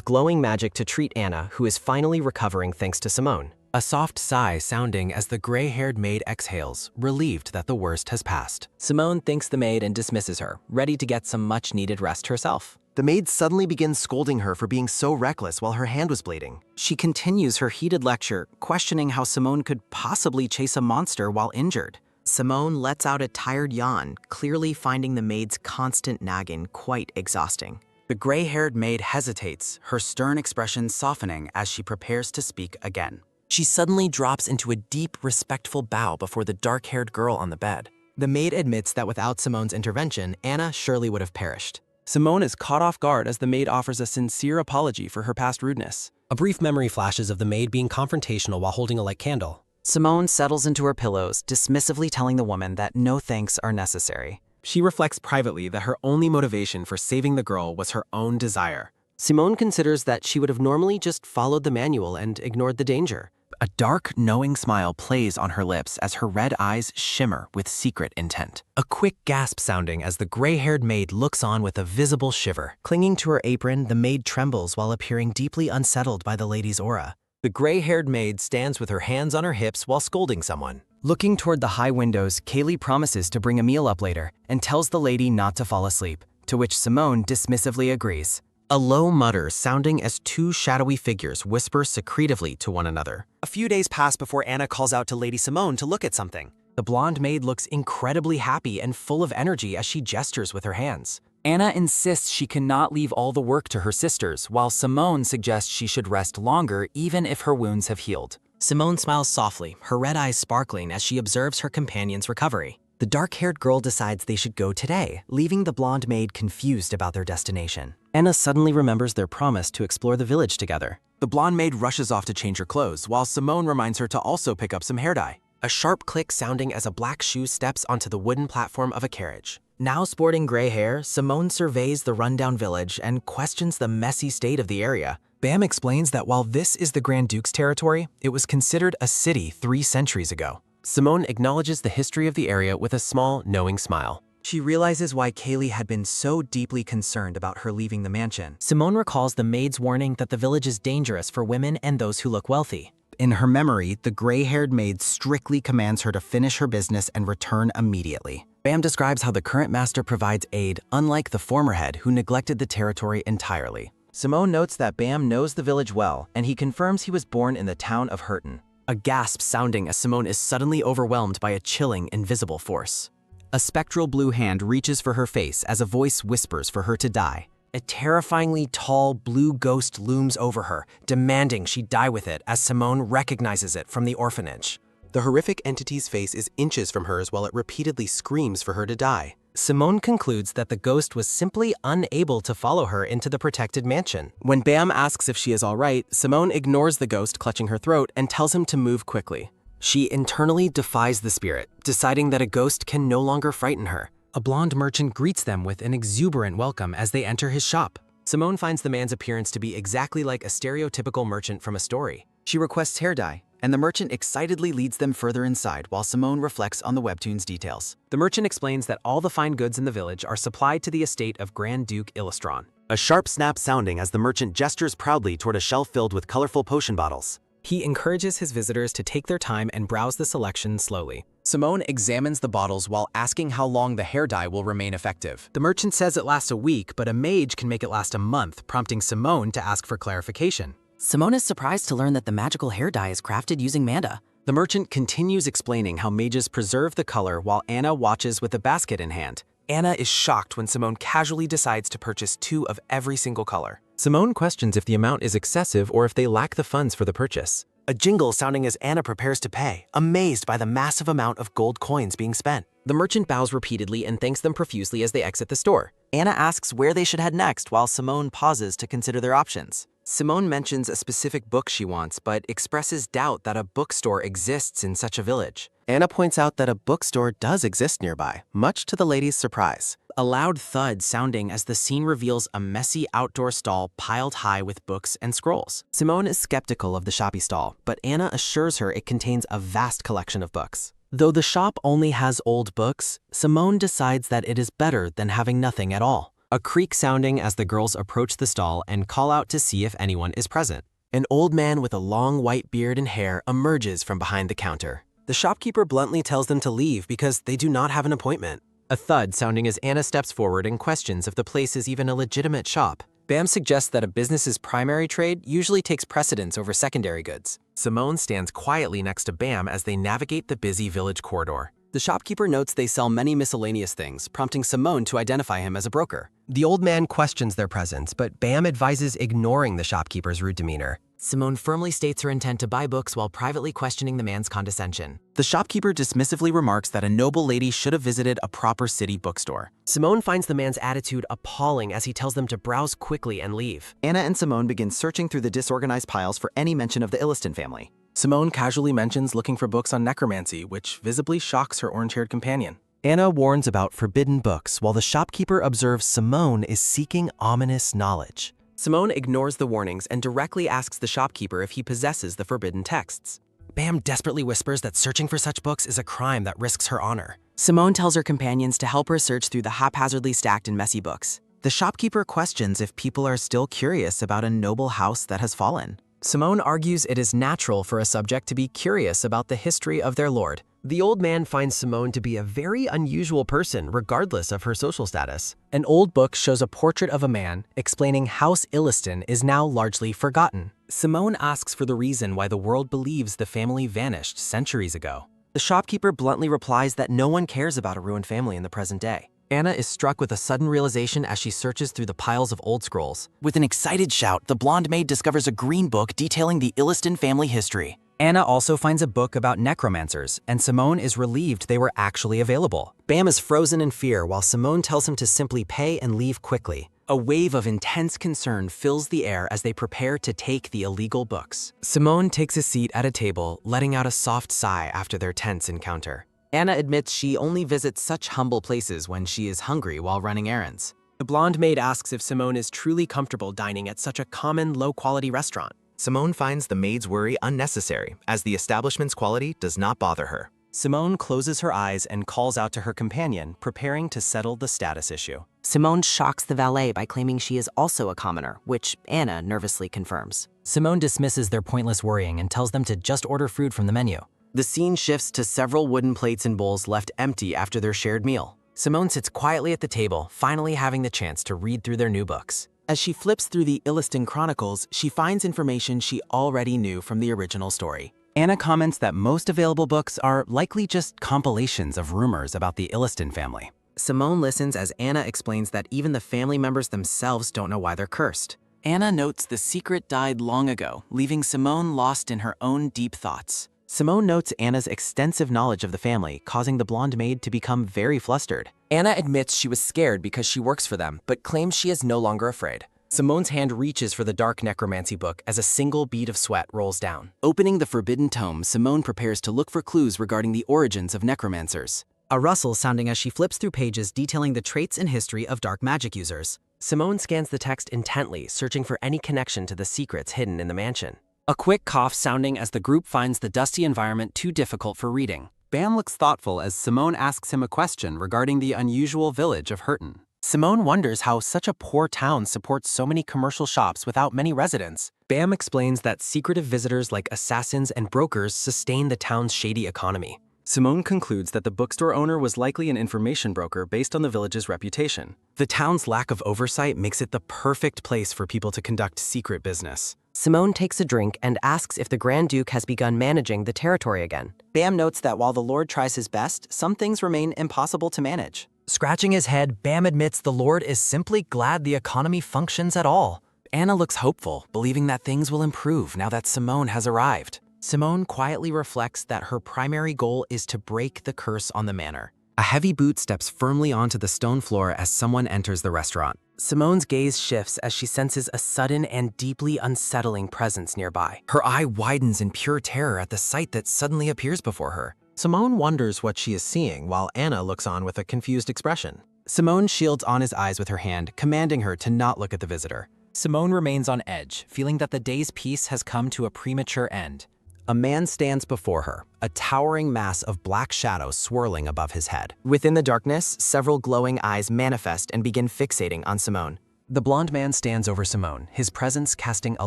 glowing magic to treat Anna, who is finally recovering thanks to Simone. A soft sigh sounding as the gray-haired maid exhales, relieved that the worst has passed. Simone thanks the maid and dismisses her, ready to get some much-needed rest herself. The maid suddenly begins scolding her for being so reckless while her hand was bleeding. She continues her heated lecture, questioning how Simone could possibly chase a monster while injured. Simone lets out a tired yawn, clearly finding the maid's constant nagging quite exhausting. The gray-haired maid hesitates, her stern expression softening as she prepares to speak again. She suddenly drops into a deep, respectful bow before the dark-haired girl on the bed. The maid admits that without Simone's intervention, Anna surely would have perished. Simone is caught off guard as the maid offers a sincere apology for her past rudeness. A brief memory flashes of the maid being confrontational while holding a light candle. Simone settles into her pillows, dismissively telling the woman that no thanks are necessary. She reflects privately that her only motivation for saving the girl was her own desire. Simone considers that she would have normally just followed the manual and ignored the danger. A dark, knowing smile plays on her lips as her red eyes shimmer with secret intent. A quick gasp sounding as the gray-haired maid looks on with a visible shiver. Clinging to her apron, the maid trembles while appearing deeply unsettled by the lady's aura. The gray-haired maid stands with her hands on her hips while scolding someone. Looking toward the high windows, Kaylee promises to bring a meal up later and tells the lady not to fall asleep, to which Simone dismissively agrees. A low mutter sounding as two shadowy figures whisper secretively to one another. A few days pass before Anna calls out to Lady Simone to look at something. The blonde maid looks incredibly happy and full of energy as she gestures with her hands. Anna insists she cannot leave all the work to her sisters, while Simone suggests she should rest longer even if her wounds have healed. Simone smiles softly, her red eyes sparkling as she observes her companion's recovery. The dark-haired girl decides they should go today, leaving the blonde maid confused about their destination. Anna suddenly remembers their promise to explore the village together. The blonde maid rushes off to change her clothes, while Simone reminds her to also pick up some hair dye. A sharp click sounding as a black shoe steps onto the wooden platform of a carriage. Now sporting gray hair, Simone surveys the rundown village and questions the messy state of the area. Bam explains that while this is the Grand Duke's territory, it was considered a city 3 centuries ago. Simone acknowledges the history of the area with a small, knowing smile. She realizes why Kaylee had been so deeply concerned about her leaving the mansion. Simone recalls the maid's warning that the village is dangerous for women and those who look wealthy. In her memory, the gray-haired maid strictly commands her to finish her business and return immediately. Bam describes how the current master provides aid, unlike the former head who neglected the territory entirely. Simone notes that Bam knows the village well, and he confirms he was born in the town of Hurton. A gasp sounding as Simone is suddenly overwhelmed by a chilling, invisible force. A spectral blue hand reaches for her face as a voice whispers for her to die. A terrifyingly tall blue ghost looms over her, demanding she die with it as Simone recognizes it from the orphanage. The horrific entity's face is inches from hers while it repeatedly screams for her to die. Simone concludes that the ghost was simply unable to follow her into the protected mansion. When Bam asks if she is all right, Simone ignores the ghost clutching her throat and tells him to move quickly. She internally defies the spirit, deciding that a ghost can no longer frighten her. A blonde merchant greets them with an exuberant welcome as they enter his shop. Simone finds the man's appearance to be exactly like a stereotypical merchant from a story. She requests hair dye, and the merchant excitedly leads them further inside while Simone reflects on the webtoon's details. The merchant explains that all the fine goods in the village are supplied to the estate of Grand Duke Illustron. A sharp snap sounding as the merchant gestures proudly toward a shelf filled with colorful potion bottles. He encourages his visitors to take their time and browse the selection slowly. Simone examines the bottles while asking how long the hair dye will remain effective. The merchant says it lasts a week, but a mage can make it last a month, prompting Simone to ask for clarification. Simone is surprised to learn that the magical hair dye is crafted using manda. The merchant continues explaining how mages preserve the color while Anna watches with a basket in hand. Anna is shocked when Simone casually decides to purchase 2 of every single color. Simone questions if the amount is excessive or if they lack the funds for the purchase. A jingle sounding as Anna prepares to pay, amazed by the massive amount of gold coins being spent. The merchant bows repeatedly and thanks them profusely as they exit the store. Anna asks where they should head next while Simone pauses to consider their options. Simone mentions a specific book she wants, but expresses doubt that a bookstore exists in such a village. Anna points out that a bookstore does exist nearby, much to the lady's surprise. A loud thud sounding as the scene reveals a messy outdoor stall piled high with books and scrolls. Simone is skeptical of the shoppy stall, but Anna assures her it contains a vast collection of books. Though the shop only has old books, Simone decides that it is better than having nothing at all. A creak sounding as the girls approach the stall and call out to see if anyone is present. An old man with a long white beard and hair emerges from behind the counter. The shopkeeper bluntly tells them to leave because they do not have an appointment. A thud sounding as Anna steps forward and questions if the place is even a legitimate shop. Bam suggests that a business's primary trade usually takes precedence over secondary goods. Simone stands quietly next to Bam as they navigate the busy village corridor. The shopkeeper notes they sell many miscellaneous things, prompting Simone to identify him as a broker. The old man questions their presence, but Bam advises ignoring the shopkeeper's rude demeanor. Simone firmly states her intent to buy books while privately questioning the man's condescension. The shopkeeper dismissively remarks that a noble lady should have visited a proper city bookstore. Simone finds the man's attitude appalling as he tells them to browse quickly and leave. Anna and Simone begin searching through the disorganized piles for any mention of the Illiston family. Simone casually mentions looking for books on necromancy, which visibly shocks her orange-haired companion. Anna warns about forbidden books while the shopkeeper observes Simone is seeking ominous knowledge. Simone ignores the warnings and directly asks the shopkeeper if he possesses the forbidden texts. Bam desperately whispers that searching for such books is a crime that risks her honor. Simone tells her companions to help her search through the haphazardly stacked and messy books. The shopkeeper questions if people are still curious about a noble house that has fallen. Simone argues it is natural for a subject to be curious about the history of their lord. The old man finds Simone to be a very unusual person regardless of her social status. An old book shows a portrait of a man explaining House Illiston is now largely forgotten. Simone asks for the reason why the world believes the family vanished centuries ago. The shopkeeper bluntly replies that no one cares about a ruined family in the present day. Anna is struck with a sudden realization as she searches through the piles of old scrolls. With an excited shout, the blonde maid discovers a green book detailing the Illiston family history. Anna also finds a book about necromancers, and Simone is relieved they were actually available. Bam is frozen in fear while Simone tells him to simply pay and leave quickly. A wave of intense concern fills the air as they prepare to take the illegal books. Simone takes a seat at a table, letting out a soft sigh after their tense encounter. Anna admits she only visits such humble places when she is hungry while running errands. The blonde maid asks if Simone is truly comfortable dining at such a common, low-quality restaurant. Simone finds the maid's worry unnecessary, as the establishment's quality does not bother her. Simone closes her eyes and calls out to her companion, preparing to settle the status issue. Simone shocks the valet by claiming she is also a commoner, which Anna nervously confirms. Simone dismisses their pointless worrying and tells them to just order food from the menu. The scene shifts to several wooden plates and bowls left empty after their shared meal. Simone sits quietly at the table, finally having the chance to read through their new books. As she flips through the Illiston Chronicles, she finds information she already knew from the original story. Anna comments that most available books are likely just compilations of rumors about the Illiston family. Simone listens as Anna explains that even the family members themselves don't know why they're cursed. Anna notes the secret died long ago, leaving Simone lost in her own deep thoughts. Simone notes Anna's extensive knowledge of the family, causing the blonde maid to become very flustered. Anna admits she was scared because she works for them, but claims she is no longer afraid. Simone's hand reaches for the dark necromancy book as a single bead of sweat rolls down. Opening the forbidden tome, Simone prepares to look for clues regarding the origins of necromancers. A rustle sounding as she flips through pages detailing the traits and history of dark magic users. Simone scans the text intently, searching for any connection to the secrets hidden in the mansion. A quick cough sounding as the group finds the dusty environment too difficult for reading. Bam looks thoughtful as Simone asks him a question regarding the unusual village of Hurton. Simone wonders how such a poor town supports so many commercial shops without many residents. Bam explains that secretive visitors like assassins and brokers sustain the town's shady economy. Simone concludes that the bookstore owner was likely an information broker based on the village's reputation. The town's lack of oversight makes it the perfect place for people to conduct secret business. Simone takes a drink and asks if the Grand Duke has begun managing the territory again. Bam notes that while the Lord tries his best, some things remain impossible to manage. Scratching his head, Bam admits the Lord is simply glad the economy functions at all. Anna looks hopeful, believing that things will improve now that Simone has arrived. Simone quietly reflects that her primary goal is to break the curse on the manor. A heavy boot steps firmly onto the stone floor as someone enters the restaurant. Simone's gaze shifts as she senses a sudden and deeply unsettling presence nearby. Her eye widens in pure terror at the sight that suddenly appears before her. Simone wonders what she is seeing while Anna looks on with a confused expression. Simone shields Anna's eyes with her hand, commanding her to not look at the visitor. Simone remains on edge, feeling that the day's peace has come to a premature end. A man stands before her, a towering mass of black shadow swirling above his head. Within the darkness, several glowing eyes manifest and begin fixating on Simone. The blonde man stands over Simone, his presence casting a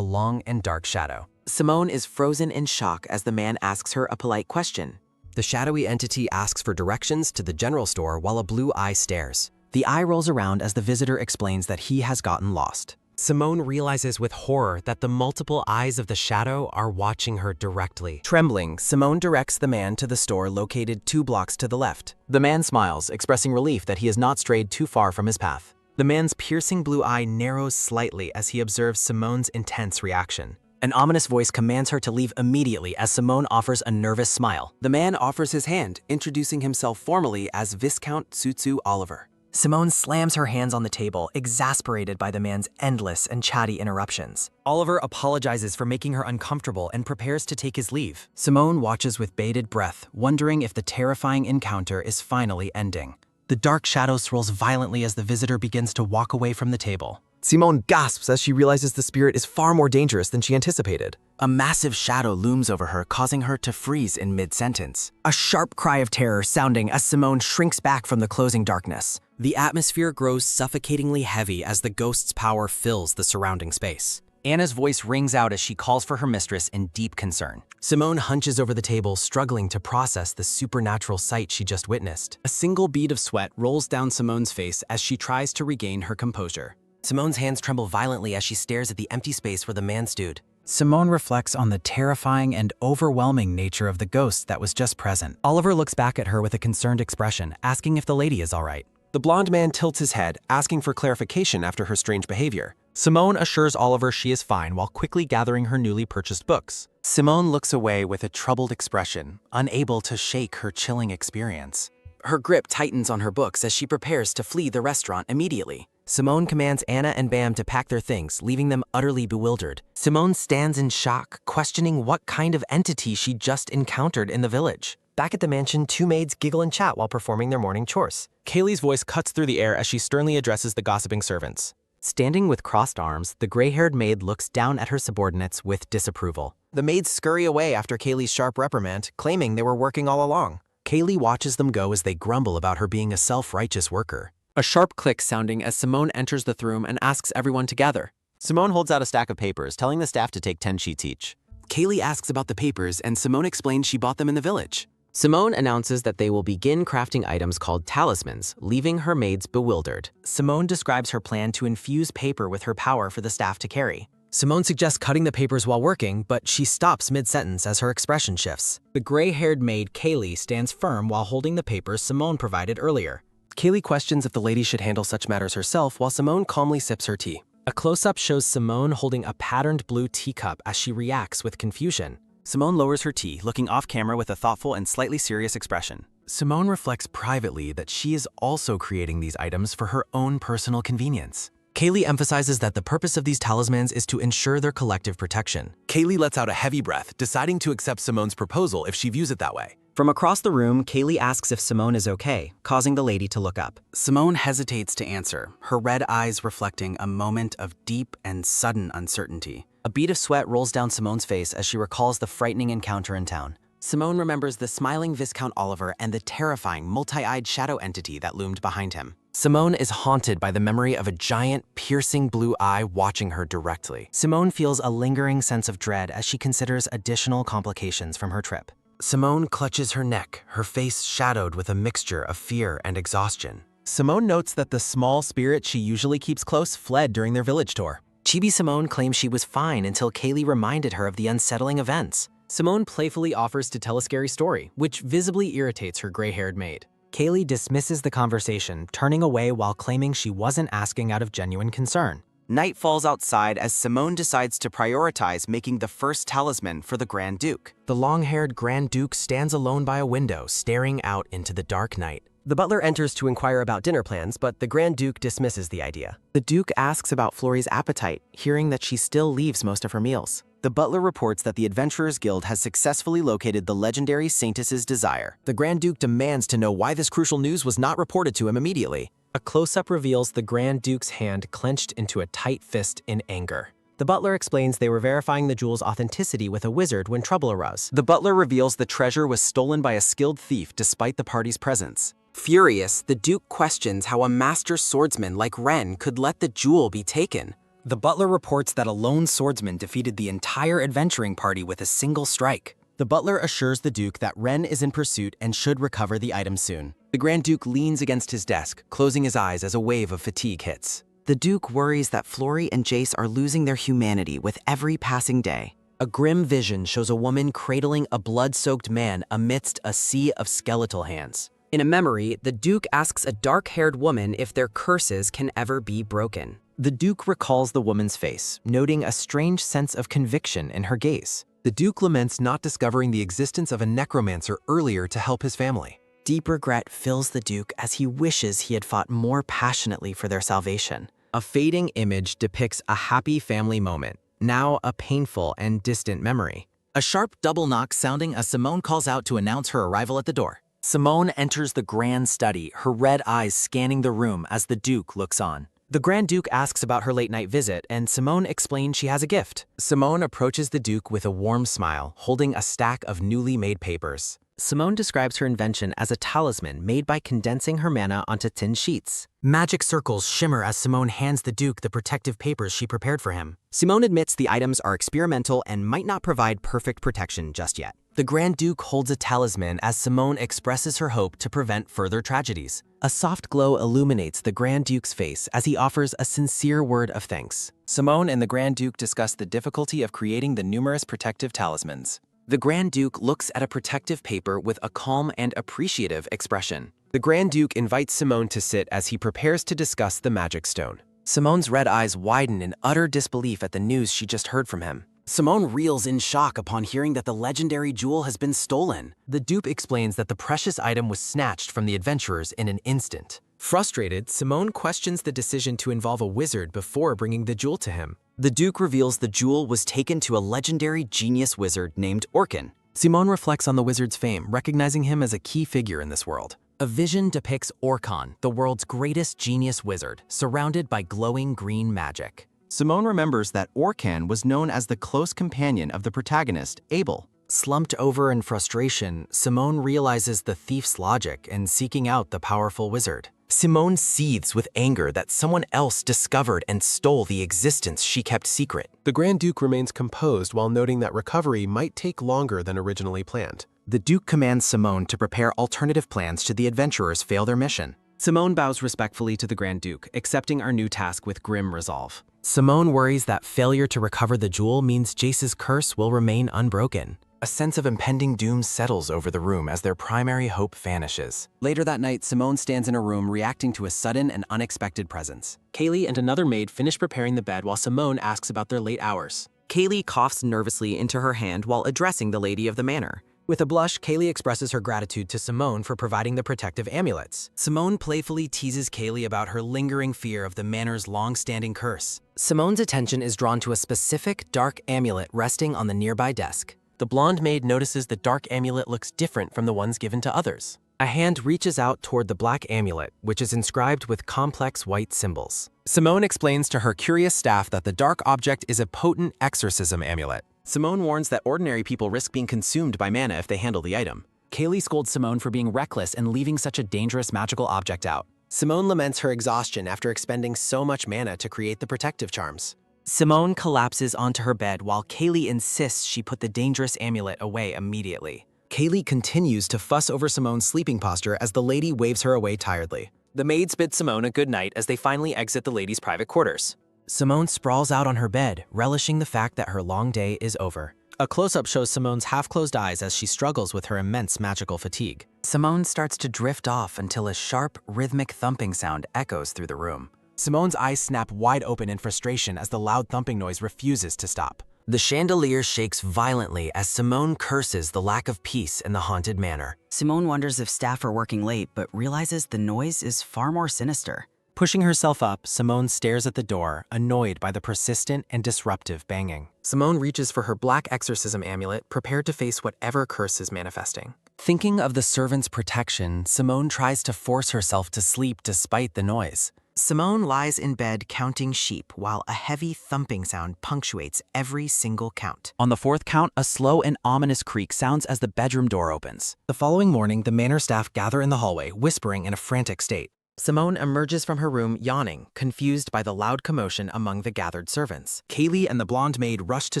long and dark shadow. Simone is frozen in shock as the man asks her a polite question. The shadowy entity asks for directions to the general store while a blue eye stares. The eye rolls around as the visitor explains that he has gotten lost. Simone realizes with horror that the multiple eyes of the shadow are watching her directly. Trembling, Simone directs the man to the store located 2 blocks to the left. The man smiles, expressing relief that he has not strayed too far from his path. The man's piercing blue eye narrows slightly as he observes Simone's intense reaction. An ominous voice commands her to leave immediately as Simone offers a nervous smile. The man offers his hand, introducing himself formally as Viscount Tsutsu Oliver. Simone slams her hands on the table, exasperated by the man's endless and chatty interruptions. Oliver apologizes for making her uncomfortable and prepares to take his leave. Simone watches with bated breath, wondering if the terrifying encounter is finally ending. The dark shadow swirls violently as the visitor begins to walk away from the table. Simone gasps as she realizes the spirit is far more dangerous than she anticipated. A massive shadow looms over her, causing her to freeze in mid-sentence. A sharp cry of terror sounding as Simone shrinks back from the closing darkness. The atmosphere grows suffocatingly heavy as the ghost's power fills the surrounding space. Anna's voice rings out as she calls for her mistress in deep concern. Simone hunches over the table, struggling to process the supernatural sight she just witnessed. A single bead of sweat rolls down Simone's face as she tries to regain her composure. Simone's hands tremble violently as she stares at the empty space where the man stood. Simone reflects on the terrifying and overwhelming nature of the ghost that was just present. Oliver looks back at her with a concerned expression, asking if the lady is all right. The blonde man tilts his head, asking for clarification after her strange behavior. Simone assures Oliver she is fine while quickly gathering her newly purchased books. Simone looks away with a troubled expression, unable to shake her chilling experience. Her grip tightens on her books as she prepares to flee the restaurant immediately. Simone commands Anna and Bam to pack their things, leaving them utterly bewildered. Simone stands in shock, questioning what kind of entity she just encountered in the village. Back at the mansion, two maids giggle and chat while performing their morning chores. Kaylee's voice cuts through the air as she sternly addresses the gossiping servants. Standing with crossed arms, the gray-haired maid looks down at her subordinates with disapproval. The maids scurry away after Kaylee's sharp reprimand, claiming they were working all along. Kaylee watches them go as they grumble about her being a self-righteous worker. A sharp click sounding as Simone enters the room and asks everyone to gather. Simone holds out a stack of papers, telling the staff to take 10 sheets each. Kaylee asks about the papers, and Simone explains she bought them in the village. Simone announces that they will begin crafting items called talismans, leaving her maids bewildered. Simone describes her plan to infuse paper with her power for the staff to carry. Simone suggests cutting the papers while working, but she stops mid-sentence as her expression shifts. The gray-haired maid Kaylee stands firm while holding the papers Simone provided earlier. Kaylee questions if the lady should handle such matters herself while Simone calmly sips her tea. A close-up shows Simone holding a patterned blue teacup as she reacts with confusion. Simone lowers her tea, looking off-camera with a thoughtful and slightly serious expression. Simone reflects privately that she is also creating these items for her own personal convenience. Kaylee emphasizes that the purpose of these talismans is to ensure their collective protection. Kaylee lets out a heavy breath, deciding to accept Simone's proposal if she views it that way. From across the room, Kaylee asks if Simone is okay, causing the lady to look up. Simone hesitates to answer, her red eyes reflecting a moment of deep and sudden uncertainty. A bead of sweat rolls down Simone's face as she recalls the frightening encounter in town. Simone remembers the smiling Viscount Oliver and the terrifying, multi-eyed shadow entity that loomed behind him. Simone is haunted by the memory of a giant, piercing blue eye watching her directly. Simone feels a lingering sense of dread as she considers additional complications from her trip. Simone clutches her neck, her face shadowed with a mixture of fear and exhaustion. Simone notes that the small spirit she usually keeps close fled during their village tour. Chibi Simone claims she was fine until Kaylee reminded her of the unsettling events. Simone playfully offers to tell a scary story, which visibly irritates her gray-haired maid. Kaylee dismisses the conversation, turning away while claiming she wasn't asking out of genuine concern. Night falls outside as Simone decides to prioritize making the first talisman for the Grand Duke. The long-haired Grand Duke stands alone by a window, staring out into the dark night. The butler enters to inquire about dinner plans, but the Grand Duke dismisses the idea. The Duke asks about Florie's appetite, hearing that she still leaves most of her meals. The butler reports that the Adventurers Guild has successfully located the legendary Saintess's desire. The Grand Duke demands to know why this crucial news was not reported to him immediately. A close-up reveals the Grand Duke's hand clenched into a tight fist in anger. The butler explains they were verifying the jewel's authenticity with a wizard when trouble arose. The butler reveals the treasure was stolen by a skilled thief despite the party's presence. Furious, the Duke questions how a master swordsman like Ren could let the jewel be taken. The butler reports that a lone swordsman defeated the entire adventuring party with a single strike. The butler assures the Duke that Ren is in pursuit and should recover the item soon. The Grand Duke leans against his desk, closing his eyes as a wave of fatigue hits. The Duke worries that Florie and Jace are losing their humanity with every passing day. A grim vision shows a woman cradling a blood-soaked man amidst a sea of skeletal hands. In a memory, the Duke asks a dark-haired woman if their curses can ever be broken. The Duke recalls the woman's face, noting a strange sense of conviction in her gaze. The Duke laments not discovering the existence of a necromancer earlier to help his family. Deep regret fills the Duke as he wishes he had fought more passionately for their salvation. A fading image depicts a happy family moment, now a painful and distant memory. A sharp double knock sounding as Simone calls out to announce her arrival at the door. Simone enters the Grand Study, her red eyes scanning the room as the Duke looks on. The Grand Duke asks about her late-night visit, and Simone explains she has a gift. Simone approaches the Duke with a warm smile, holding a stack of newly made papers. Simone describes her invention as a talisman made by condensing her mana onto tin sheets. Magic circles shimmer as Simone hands the Duke the protective papers she prepared for him. Simone admits the items are experimental and might not provide perfect protection just yet. The Grand Duke holds a talisman as Simone expresses her hope to prevent further tragedies. A soft glow illuminates the Grand Duke's face as he offers a sincere word of thanks. Simone and the Grand Duke discuss the difficulty of creating the numerous protective talismans. The Grand Duke looks at a protective paper with a calm and appreciative expression. The Grand Duke invites Simone to sit as he prepares to discuss the magic stone. Simone's red eyes widen in utter disbelief at the news she just heard from him. Simone reels in shock upon hearing that the legendary jewel has been stolen. The Duke explains that the precious item was snatched from the adventurers in an instant. Frustrated, Simone questions the decision to involve a wizard before bringing the jewel to him. The Duke reveals the jewel was taken to a legendary genius wizard named Orkin. Simone reflects on the wizard's fame, recognizing him as a key figure in this world. A vision depicts Orkan, the world's greatest genius wizard, surrounded by glowing green magic. Simone remembers that Orkan was known as the close companion of the protagonist, Abel. Slumped over in frustration, Simone realizes the thief's logic in seeking out the powerful wizard. Simone seethes with anger that someone else discovered and stole the existence she kept secret. The Grand Duke remains composed while noting that recovery might take longer than originally planned. The Duke commands Simone to prepare alternative plans should the adventurers fail their mission. Simone bows respectfully to the Grand Duke, accepting our new task with grim resolve. Simone worries that failure to recover the jewel means Jace's curse will remain unbroken. A sense of impending doom settles over the room as their primary hope vanishes. Later that night, Simone stands in her room reacting to a sudden and unexpected presence. Kaylee and another maid finish preparing the bed while Simone asks about their late hours. Kaylee coughs nervously into her hand while addressing the lady of the manor. With a blush, Kaylee expresses her gratitude to Simone for providing the protective amulets. Simone playfully teases Kaylee about her lingering fear of the manor's long-standing curse. Simone's attention is drawn to a specific dark amulet resting on the nearby desk. The blonde maid notices the dark amulet looks different from the ones given to others. A hand reaches out toward the black amulet, which is inscribed with complex white symbols. Simone explains to her curious staff that the dark object is a potent exorcism amulet. Simone warns that ordinary people risk being consumed by mana if they handle the item. Kaylee scolds Simone for being reckless and leaving such a dangerous magical object out. Simone laments her exhaustion after expending so much mana to create the protective charms. Simone collapses onto her bed while Kaylee insists she put the dangerous amulet away immediately. Kaylee continues to fuss over Simone's sleeping posture as the lady waves her away tiredly. The maids bid Simone a good night as they finally exit the lady's private quarters. Simone sprawls out on her bed, relishing the fact that her long day is over. A close-up shows Simone's half-closed eyes as she struggles with her immense magical fatigue. Simone starts to drift off until a sharp, rhythmic thumping sound echoes through the room. Simone's eyes snap wide open in frustration as the loud thumping noise refuses to stop. The chandelier shakes violently as Simone curses the lack of peace in the haunted manor. Simone wonders if staff are working late, but realizes the noise is far more sinister. Pushing herself up, Simone stares at the door, annoyed by the persistent and disruptive banging. Simone reaches for her black exorcism amulet, prepared to face whatever curse is manifesting. Thinking of the servant's protection, Simone tries to force herself to sleep despite the noise. Simone lies in bed counting sheep while a heavy thumping sound punctuates every single count. On the fourth count, a slow and ominous creak sounds as the bedroom door opens. The following morning, the manor staff gather in the hallway, whispering in a frantic state. Simone emerges from her room yawning, confused by the loud commotion among the gathered servants. Kaylee and the blonde maid rush to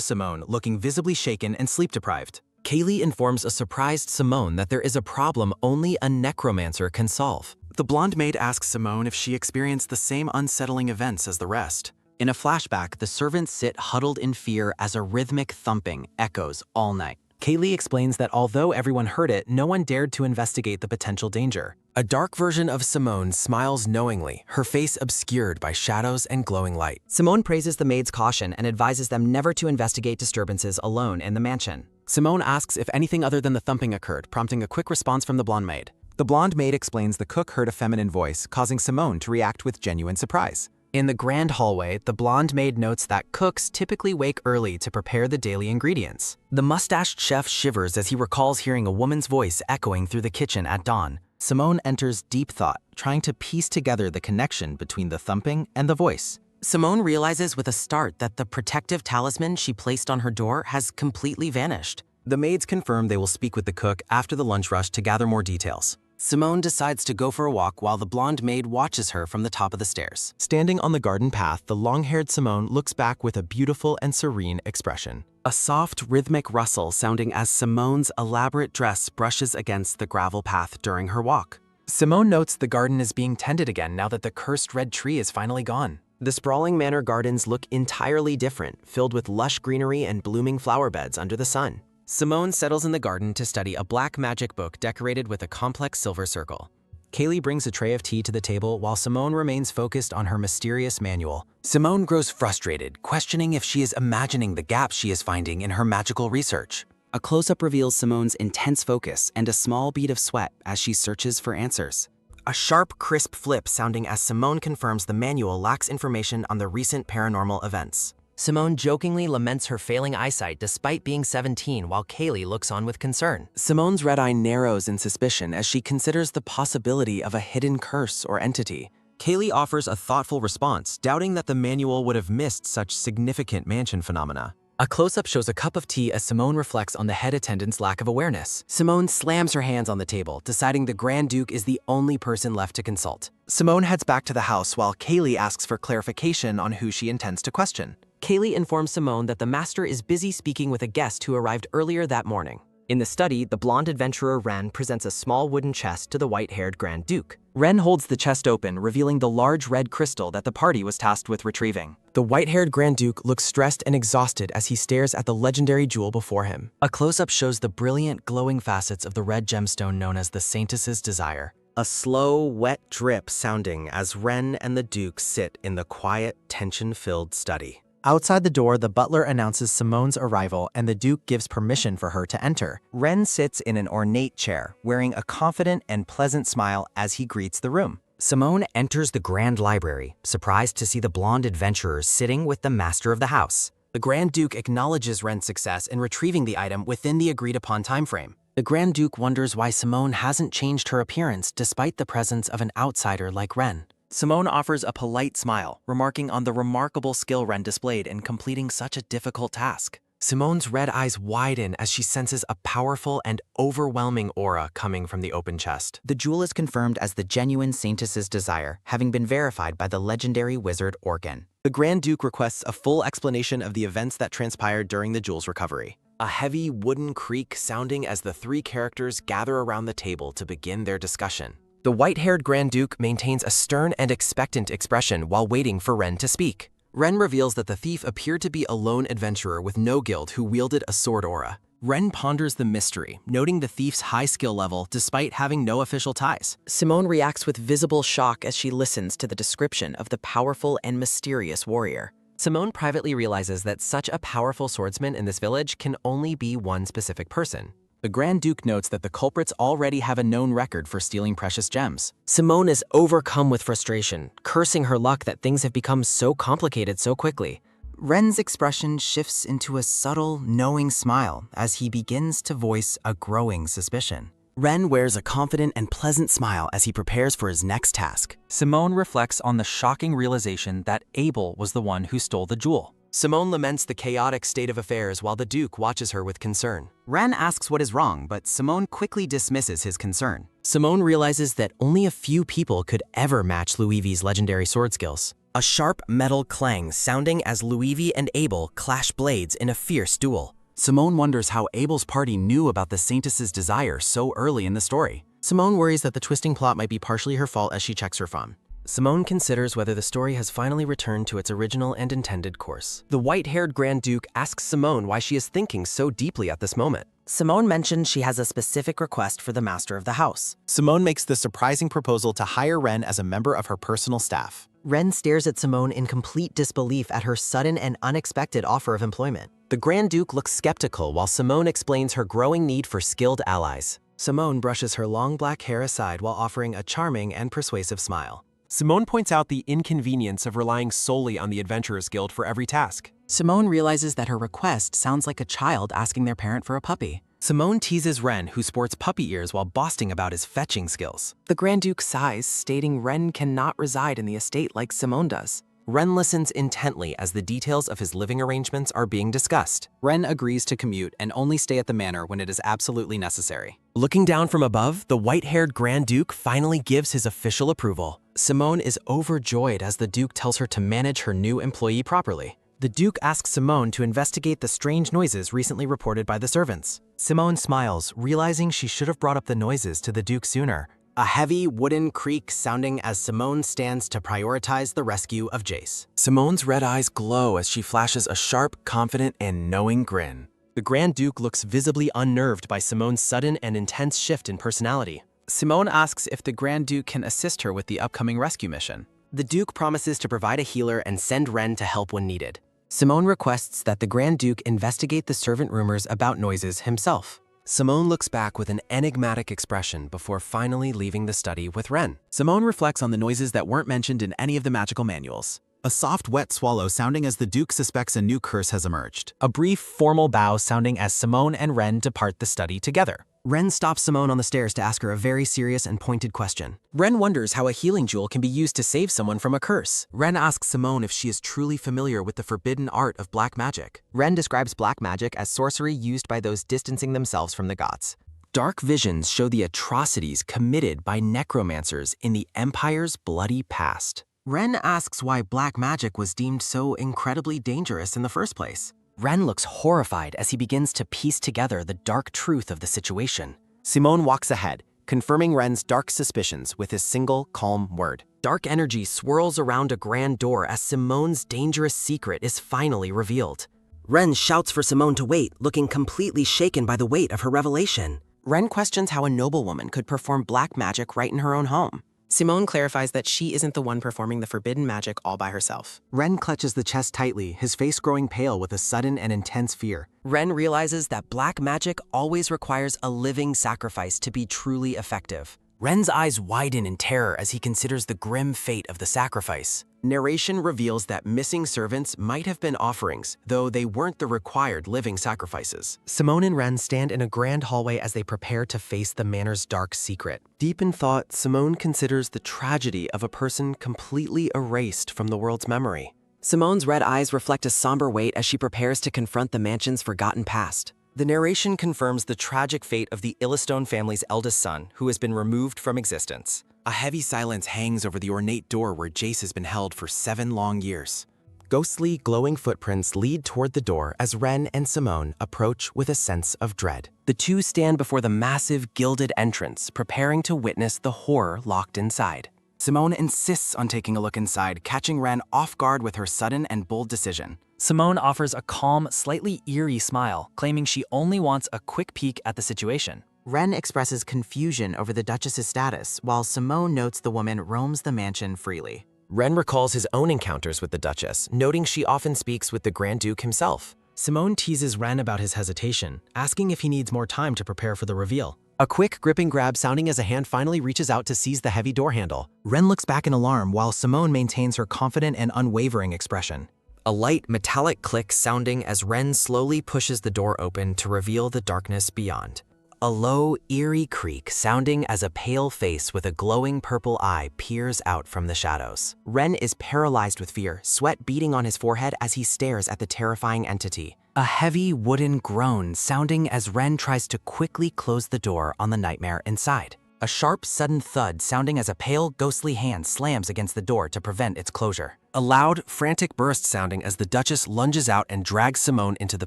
Simone, looking visibly shaken and sleep-deprived. Kaylee informs a surprised Simone that there is a problem only a necromancer can solve. The blonde maid asks Simone if she experienced the same unsettling events as the rest. In a flashback, the servants sit huddled in fear as a rhythmic thumping echoes all night. Kaylee explains that although everyone heard it, no one dared to investigate the potential danger. A dark version of Simone smiles knowingly, her face obscured by shadows and glowing light. Simone praises the maid's caution and advises them never to investigate disturbances alone in the mansion. Simone asks if anything other than the thumping occurred, prompting a quick response from the blonde maid. The blonde maid explains the cook heard a feminine voice, causing Simone to react with genuine surprise. In the grand hallway, the blonde maid notes that cooks typically wake early to prepare the daily ingredients. The mustached chef shivers as he recalls hearing a woman's voice echoing through the kitchen at dawn. Simone enters deep thought, trying to piece together the connection between the thumping and the voice. Simone realizes with a start that the protective talisman she placed on her door has completely vanished. The maids confirm they will speak with the cook after the lunch rush to gather more details. Simone decides to go for a walk while the blonde maid watches her from the top of the stairs. Standing on the garden path, the long-haired Simone looks back with a beautiful and serene expression. A soft, rhythmic rustle sounding as Simone's elaborate dress brushes against the gravel path during her walk. Simone notes the garden is being tended again now that the cursed red tree is finally gone. The sprawling manor gardens look entirely different, filled with lush greenery and blooming flower beds under the sun. Simone settles in the garden to study a black magic book decorated with a complex silver circle. Kaylee brings a tray of tea to the table while Simone remains focused on her mysterious manual. Simone grows frustrated, questioning if she is imagining the gaps she is finding in her magical research. A close-up reveals Simone's intense focus and a small bead of sweat as she searches for answers. A sharp, crisp flip sounding as Simone confirms the manual lacks information on the recent paranormal events. Simone jokingly laments her failing eyesight despite being 17 while Kaylee looks on with concern. Simone's red eye narrows in suspicion as she considers the possibility of a hidden curse or entity. Kaylee offers a thoughtful response, doubting that the manual would have missed such significant mansion phenomena. A close-up shows a cup of tea as Simone reflects on the head attendant's lack of awareness. Simone slams her hands on the table, deciding the Grand Duke is the only person left to consult. Simone heads back to the house while Kaylee asks for clarification on who she intends to question. Kaylee informs Simone that the master is busy speaking with a guest who arrived earlier that morning. In the study, the blonde adventurer Ren presents a small wooden chest to the white-haired Grand Duke. Ren holds the chest open, revealing the large red crystal that the party was tasked with retrieving. The white-haired Grand Duke looks stressed and exhausted as he stares at the legendary jewel before him. A close-up shows the brilliant, glowing facets of the red gemstone known as the Saintess's Desire. A slow, wet drip sounding as Ren and the Duke sit in the quiet, tension-filled study. Outside the door, the butler announces Simone's arrival and the Duke gives permission for her to enter. Ren sits in an ornate chair, wearing a confident and pleasant smile as he greets the room. Simone enters the Grand Library, surprised to see the blonde adventurers sitting with the master of the house. The Grand Duke acknowledges Ren's success in retrieving the item within the agreed-upon timeframe. The Grand Duke wonders why Simone hasn't changed her appearance despite the presence of an outsider like Ren. Simone offers a polite smile, remarking on the remarkable skill Ren displayed in completing such a difficult task. Simone's red eyes widen as she senses a powerful and overwhelming aura coming from the open chest. The jewel is confirmed as the genuine Saintess's Desire, having been verified by the legendary wizard Organ. The Grand Duke requests a full explanation of the events that transpired during the jewel's recovery. A heavy wooden creak sounding as the three characters gather around the table to begin their discussion. The white-haired Grand Duke maintains a stern and expectant expression while waiting for Ren to speak. Ren reveals that the thief appeared to be a lone adventurer with no guild who wielded a sword aura. Ren ponders the mystery, noting the thief's high skill level despite having no official ties. Simone reacts with visible shock as she listens to the description of the powerful and mysterious warrior. Simone privately realizes that such a powerful swordsman in this village can only be one specific person. The Grand Duke notes that the culprits already have a known record for stealing precious gems. Simone is overcome with frustration, cursing her luck that things have become so complicated so quickly. Ren's expression shifts into a subtle, knowing smile as he begins to voice a growing suspicion. Ren wears a confident and pleasant smile as he prepares for his next task. Simone reflects on the shocking realization that Abel was the one who stole the jewel. Simone laments the chaotic state of affairs while the Duke watches her with concern. Ren asks what is wrong, but Simone quickly dismisses his concern. Simone realizes that only a few people could ever match Luivi's legendary sword skills. A sharp metal clang sounding as Luivi and Abel clash blades in a fierce duel. Simone wonders how Abel's party knew about the Saintess's Desire so early in the story. Simone worries that the twisting plot might be partially her fault as she checks her phone. Simone considers whether the story has finally returned to its original and intended course. The white-haired Grand Duke asks Simone why she is thinking so deeply at this moment. Simone mentions she has a specific request for the master of the house. Simone makes the surprising proposal to hire Ren as a member of her personal staff. Ren stares at Simone in complete disbelief at her sudden and unexpected offer of employment. The Grand Duke looks skeptical while Simone explains her growing need for skilled allies. Simone brushes her long black hair aside while offering a charming and persuasive smile. Simone points out the inconvenience of relying solely on the Adventurers Guild for every task. Simone realizes that her request sounds like a child asking their parent for a puppy. Simone teases Ren, who sports puppy ears while boasting about his fetching skills. The Grand Duke sighs, stating Ren cannot reside in the estate like Simone does. Ren listens intently as the details of his living arrangements are being discussed. Ren agrees to commute and only stay at the manor when it is absolutely necessary. Looking down from above, the white-haired Grand Duke finally gives his official approval. Simone is overjoyed as the Duke tells her to manage her new employee properly. The Duke asks Simone to investigate the strange noises recently reported by the servants. Simone smiles, realizing she should have brought up the noises to the Duke sooner. A heavy wooden creak sounding as Simone stands to prioritize the rescue of Jace. Simone's red eyes glow as she flashes a sharp, confident, and knowing grin. The Grand Duke looks visibly unnerved by Simone's sudden and intense shift in personality. Simone asks if the Grand Duke can assist her with the upcoming rescue mission. The Duke promises to provide a healer and send Ren to help when needed. Simone requests that the Grand Duke investigate the servant rumors about noises himself. Simone looks back with an enigmatic expression before finally leaving the study with Ren. Simone reflects on the noises that weren't mentioned in any of the magical manuals. A soft, wet swallow sounding as the Duke suspects a new curse has emerged. A brief, formal bow sounding as Simone and Ren depart the study together. Ren stops Simone on the stairs to ask her a very serious and pointed question. Ren wonders how a healing jewel can be used to save someone from a curse. Ren asks Simone if she is truly familiar with the forbidden art of black magic. Ren describes black magic as sorcery used by those distancing themselves from the gods. Dark visions show the atrocities committed by necromancers in the Empire's bloody past. Ren asks why black magic was deemed so incredibly dangerous in the first place. Ren looks horrified as he begins to piece together the dark truth of the situation. Simone walks ahead, confirming Ren's dark suspicions with his single, calm word. Dark energy swirls around a grand door as Simone's dangerous secret is finally revealed. Ren shouts for Simone to wait, looking completely shaken by the weight of her revelation. Ren questions how a noblewoman could perform black magic right in her own home. Simone clarifies that she isn't the one performing the forbidden magic all by herself. Ren clutches the chest tightly, his face growing pale with a sudden and intense fear. Ren realizes that black magic always requires a living sacrifice to be truly effective. Ren's eyes widen in terror as he considers the grim fate of the sacrifice. Narration reveals that missing servants might have been offerings, though they weren't the required living sacrifices. Simone and Ren stand in a grand hallway as they prepare to face the manor's dark secret. Deep in thought, Simone considers the tragedy of a person completely erased from the world's memory. Simone's red eyes reflect a somber weight as she prepares to confront the mansion's forgotten past. The narration confirms the tragic fate of the Illistone family's eldest son, who has been removed from existence. A heavy silence hangs over the ornate door where Jace has been held for 7 long years. Ghostly, glowing footprints lead toward the door as Ren and Simone approach with a sense of dread. The two stand before the massive, gilded entrance, preparing to witness the horror locked inside. Simone insists on taking a look inside, catching Ren off guard with her sudden and bold decision. Simone offers a calm, slightly eerie smile, claiming she only wants a quick peek at the situation. Ren expresses confusion over the Duchess's status, while Simone notes the woman roams the mansion freely. Ren recalls his own encounters with the Duchess, noting she often speaks with the Grand Duke himself. Simone teases Ren about his hesitation, asking if he needs more time to prepare for the reveal. A quick gripping grab sounding as a hand finally reaches out to seize the heavy door handle. Ren looks back in alarm while Simone maintains her confident and unwavering expression. A light, metallic click sounding as Ren slowly pushes the door open to reveal the darkness beyond. A low, eerie creak sounding as a pale face with a glowing purple eye peers out from the shadows. Ren is paralyzed with fear, sweat beading on his forehead as he stares at the terrifying entity. A heavy wooden groan sounding as Ren tries to quickly close the door on the nightmare inside. A sharp, sudden thud sounding as a pale, ghostly hand slams against the door to prevent its closure. A loud, frantic burst sounding as the Duchess lunges out and drags Simone into the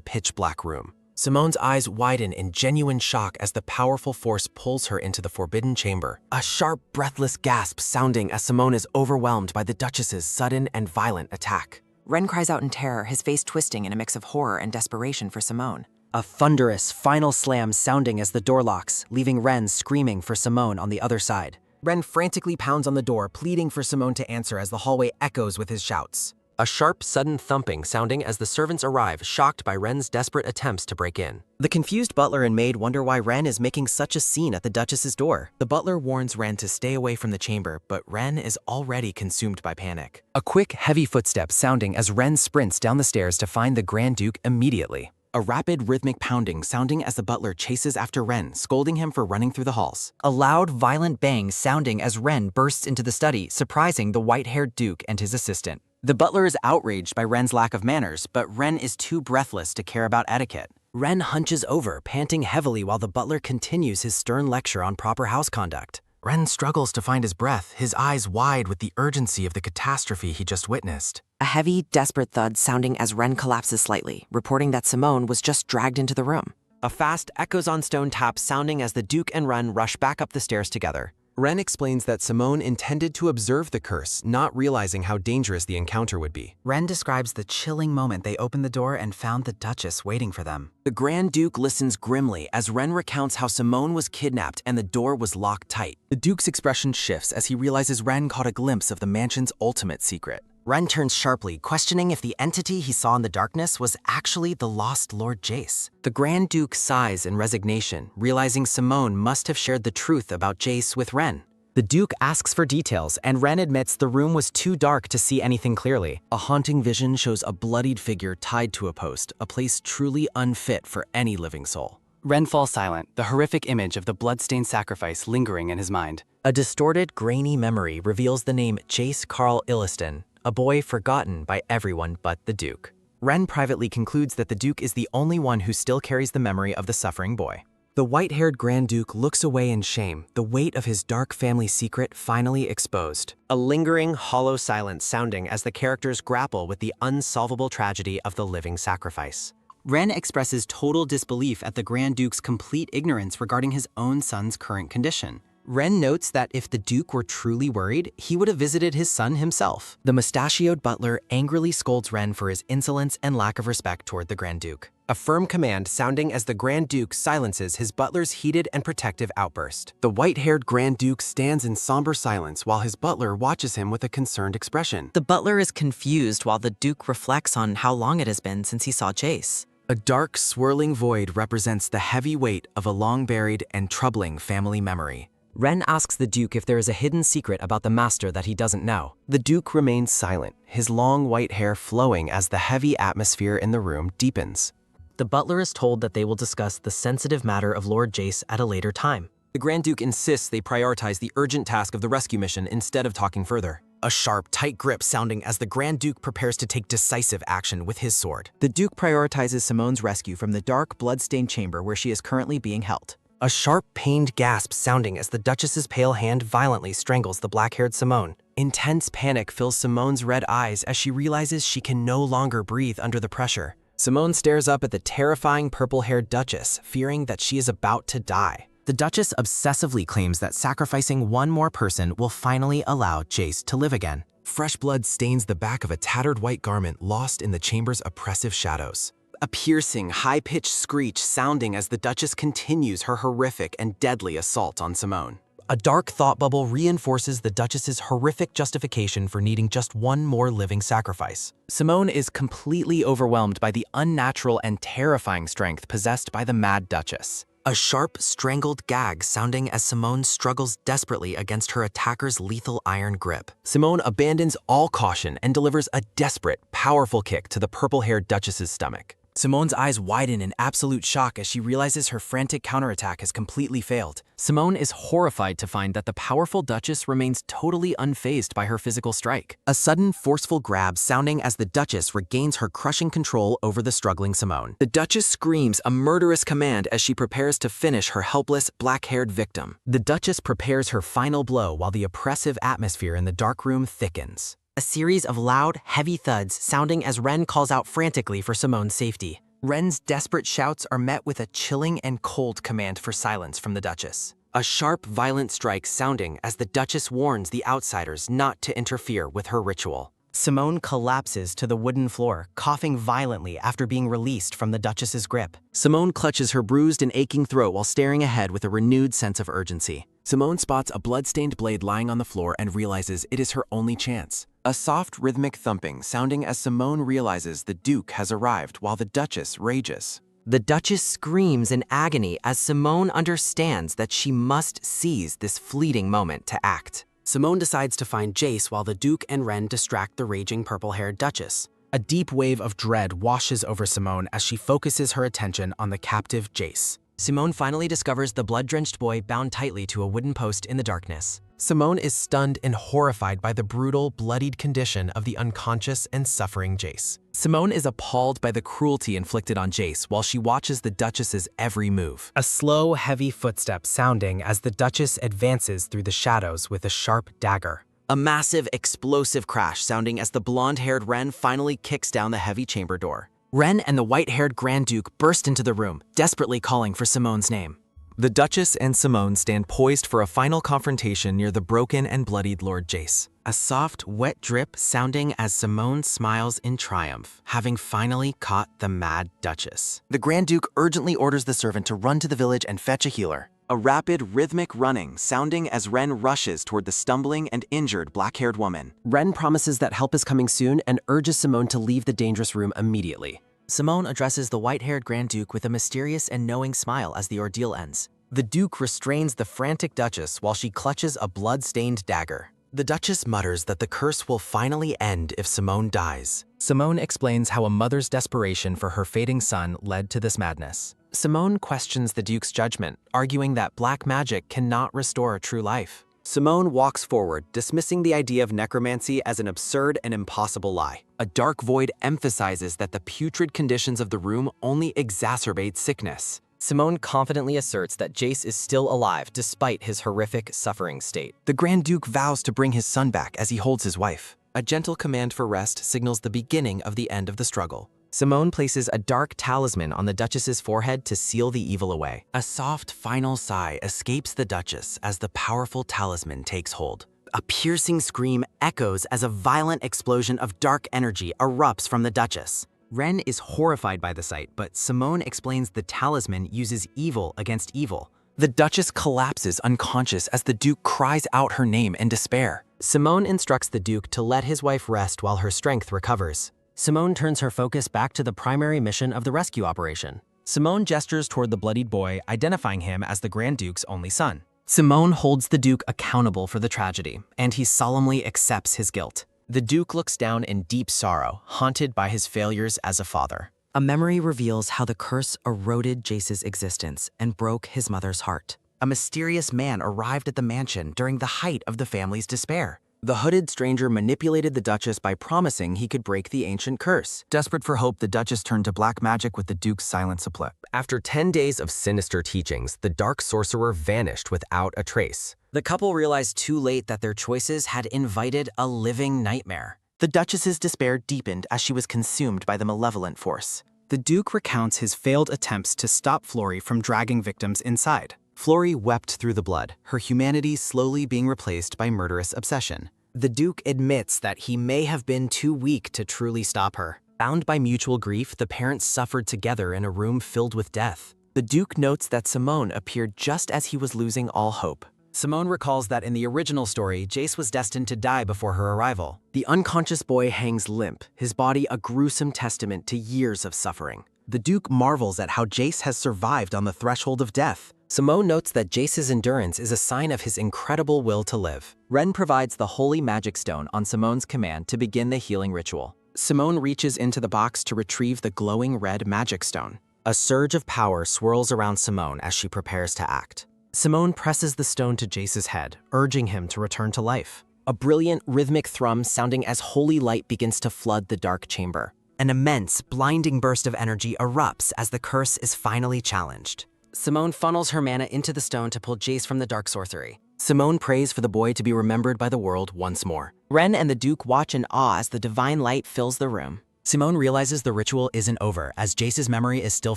pitch-black room. Simone's eyes widen in genuine shock as the powerful force pulls her into the forbidden chamber. A sharp, breathless gasp sounding as Simone is overwhelmed by the Duchess's sudden and violent attack. Ren cries out in terror, his face twisting in a mix of horror and desperation for Simone. A thunderous, final slam sounding as the door locks, leaving Ren screaming for Simone on the other side. Ren frantically pounds on the door, pleading for Simone to answer as the hallway echoes with his shouts. A sharp, sudden thumping sounding as the servants arrive, shocked by Ren's desperate attempts to break in. The confused butler and maid wonder why Ren is making such a scene at the Duchess's door. The butler warns Ren to stay away from the chamber, but Ren is already consumed by panic. A quick, heavy footstep sounding as Ren sprints down the stairs to find the Grand Duke immediately. A rapid, rhythmic pounding sounding as the butler chases after Ren, scolding him for running through the halls. A loud, violent bang sounding as Ren bursts into the study, surprising the white-haired Duke and his assistant. The butler is outraged by Ren's lack of manners, but Ren is too breathless to care about etiquette. Ren hunches over, panting heavily while the butler continues his stern lecture on proper house conduct. Ren struggles to find his breath, his eyes wide with the urgency of the catastrophe he just witnessed. A heavy, desperate thud sounding as Ren collapses slightly, reporting that Simone was just dragged into the room. A fast, echoes-on-stone tap sounding as the Duke and Ren rush back up the stairs together. Ren explains that Simone intended to observe the curse, not realizing how dangerous the encounter would be. Ren describes the chilling moment they opened the door and found the Duchess waiting for them. The Grand Duke listens grimly as Ren recounts how Simone was kidnapped and the door was locked tight. The Duke's expression shifts as he realizes Ren caught a glimpse of the mansion's ultimate secret. Ren turns sharply, questioning if the entity he saw in the darkness was actually the lost Lord Jace. The Grand Duke sighs in resignation, realizing Simone must have shared the truth about Jace with Ren. The Duke asks for details, and Ren admits the room was too dark to see anything clearly. A haunting vision shows a bloodied figure tied to a post, a place truly unfit for any living soul. Ren falls silent, the horrific image of the bloodstained sacrifice lingering in his mind. A distorted, grainy memory reveals the name Jace Carl Illiston, a boy forgotten by everyone but the Duke. Ren privately concludes that the Duke is the only one who still carries the memory of the suffering boy. The white-haired Grand Duke looks away in shame, the weight of his dark family secret finally exposed. A lingering, hollow silence sounding as the characters grapple with the unsolvable tragedy of the living sacrifice. Ren expresses total disbelief at the Grand Duke's complete ignorance regarding his own son's current condition. Ren notes that if the Duke were truly worried, he would have visited his son himself. The mustachioed butler angrily scolds Ren for his insolence and lack of respect toward the Grand Duke. A firm command sounding as the Grand Duke silences his butler's heated and protective outburst. The white-haired Grand Duke stands in somber silence while his butler watches him with a concerned expression. The butler is confused while the Duke reflects on how long it has been since he saw Jace. A dark, swirling void represents the heavy weight of a long-buried and troubling family memory. Ren asks the Duke if there is a hidden secret about the master that he doesn't know. The Duke remains silent, his long white hair flowing as the heavy atmosphere in the room deepens. The butler is told that they will discuss the sensitive matter of Lord Jace at a later time. The Grand Duke insists they prioritize the urgent task of the rescue mission instead of talking further. A sharp, tight grip sounding as the Grand Duke prepares to take decisive action with his sword. The Duke prioritizes Simone's rescue from the dark, blood-stained chamber where she is currently being held. A sharp, pained gasp sounding as the Duchess's pale hand violently strangles the black-haired Simone. Intense panic fills Simone's red eyes as she realizes she can no longer breathe under the pressure. Simone stares up at the terrifying purple-haired Duchess, fearing that she is about to die. The Duchess obsessively claims that sacrificing one more person will finally allow Jace to live again. Fresh blood stains the back of a tattered white garment lost in the chamber's oppressive shadows. A piercing, high-pitched screech sounding as the Duchess continues her horrific and deadly assault on Simone. A dark thought bubble reinforces the Duchess's horrific justification for needing just one more living sacrifice. Simone is completely overwhelmed by the unnatural and terrifying strength possessed by the Mad Duchess. A sharp, strangled gag sounding as Simone struggles desperately against her attacker's lethal iron grip. Simone abandons all caution and delivers a desperate, powerful kick to the purple-haired Duchess's stomach. Simone's eyes widen in absolute shock as she realizes her frantic counterattack has completely failed. Simone is horrified to find that the powerful Duchess remains totally unfazed by her physical strike. A sudden, forceful grab sounding as the Duchess regains her crushing control over the struggling Simone. The Duchess screams a murderous command as she prepares to finish her helpless, black-haired victim. The Duchess prepares her final blow while the oppressive atmosphere in the dark room thickens. A series of loud, heavy thuds sounding as Ren calls out frantically for Simone's safety. Ren's desperate shouts are met with a chilling and cold command for silence from the Duchess. A sharp, violent strike sounding as the Duchess warns the outsiders not to interfere with her ritual. Simone collapses to the wooden floor, coughing violently after being released from the Duchess's grip. Simone clutches her bruised and aching throat while staring ahead with a renewed sense of urgency. Simone spots a blood-stained blade lying on the floor and realizes it is her only chance. A soft rhythmic thumping sounding as Simone realizes the Duke has arrived while the Duchess rages. The Duchess screams in agony as Simone understands that she must seize this fleeting moment to act. Simone decides to find Jace while the Duke and Ren distract the raging purple-haired Duchess. A deep wave of dread washes over Simone as she focuses her attention on the captive Jace. Simone finally discovers the blood-drenched boy bound tightly to a wooden post in the darkness. Simone is stunned and horrified by the brutal, bloodied condition of the unconscious and suffering Jace. Simone is appalled by the cruelty inflicted on Jace while she watches the Duchess's every move. A slow, heavy footstep sounding as the Duchess advances through the shadows with a sharp dagger. A massive, explosive crash sounding as the blonde-haired Ren finally kicks down the heavy chamber door. Ren and the white-haired Grand Duke burst into the room, desperately calling for Simone's name. The Duchess and Simone stand poised for a final confrontation near the broken and bloodied Lord Jace. A soft, wet drip sounding as Simone smiles in triumph, having finally caught the mad Duchess. The Grand Duke urgently orders the servant to run to the village and fetch a healer. A rapid, rhythmic running sounding as Ren rushes toward the stumbling and injured black-haired woman. Ren promises that help is coming soon and urges Simone to leave the dangerous room immediately. Simone addresses the white-haired Grand Duke with a mysterious and knowing smile as the ordeal ends. The Duke restrains the frantic Duchess while she clutches a blood-stained dagger. The Duchess mutters that the curse will finally end if Simone dies. Simone explains how a mother's desperation for her fading son led to this madness. Simone questions the Duke's judgment, arguing that black magic cannot restore true life. Simone walks forward, dismissing the idea of necromancy as an absurd and impossible lie. A dark void emphasizes that the putrid conditions of the room only exacerbate sickness. Simone confidently asserts that Jace is still alive despite his horrific suffering state. The Grand Duke vows to bring his son back as he holds his wife. A gentle command for rest signals the beginning of the end of the struggle. Simone places a dark talisman on the Duchess's forehead to seal the evil away. A soft, final sigh escapes the Duchess as the powerful talisman takes hold. A piercing scream echoes as a violent explosion of dark energy erupts from the Duchess. Ren is horrified by the sight, but Simone explains the talisman uses evil against evil. The Duchess collapses unconscious as the Duke cries out her name in despair. Simone instructs the Duke to let his wife rest while her strength recovers. Simone turns her focus back to the primary mission of the rescue operation. Simone gestures toward the bloodied boy, identifying him as the Grand Duke's only son. Simone holds the Duke accountable for the tragedy, and he solemnly accepts his guilt. The Duke looks down in deep sorrow, haunted by his failures as a father. A memory reveals how the curse eroded Jace's existence and broke his mother's heart. A mysterious man arrived at the mansion during the height of the family's despair. The hooded stranger manipulated the Duchess by promising he could break the ancient curse. Desperate for hope, the Duchess turned to black magic with the Duke's silent support. After 10 days of sinister teachings, the dark sorcerer vanished without a trace. The couple realized too late that their choices had invited a living nightmare. The Duchess's despair deepened as she was consumed by the malevolent force. The Duke recounts his failed attempts to stop Flory from dragging victims inside. Flory wept through the blood, her humanity slowly being replaced by murderous obsession. The Duke admits that he may have been too weak to truly stop her. Bound by mutual grief, the parents suffered together in a room filled with death. The Duke notes that Simone appeared just as he was losing all hope. Simone recalls that in the original story, Jace was destined to die before her arrival. The unconscious boy hangs limp, his body a gruesome testament to years of suffering. The Duke marvels at how Jace has survived on the threshold of death. Simone notes that Jace's endurance is a sign of his incredible will to live. Ren provides the holy magic stone on Simone's command to begin the healing ritual. Simone reaches into the box to retrieve the glowing red magic stone. A surge of power swirls around Simone as she prepares to act. Simone presses the stone to Jace's head, urging him to return to life. A brilliant, rhythmic thrum sounding as holy light begins to flood the dark chamber. An immense, blinding burst of energy erupts as the curse is finally challenged. Simone funnels her mana into the stone to pull Jace from the dark sorcery. Simone prays for the boy to be remembered by the world once more. Ren and the Duke watch in awe as the divine light fills the room. Simone realizes the ritual isn't over, as Jace's memory is still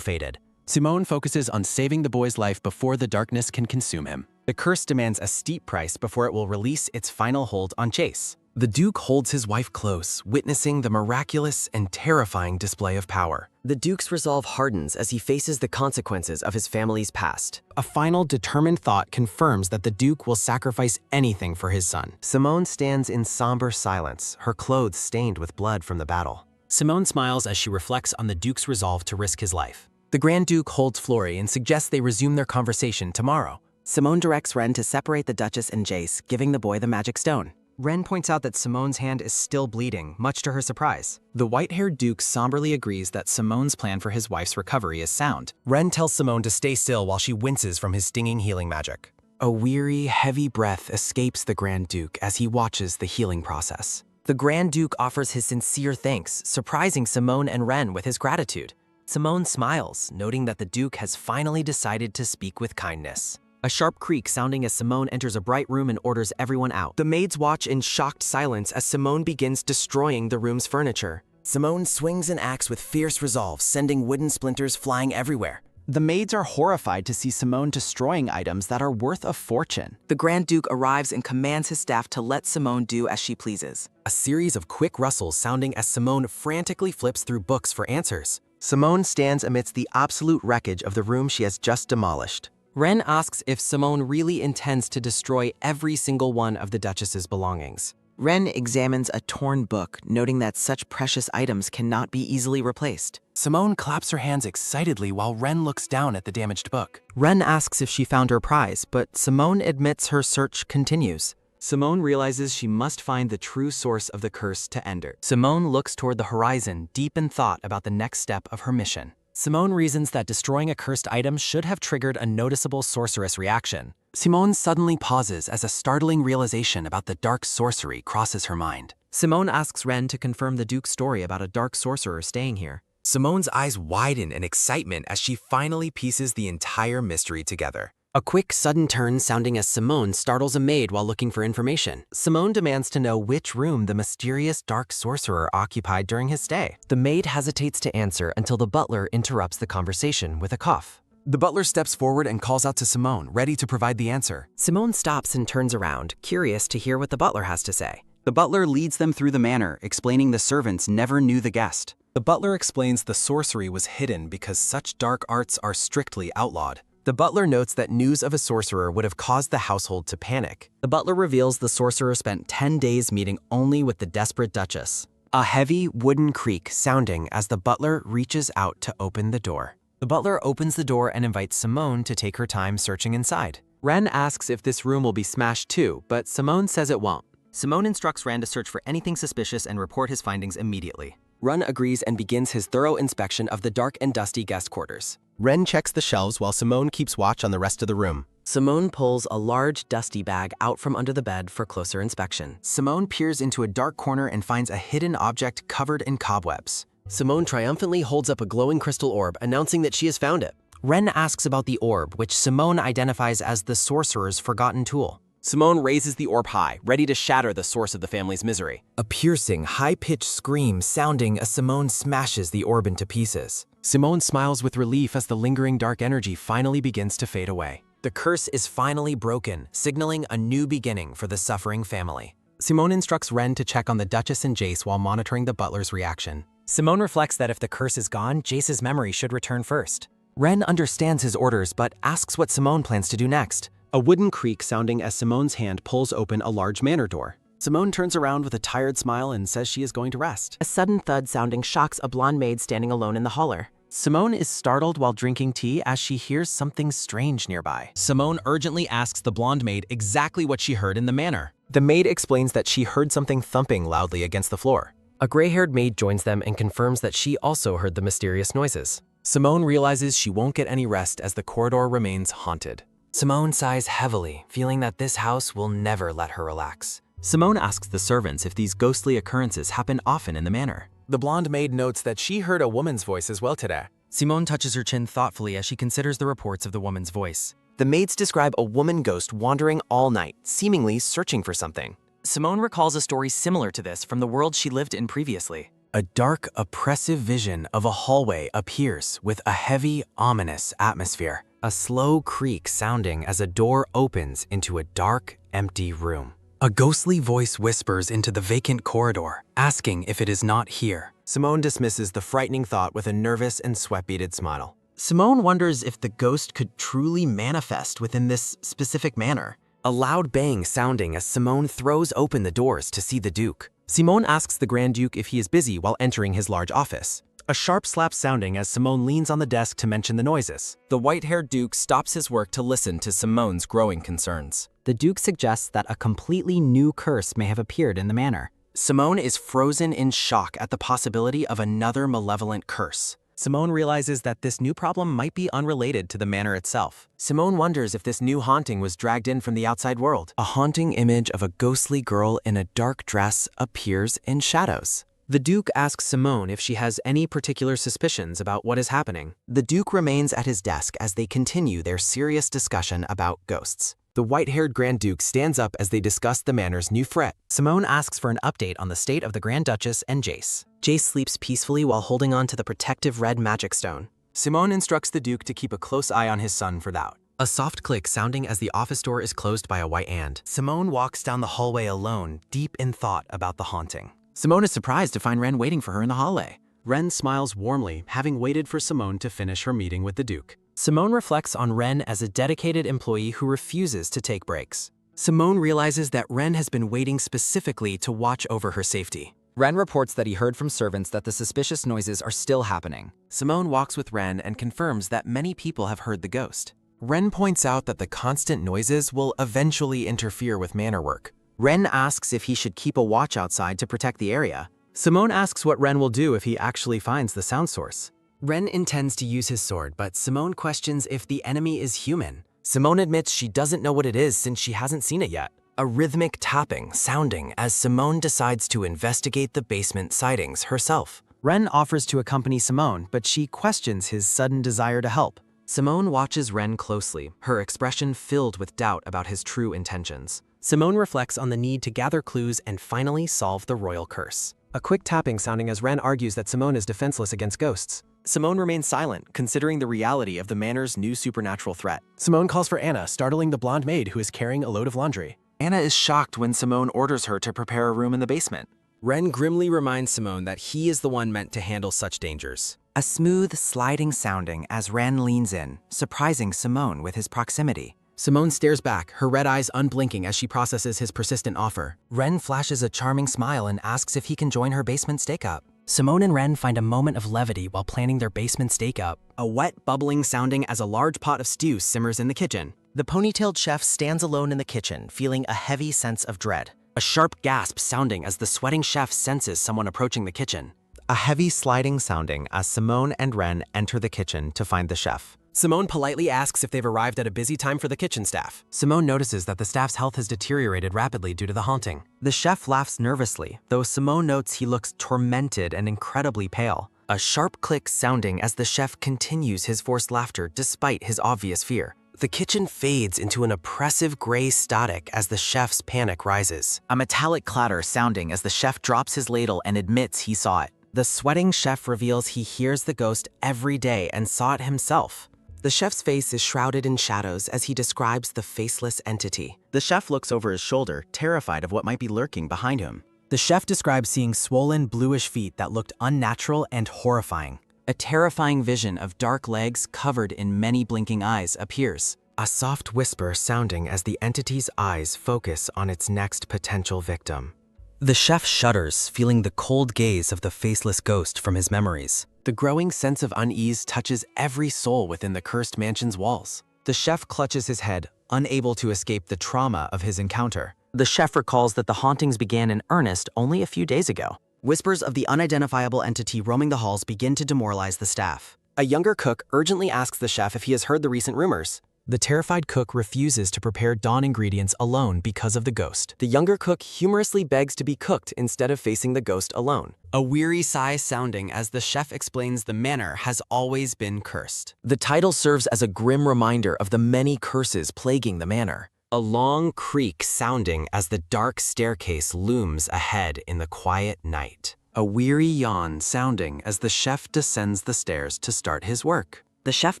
faded. Simone focuses on saving the boy's life before the darkness can consume him. The curse demands a steep price before it will release its final hold on Jace. The Duke holds his wife close, witnessing the miraculous and terrifying display of power. The Duke's resolve hardens as he faces the consequences of his family's past. A final determined thought confirms that the Duke will sacrifice anything for his son. Simone stands in somber silence, her clothes stained with blood from the battle. Simone smiles as she reflects on the Duke's resolve to risk his life. The Grand Duke holds Flori and suggests they resume their conversation tomorrow. Simone directs Ren to separate the Duchess and Jace, giving the boy the magic stone. Ren points out that Simone's hand is still bleeding, much to her surprise. The white-haired Duke somberly agrees that Simone's plan for his wife's recovery is sound. Ren tells Simone to stay still while she winces from his stinging healing magic. A weary, heavy breath escapes the Grand Duke as he watches the healing process. The Grand Duke offers his sincere thanks, surprising Simone and Ren with his gratitude. Simone smiles, noting that the Duke has finally decided to speak with kindness. A sharp creak sounding as Simone enters a bright room and orders everyone out. The maids watch in shocked silence as Simone begins destroying the room's furniture. Simone swings an axe with fierce resolve, sending wooden splinters flying everywhere. The maids are horrified to see Simone destroying items that are worth a fortune. The Grand Duke arrives and commands his staff to let Simone do as she pleases. A series of quick rustles sounding as Simone frantically flips through books for answers. Simone stands amidst the absolute wreckage of the room she has just demolished. Ren asks if Simone really intends to destroy every single one of the Duchess's belongings. Ren examines a torn book, noting that such precious items cannot be easily replaced. Simone claps her hands excitedly while Ren looks down at the damaged book. Ren asks if she found her prize, but Simone admits her search continues. Simone realizes she must find the true source of the curse to end her. Simone looks toward the horizon, deep in thought about the next step of her mission. Simone reasons that destroying a cursed item should have triggered a noticeable sorceress reaction. Simone suddenly pauses as a startling realization about the dark sorcery crosses her mind. Simone asks Ren to confirm the Duke's story about a dark sorcerer staying here. Simone's eyes widen in excitement as she finally pieces the entire mystery together. A quick, sudden turn sounding as Simone startles a maid while looking for information. Simone demands to know which room the mysterious dark sorcerer occupied during his stay. The maid hesitates to answer until the butler interrupts the conversation with a cough. The butler steps forward and calls out to Simone, ready to provide the answer. Simone stops and turns around, curious to hear what the butler has to say. The butler leads them through the manor, explaining the servants never knew the guest. The butler explains the sorcery was hidden because such dark arts are strictly outlawed. The butler notes that news of a sorcerer would have caused the household to panic. The butler reveals the sorcerer spent 10 days meeting only with the desperate Duchess. A heavy wooden creak sounding as the butler reaches out to open the door. The butler opens the door and invites Simone to take her time searching inside. Ren asks if this room will be smashed too, but Simone says it won't. Simone instructs Ren to search for anything suspicious and report his findings immediately. Ren agrees and begins his thorough inspection of the dark and dusty guest quarters. Ren checks the shelves while Simone keeps watch on the rest of the room. Simone pulls a large, dusty bag out from under the bed for closer inspection. Simone peers into a dark corner and finds a hidden object covered in cobwebs. Simone triumphantly holds up a glowing crystal orb, announcing that she has found it. Ren asks about the orb, which Simone identifies as the sorcerer's forgotten tool. Simone raises the orb high, ready to shatter the source of the family's misery. A piercing, high-pitched scream sounding as Simone smashes the orb into pieces. Simone smiles with relief as the lingering dark energy finally begins to fade away. The curse is finally broken, signaling a new beginning for the suffering family. Simone instructs Ren to check on the Duchess and Jace while monitoring the butler's reaction. Simone reflects that if the curse is gone, Jace's memory should return first. Ren understands his orders but asks what Simone plans to do next. A wooden creak sounding as Simone's hand pulls open a large manor door. Simone turns around with a tired smile and says she is going to rest. A sudden thud sounding shocks a blonde maid standing alone in the holler. Simone is startled while drinking tea as she hears something strange nearby. Simone urgently asks the blonde maid exactly what she heard in the manor. The maid explains that she heard something thumping loudly against the floor. A gray-haired maid joins them and confirms that she also heard the mysterious noises. Simone realizes she won't get any rest as the corridor remains haunted. Simone sighs heavily, feeling that this house will never let her relax. Simone asks the servants if these ghostly occurrences happen often in the manor. The blonde maid notes that she heard a woman's voice as well today. Simone touches her chin thoughtfully as she considers the reports of the woman's voice. The maids describe a woman ghost wandering all night, seemingly searching for something. Simone recalls a story similar to this from the world she lived in previously. A dark, oppressive vision of a hallway appears with a heavy, ominous atmosphere. A slow creak sounding as a door opens into a dark, empty room. A ghostly voice whispers into the vacant corridor, asking if it is not here. Simone dismisses the frightening thought with a nervous and sweat-beaded smile. Simone wonders if the ghost could truly manifest within this specific manner. A loud bang sounding as Simone throws open the doors to see the Duke. Simone asks the Grand Duke if he is busy while entering his large office. A sharp slap sounding as Simone leans on the desk to mention the noises. The white-haired Duke stops his work to listen to Simone's growing concerns. The Duke suggests that a completely new curse may have appeared in the manor. Simone is frozen in shock at the possibility of another malevolent curse. Simone realizes that this new problem might be unrelated to the manor itself. Simone wonders if this new haunting was dragged in from the outside world. A haunting image of a ghostly girl in a dark dress appears in shadows. The Duke asks Simone if she has any particular suspicions about what is happening. The Duke remains at his desk as they continue their serious discussion about ghosts. The white-haired Grand Duke stands up as they discuss the manor's new threat. Simone asks for an update on the state of the Grand Duchess and Jace. Jace sleeps peacefully while holding on to the protective red magic stone. Simone instructs the Duke to keep a close eye on his son for that. A soft click sounding as the office door is closed by a white ant. Simone walks down the hallway alone, deep in thought about the haunting. Simone is surprised to find Ren waiting for her in the hallway. Ren smiles warmly, having waited for Simone to finish her meeting with the Duke. Simone reflects on Ren as a dedicated employee who refuses to take breaks. Simone realizes that Ren has been waiting specifically to watch over her safety. Ren reports that he heard from servants that the suspicious noises are still happening. Simone walks with Ren and confirms that many people have heard the ghost. Ren points out that the constant noises will eventually interfere with manor work. Ren asks if he should keep a watch outside to protect the area. Simone asks what Ren will do if he actually finds the sound source. Ren intends to use his sword, but Simone questions if the enemy is human. Simone admits she doesn't know what it is since she hasn't seen it yet. A rhythmic tapping sounding as Simone decides to investigate the basement sightings herself. Ren offers to accompany Simone, but she questions his sudden desire to help. Simone watches Ren closely, her expression filled with doubt about his true intentions. Simone reflects on the need to gather clues and finally solve the royal curse. A quick tapping sounding as Ren argues that Simone is defenseless against ghosts. Simone remains silent, considering the reality of the manor's new supernatural threat. Simone calls for Anna, startling the blonde maid who is carrying a load of laundry. Anna is shocked when Simone orders her to prepare a room in the basement. Ren grimly reminds Simone that he is the one meant to handle such dangers. A smooth, sliding sounding as Ren leans in, surprising Simone with his proximity. Simone stares back, her red eyes unblinking as she processes his persistent offer. Ren flashes a charming smile and asks if he can join her basement stake-up. Simone and Ren find a moment of levity while planning their basement stake-up. A wet, bubbling sounding as a large pot of stew simmers in the kitchen. The ponytailed chef stands alone in the kitchen, feeling a heavy sense of dread. A sharp gasp sounding as the sweating chef senses someone approaching the kitchen. A heavy sliding sounding as Simone and Ren enter the kitchen to find the chef. Simone politely asks if they've arrived at a busy time for the kitchen staff. Simone notices that the staff's health has deteriorated rapidly due to the haunting. The chef laughs nervously, though Simone notes he looks tormented and incredibly pale. A sharp click sounding as the chef continues his forced laughter despite his obvious fear. The kitchen fades into an oppressive gray static as the chef's panic rises. A metallic clatter sounding as the chef drops his ladle and admits he saw it. The sweating chef reveals he hears the ghost every day and saw it himself. The chef's face is shrouded in shadows as he describes the faceless entity. The chef looks over his shoulder, terrified of what might be lurking behind him. The chef describes seeing swollen, bluish feet that looked unnatural and horrifying. A terrifying vision of dark legs covered in many blinking eyes appears. A soft whisper sounding as the entity's eyes focus on its next potential victim. The chef shudders, feeling the cold gaze of the faceless ghost from his memories. The growing sense of unease touches every soul within the cursed mansion's walls. The chef clutches his head, unable to escape the trauma of his encounter. The chef recalls that the hauntings began in earnest only a few days ago. Whispers of the unidentifiable entity roaming the halls begin to demoralize the staff. A younger cook urgently asks the chef if he has heard the recent rumors. The terrified cook refuses to prepare dawn ingredients alone because of the ghost. The younger cook humorously begs to be cooked instead of facing the ghost alone. A weary sigh sounding as the chef explains the manor has always been cursed. The title serves as a grim reminder of the many curses plaguing the manor. A long creak sounding as the dark staircase looms ahead in the quiet night. A weary yawn sounding as the chef descends the stairs to start his work. The chef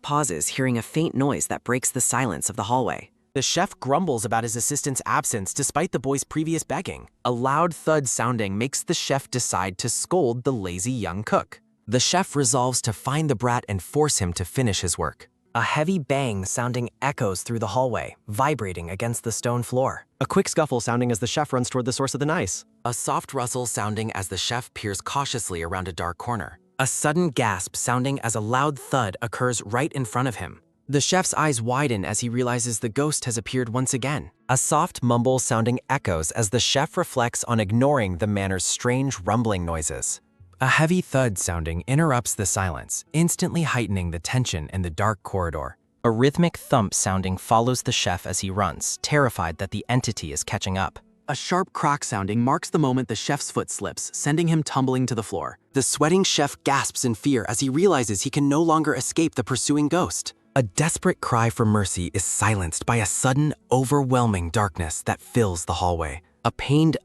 pauses, hearing a faint noise that breaks the silence of the hallway. The chef grumbles about his assistant's absence despite the boy's previous begging. A loud thud sounding makes the chef decide to scold the lazy young cook. The chef resolves to find the brat and force him to finish his work. A heavy bang sounding echoes through the hallway, vibrating against the stone floor. A quick scuffle sounding as the chef runs toward the source of the noise. A soft rustle sounding as the chef peers cautiously around a dark corner. A sudden gasp sounding as a loud thud occurs right in front of him. The chef's eyes widen as he realizes the ghost has appeared once again. A soft mumble sounding echoes as the chef reflects on ignoring the manor's strange rumbling noises. A heavy thud sounding interrupts the silence, instantly heightening the tension in the dark corridor. A rhythmic thump sounding follows the chef as he runs, terrified that the entity is catching up. A sharp crack sounding marks the moment the chef's foot slips, sending him tumbling to the floor. The sweating chef gasps in fear as he realizes he can no longer escape the pursuing ghost. A desperate cry for mercy is silenced by a sudden, overwhelming darkness that fills the hallway. A pained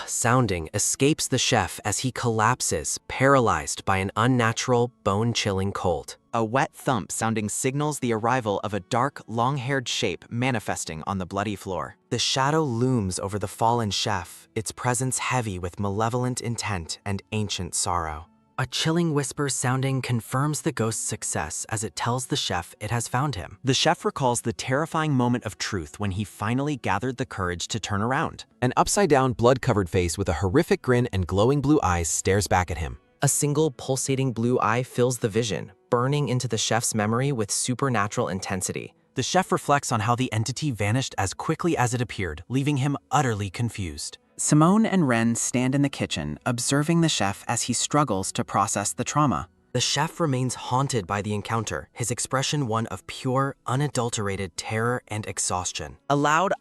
sounding escapes the chef as he collapses, paralyzed by an unnatural, bone-chilling cold. A wet thump sounding signals the arrival of a dark, long-haired shape manifesting on the bloody floor. The shadow looms over the fallen chef, its presence heavy with malevolent intent and ancient sorrow. A chilling whisper sounding confirms the ghost's success as it tells the chef it has found him. The chef recalls the terrifying moment of truth when he finally gathered the courage to turn around. An upside-down, blood-covered face with a horrific grin and glowing blue eyes stares back at him. A single pulsating blue eye fills the vision, burning into the chef's memory with supernatural intensity. The chef reflects on how the entity vanished as quickly as it appeared, leaving him utterly confused. Simone and Ren stand in the kitchen, observing the chef as he struggles to process the trauma. The chef remains haunted by the encounter, his expression one of pure, unadulterated terror and exhaustion. A loud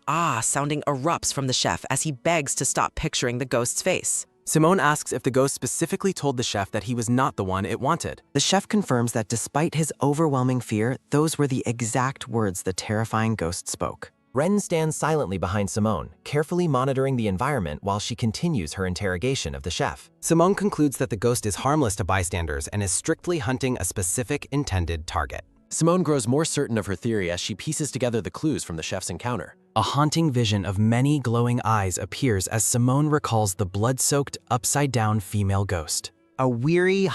sounding erupts from the chef as he begs to stop picturing the ghost's face. Simone asks if the ghost specifically told the chef that he was not the one it wanted. The chef confirms that despite his overwhelming fear, those were the exact words the terrifying ghost spoke. Ren stands silently behind Simone, carefully monitoring the environment while she continues her interrogation of the chef. Simone concludes that the ghost is harmless to bystanders and is strictly hunting a specific intended target. Simone grows more certain of her theory as she pieces together the clues from the chef's encounter. A haunting vision of many glowing eyes appears as Simone recalls the blood-soaked, upside-down female ghost. A weary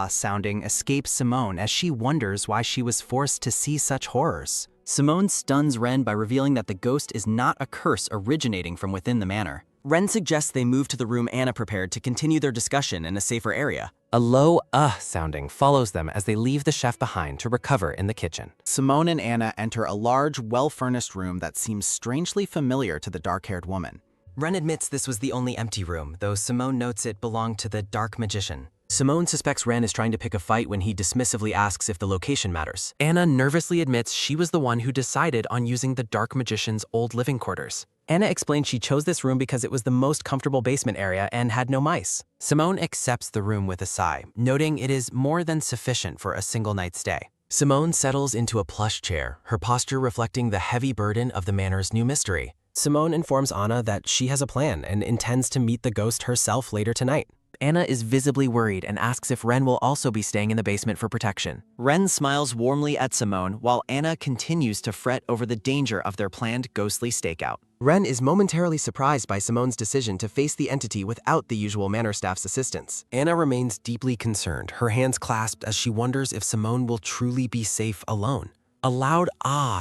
sounding escapes Simone as she wonders why she was forced to see such horrors. Simone stuns Ren by revealing that the ghost is not a curse originating from within the manor. Ren suggests they move to the room Anna prepared to continue their discussion in a safer area. A low sounding follows them as they leave the chef behind to recover in the kitchen. Simone and Anna enter a large, well-furnished room that seems strangely familiar to the dark-haired woman. Ren admits this was the only empty room, though Simone notes it belonged to the dark magician. Simone suspects Ren is trying to pick a fight when he dismissively asks if the location matters. Anna nervously admits she was the one who decided on using the dark magician's old living quarters. Anna explains she chose this room because it was the most comfortable basement area and had no mice. Simone accepts the room with a sigh, noting it is more than sufficient for a single night's stay. Simone settles into a plush chair, her posture reflecting the heavy burden of the manor's new mystery. Simone informs Anna that she has a plan and intends to meet the ghost herself later tonight. Anna is visibly worried and asks if Ren will also be staying in the basement for protection. Ren smiles warmly at Simone while Anna continues to fret over the danger of their planned ghostly stakeout. Ren is momentarily surprised by Simone's decision to face the entity without the usual manor staff's assistance. Anna remains deeply concerned, her hands clasped as she wonders if Simone will truly be safe alone. A loud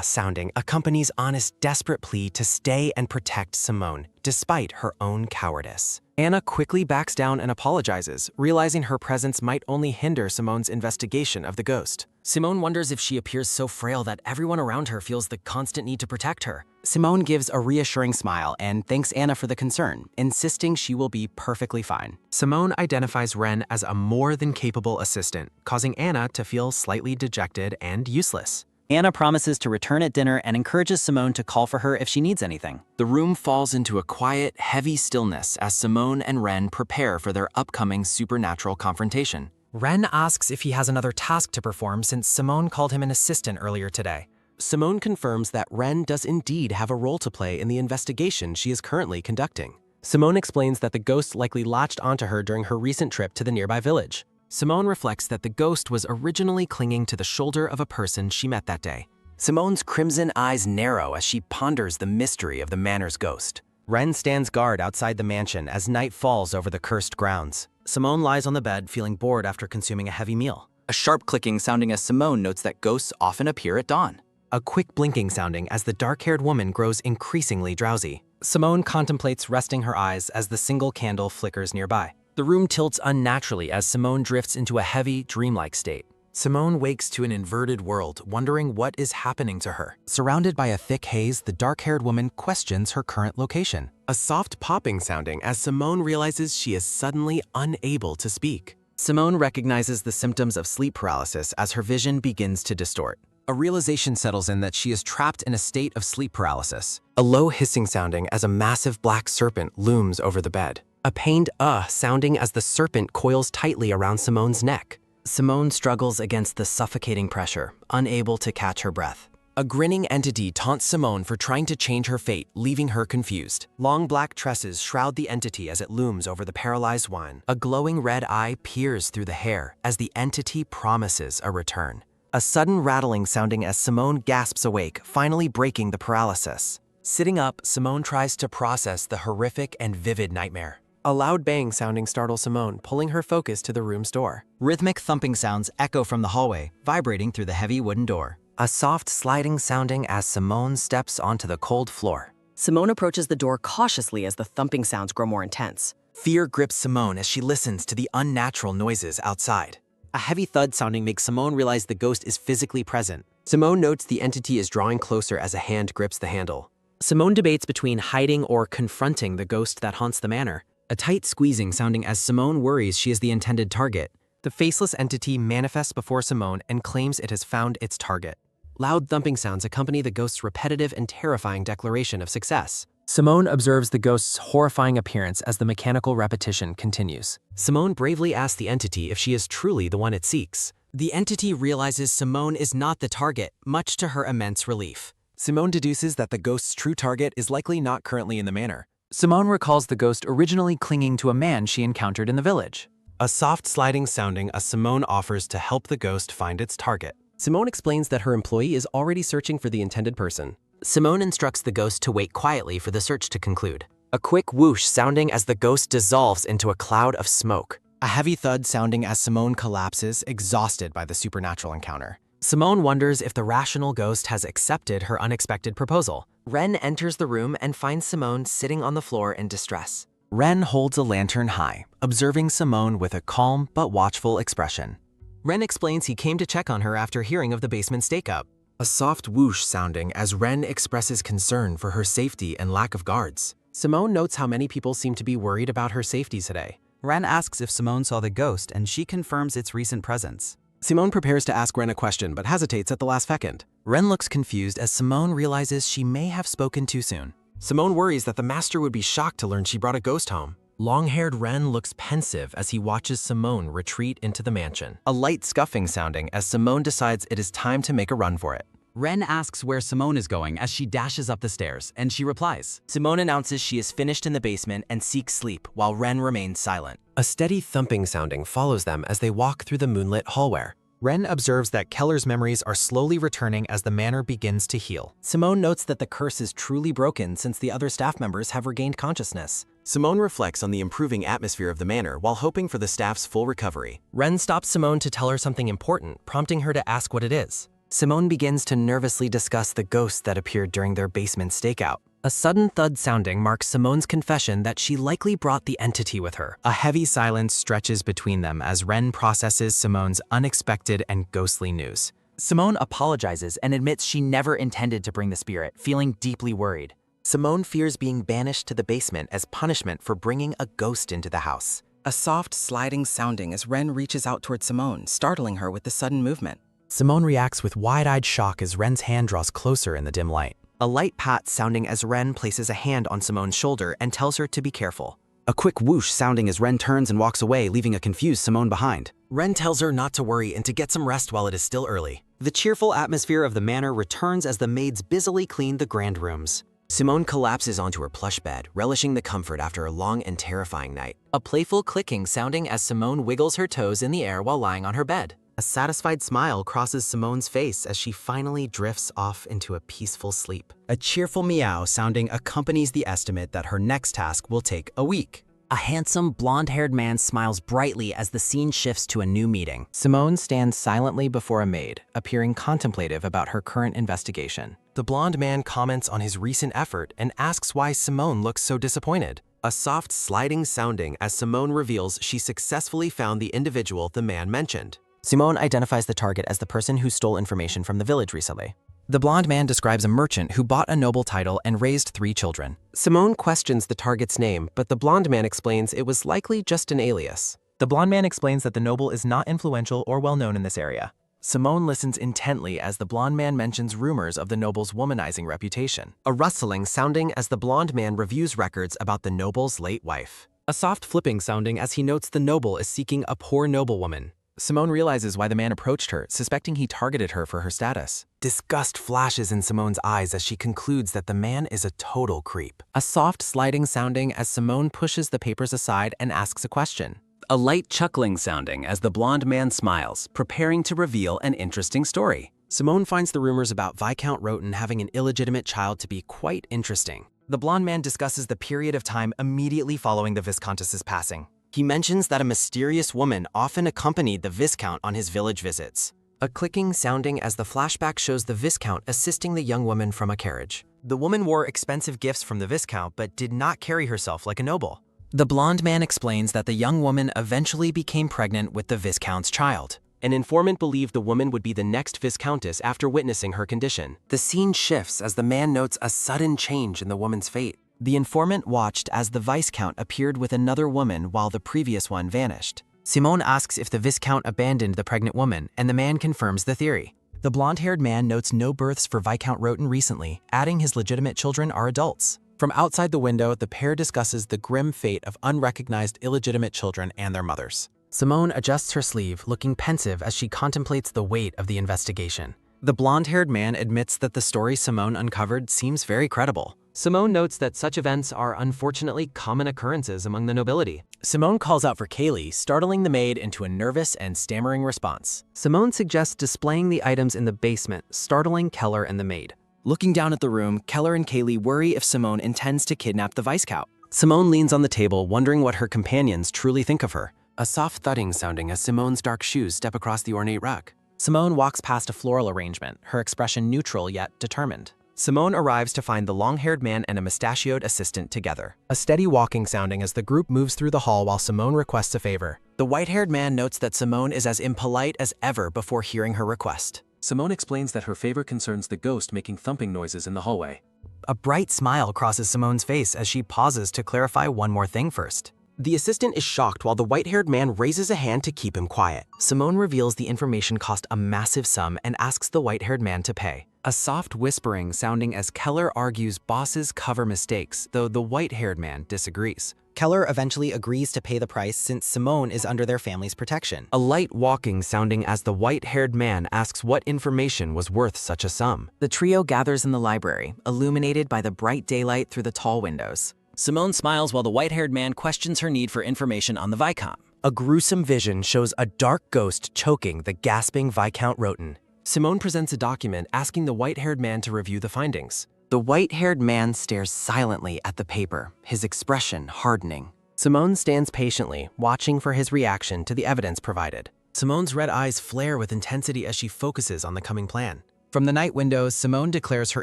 sounding accompanies Anna's desperate plea to stay and protect Simone, despite her own cowardice. Anna quickly backs down and apologizes, realizing her presence might only hinder Simone's investigation of the ghost. Simone wonders if she appears so frail that everyone around her feels the constant need to protect her. Simone gives a reassuring smile and thanks Anna for the concern, insisting she will be perfectly fine. Simone identifies Ren as a more than capable assistant, causing Anna to feel slightly dejected and useless. Anna promises to return at dinner and encourages Simone to call for her if she needs anything. The room falls into a quiet, heavy stillness as Simone and Ren prepare for their upcoming supernatural confrontation. Ren asks if he has another task to perform since Simone called him an assistant earlier today. Simone confirms that Ren does indeed have a role to play in the investigation she is currently conducting. Simone explains that the ghost likely latched onto her during her recent trip to the nearby village. Simone reflects that the ghost was originally clinging to the shoulder of a person she met that day. Simone's crimson eyes narrow as she ponders the mystery of the manor's ghost. Ren stands guard outside the mansion as night falls over the cursed grounds. Simone lies on the bed, feeling bored after consuming a heavy meal. A sharp clicking sounding as Simone notes that ghosts often appear at dawn. A quick blinking sounding as the dark-haired woman grows increasingly drowsy. Simone contemplates resting her eyes as the single candle flickers nearby. The room tilts unnaturally as Simone drifts into a heavy, dreamlike state. Simone wakes to an inverted world, wondering what is happening to her. Surrounded by a thick haze, the dark-haired woman questions her current location. A soft popping sounding as Simone realizes she is suddenly unable to speak. Simone recognizes the symptoms of sleep paralysis as her vision begins to distort. A realization settles in that she is trapped in a state of sleep paralysis. A low hissing sounding as a massive black serpent looms over the bed. A pained sounding as the serpent coils tightly around Simone's neck. Simone struggles against the suffocating pressure, unable to catch her breath. A grinning entity taunts Simone for trying to change her fate, leaving her confused. Long black tresses shroud the entity as it looms over the paralyzed one. A glowing red eye peers through the hair as the entity promises a return. A sudden rattling sounding as Simone gasps awake, finally breaking the paralysis. Sitting up, Simone tries to process the horrific and vivid nightmare. A loud bang sounding startles Simone, pulling her focus to the room's door. Rhythmic thumping sounds echo from the hallway, vibrating through the heavy wooden door. A soft sliding sounding as Simone steps onto the cold floor. Simone approaches the door cautiously as the thumping sounds grow more intense. Fear grips Simone as she listens to the unnatural noises outside. A heavy thud sounding makes Simone realize the ghost is physically present. Simone notes the entity is drawing closer as a hand grips the handle. Simone debates between hiding or confronting the ghost that haunts the manor. A tight squeezing sounding as Simone worries she is the intended target. The faceless entity manifests before Simone and claims it has found its target. Loud thumping sounds accompany the ghost's repetitive and terrifying declaration of success. Simone observes the ghost's horrifying appearance as the mechanical repetition continues. Simone bravely asks the entity if she is truly the one it seeks. The entity realizes Simone is not the target, much to her immense relief. Simone deduces that the ghost's true target is likely not currently in the manor. Simone recalls the ghost originally clinging to a man she encountered in the village. A soft sliding sounding as Simone offers to help the ghost find its target. Simone explains that her employee is already searching for the intended person. Simone instructs the ghost to wait quietly for the search to conclude. A quick whoosh sounding as the ghost dissolves into a cloud of smoke. A heavy thud sounding as Simone collapses, exhausted by the supernatural encounter. Simone wonders if the rational ghost has accepted her unexpected proposal. Ren enters the room and finds Simone sitting on the floor in distress. Ren holds a lantern high, observing Simone with a calm but watchful expression. Ren explains he came to check on her after hearing of the basement stake-up. A soft whoosh sounding as Ren expresses concern for her safety and lack of guards. Simone notes how many people seem to be worried about her safety today. Ren asks if Simone saw the ghost, and she confirms its recent presence. Simone prepares to ask Ren a question, but hesitates at the last second. Ren looks confused as Simone realizes she may have spoken too soon. Simone worries that the master would be shocked to learn she brought a ghost home. Long-haired Ren looks pensive as he watches Simone retreat into the mansion. A light scuffing sounding as Simone decides it is time to make a run for it. Ren asks where Simone is going as she dashes up the stairs, and she replies. Simone announces she is finished in the basement and seeks sleep, while Ren remains silent. A steady thumping sounding follows them as they walk through the moonlit hallway. Ren observes that Keller's memories are slowly returning as the manor begins to heal. Simone notes that the curse is truly broken since the other staff members have regained consciousness. Simone reflects on the improving atmosphere of the manor while hoping for the staff's full recovery. Ren stops Simone to tell her something important, prompting her to ask what it is. Simone begins to nervously discuss the ghost that appeared during their basement stakeout. A sudden thud sounding marks Simone's confession that she likely brought the entity with her. A heavy silence stretches between them as Ren processes Simone's unexpected and ghostly news. Simone apologizes and admits she never intended to bring the spirit, feeling deeply worried. Simone fears being banished to the basement as punishment for bringing a ghost into the house. A soft sliding sounding as Ren reaches out toward Simone, startling her with the sudden movement. Simone reacts with wide-eyed shock as Ren's hand draws closer in the dim light. A light pat sounding as Ren places a hand on Simone's shoulder and tells her to be careful. A quick whoosh sounding as Ren turns and walks away, leaving a confused Simone behind. Ren tells her not to worry and to get some rest while it is still early. The cheerful atmosphere of the manor returns as the maids busily clean the grand rooms. Simone collapses onto her plush bed, relishing the comfort after a long and terrifying night. A playful clicking sounding as Simone wiggles her toes in the air while lying on her bed. A satisfied smile crosses Simone's face as she finally drifts off into a peaceful sleep. A cheerful meow sounding accompanies the estimate that her next task will take a week. A handsome, blonde-haired man smiles brightly as the scene shifts to a new meeting. Simone stands silently before a maid, appearing contemplative about her current investigation. The blonde man comments on his recent effort and asks why Simone looks so disappointed. A soft sliding sounding as Simone reveals she successfully found the individual the man mentioned. Simone identifies the target as the person who stole information from the village recently. The blonde man describes a merchant who bought a noble title and raised 3 children. Simone questions the target's name, but the blonde man explains it was likely just an alias. The blonde man explains that the noble is not influential or well-known in this area. Simone listens intently as the blonde man mentions rumors of the noble's womanizing reputation. A rustling sounding as the blonde man reviews records about the noble's late wife. A soft flipping sounding as he notes the noble is seeking a poor noblewoman. Simone realizes why the man approached her, suspecting he targeted her for her status. Disgust flashes in Simone's eyes as she concludes that the man is a total creep. A soft sliding sounding as Simone pushes the papers aside and asks a question. A light chuckling sounding as the blonde man smiles, preparing to reveal an interesting story. Simone finds the rumors about Viscount Roten having an illegitimate child to be quite interesting. The blonde man discusses the period of time immediately following the Viscountess's passing. He mentions that a mysterious woman often accompanied the Viscount on his village visits. A clicking sounding as the flashback shows the Viscount assisting the young woman from a carriage. The woman wore expensive gifts from the Viscount but did not carry herself like a noble. The blonde man explains that the young woman eventually became pregnant with the Viscount's child. An informant believed the woman would be the next Viscountess after witnessing her condition. The scene shifts as the man notes a sudden change in the woman's fate. The informant watched as the Viscount appeared with another woman while the previous one vanished. Simone asks if the Viscount abandoned the pregnant woman, and the man confirms the theory. The blonde-haired man notes no births for Viscount Roten recently, adding his legitimate children are adults. From outside the window, the pair discusses the grim fate of unrecognized illegitimate children and their mothers. Simone adjusts her sleeve, looking pensive as she contemplates the weight of the investigation. The blonde-haired man admits that the story Simone uncovered seems very credible. Simone notes that such events are unfortunately common occurrences among the nobility. Simone calls out for Kaylee, startling the maid into a nervous and stammering response. Simone suggests displaying the items in the basement, startling Keller and the maid. Looking down at the room, Keller and Kaylee worry if Simone intends to kidnap the Viscount. Simone leans on the table, wondering what her companions truly think of her. A soft thudding sounding as Simone's dark shoes step across the ornate rug. Simone walks past a floral arrangement, her expression neutral yet determined. Simone arrives to find the long-haired man and a mustachioed assistant together. A steady walking sounding as the group moves through the hall while Simone requests a favor. The white-haired man notes that Simone is as impolite as ever before hearing her request. Simone explains that her favor concerns the ghost making thumping noises in the hallway. A bright smile crosses Simone's face as she pauses to clarify one more thing first. The assistant is shocked while the white-haired man raises a hand to keep him quiet. Simone reveals the information cost a massive sum and asks the white-haired man to pay. A soft whispering sounding as Keller argues bosses cover mistakes, though the white-haired man disagrees. Keller eventually agrees to pay the price since Simone is under their family's protection. A light walking sounding as the white-haired man asks what information was worth such a sum. The trio gathers in the library, illuminated by the bright daylight through the tall windows. Simone smiles while the white-haired man questions her need for information on the Viscount. A gruesome vision shows a dark ghost choking the gasping Viscount Roten. Simone presents a document asking the white-haired man to review the findings. The white-haired man stares silently at the paper, his expression hardening. Simone stands patiently, watching for his reaction to the evidence provided. Simone's red eyes flare with intensity as she focuses on the coming plan. From the night windows, Simone declares her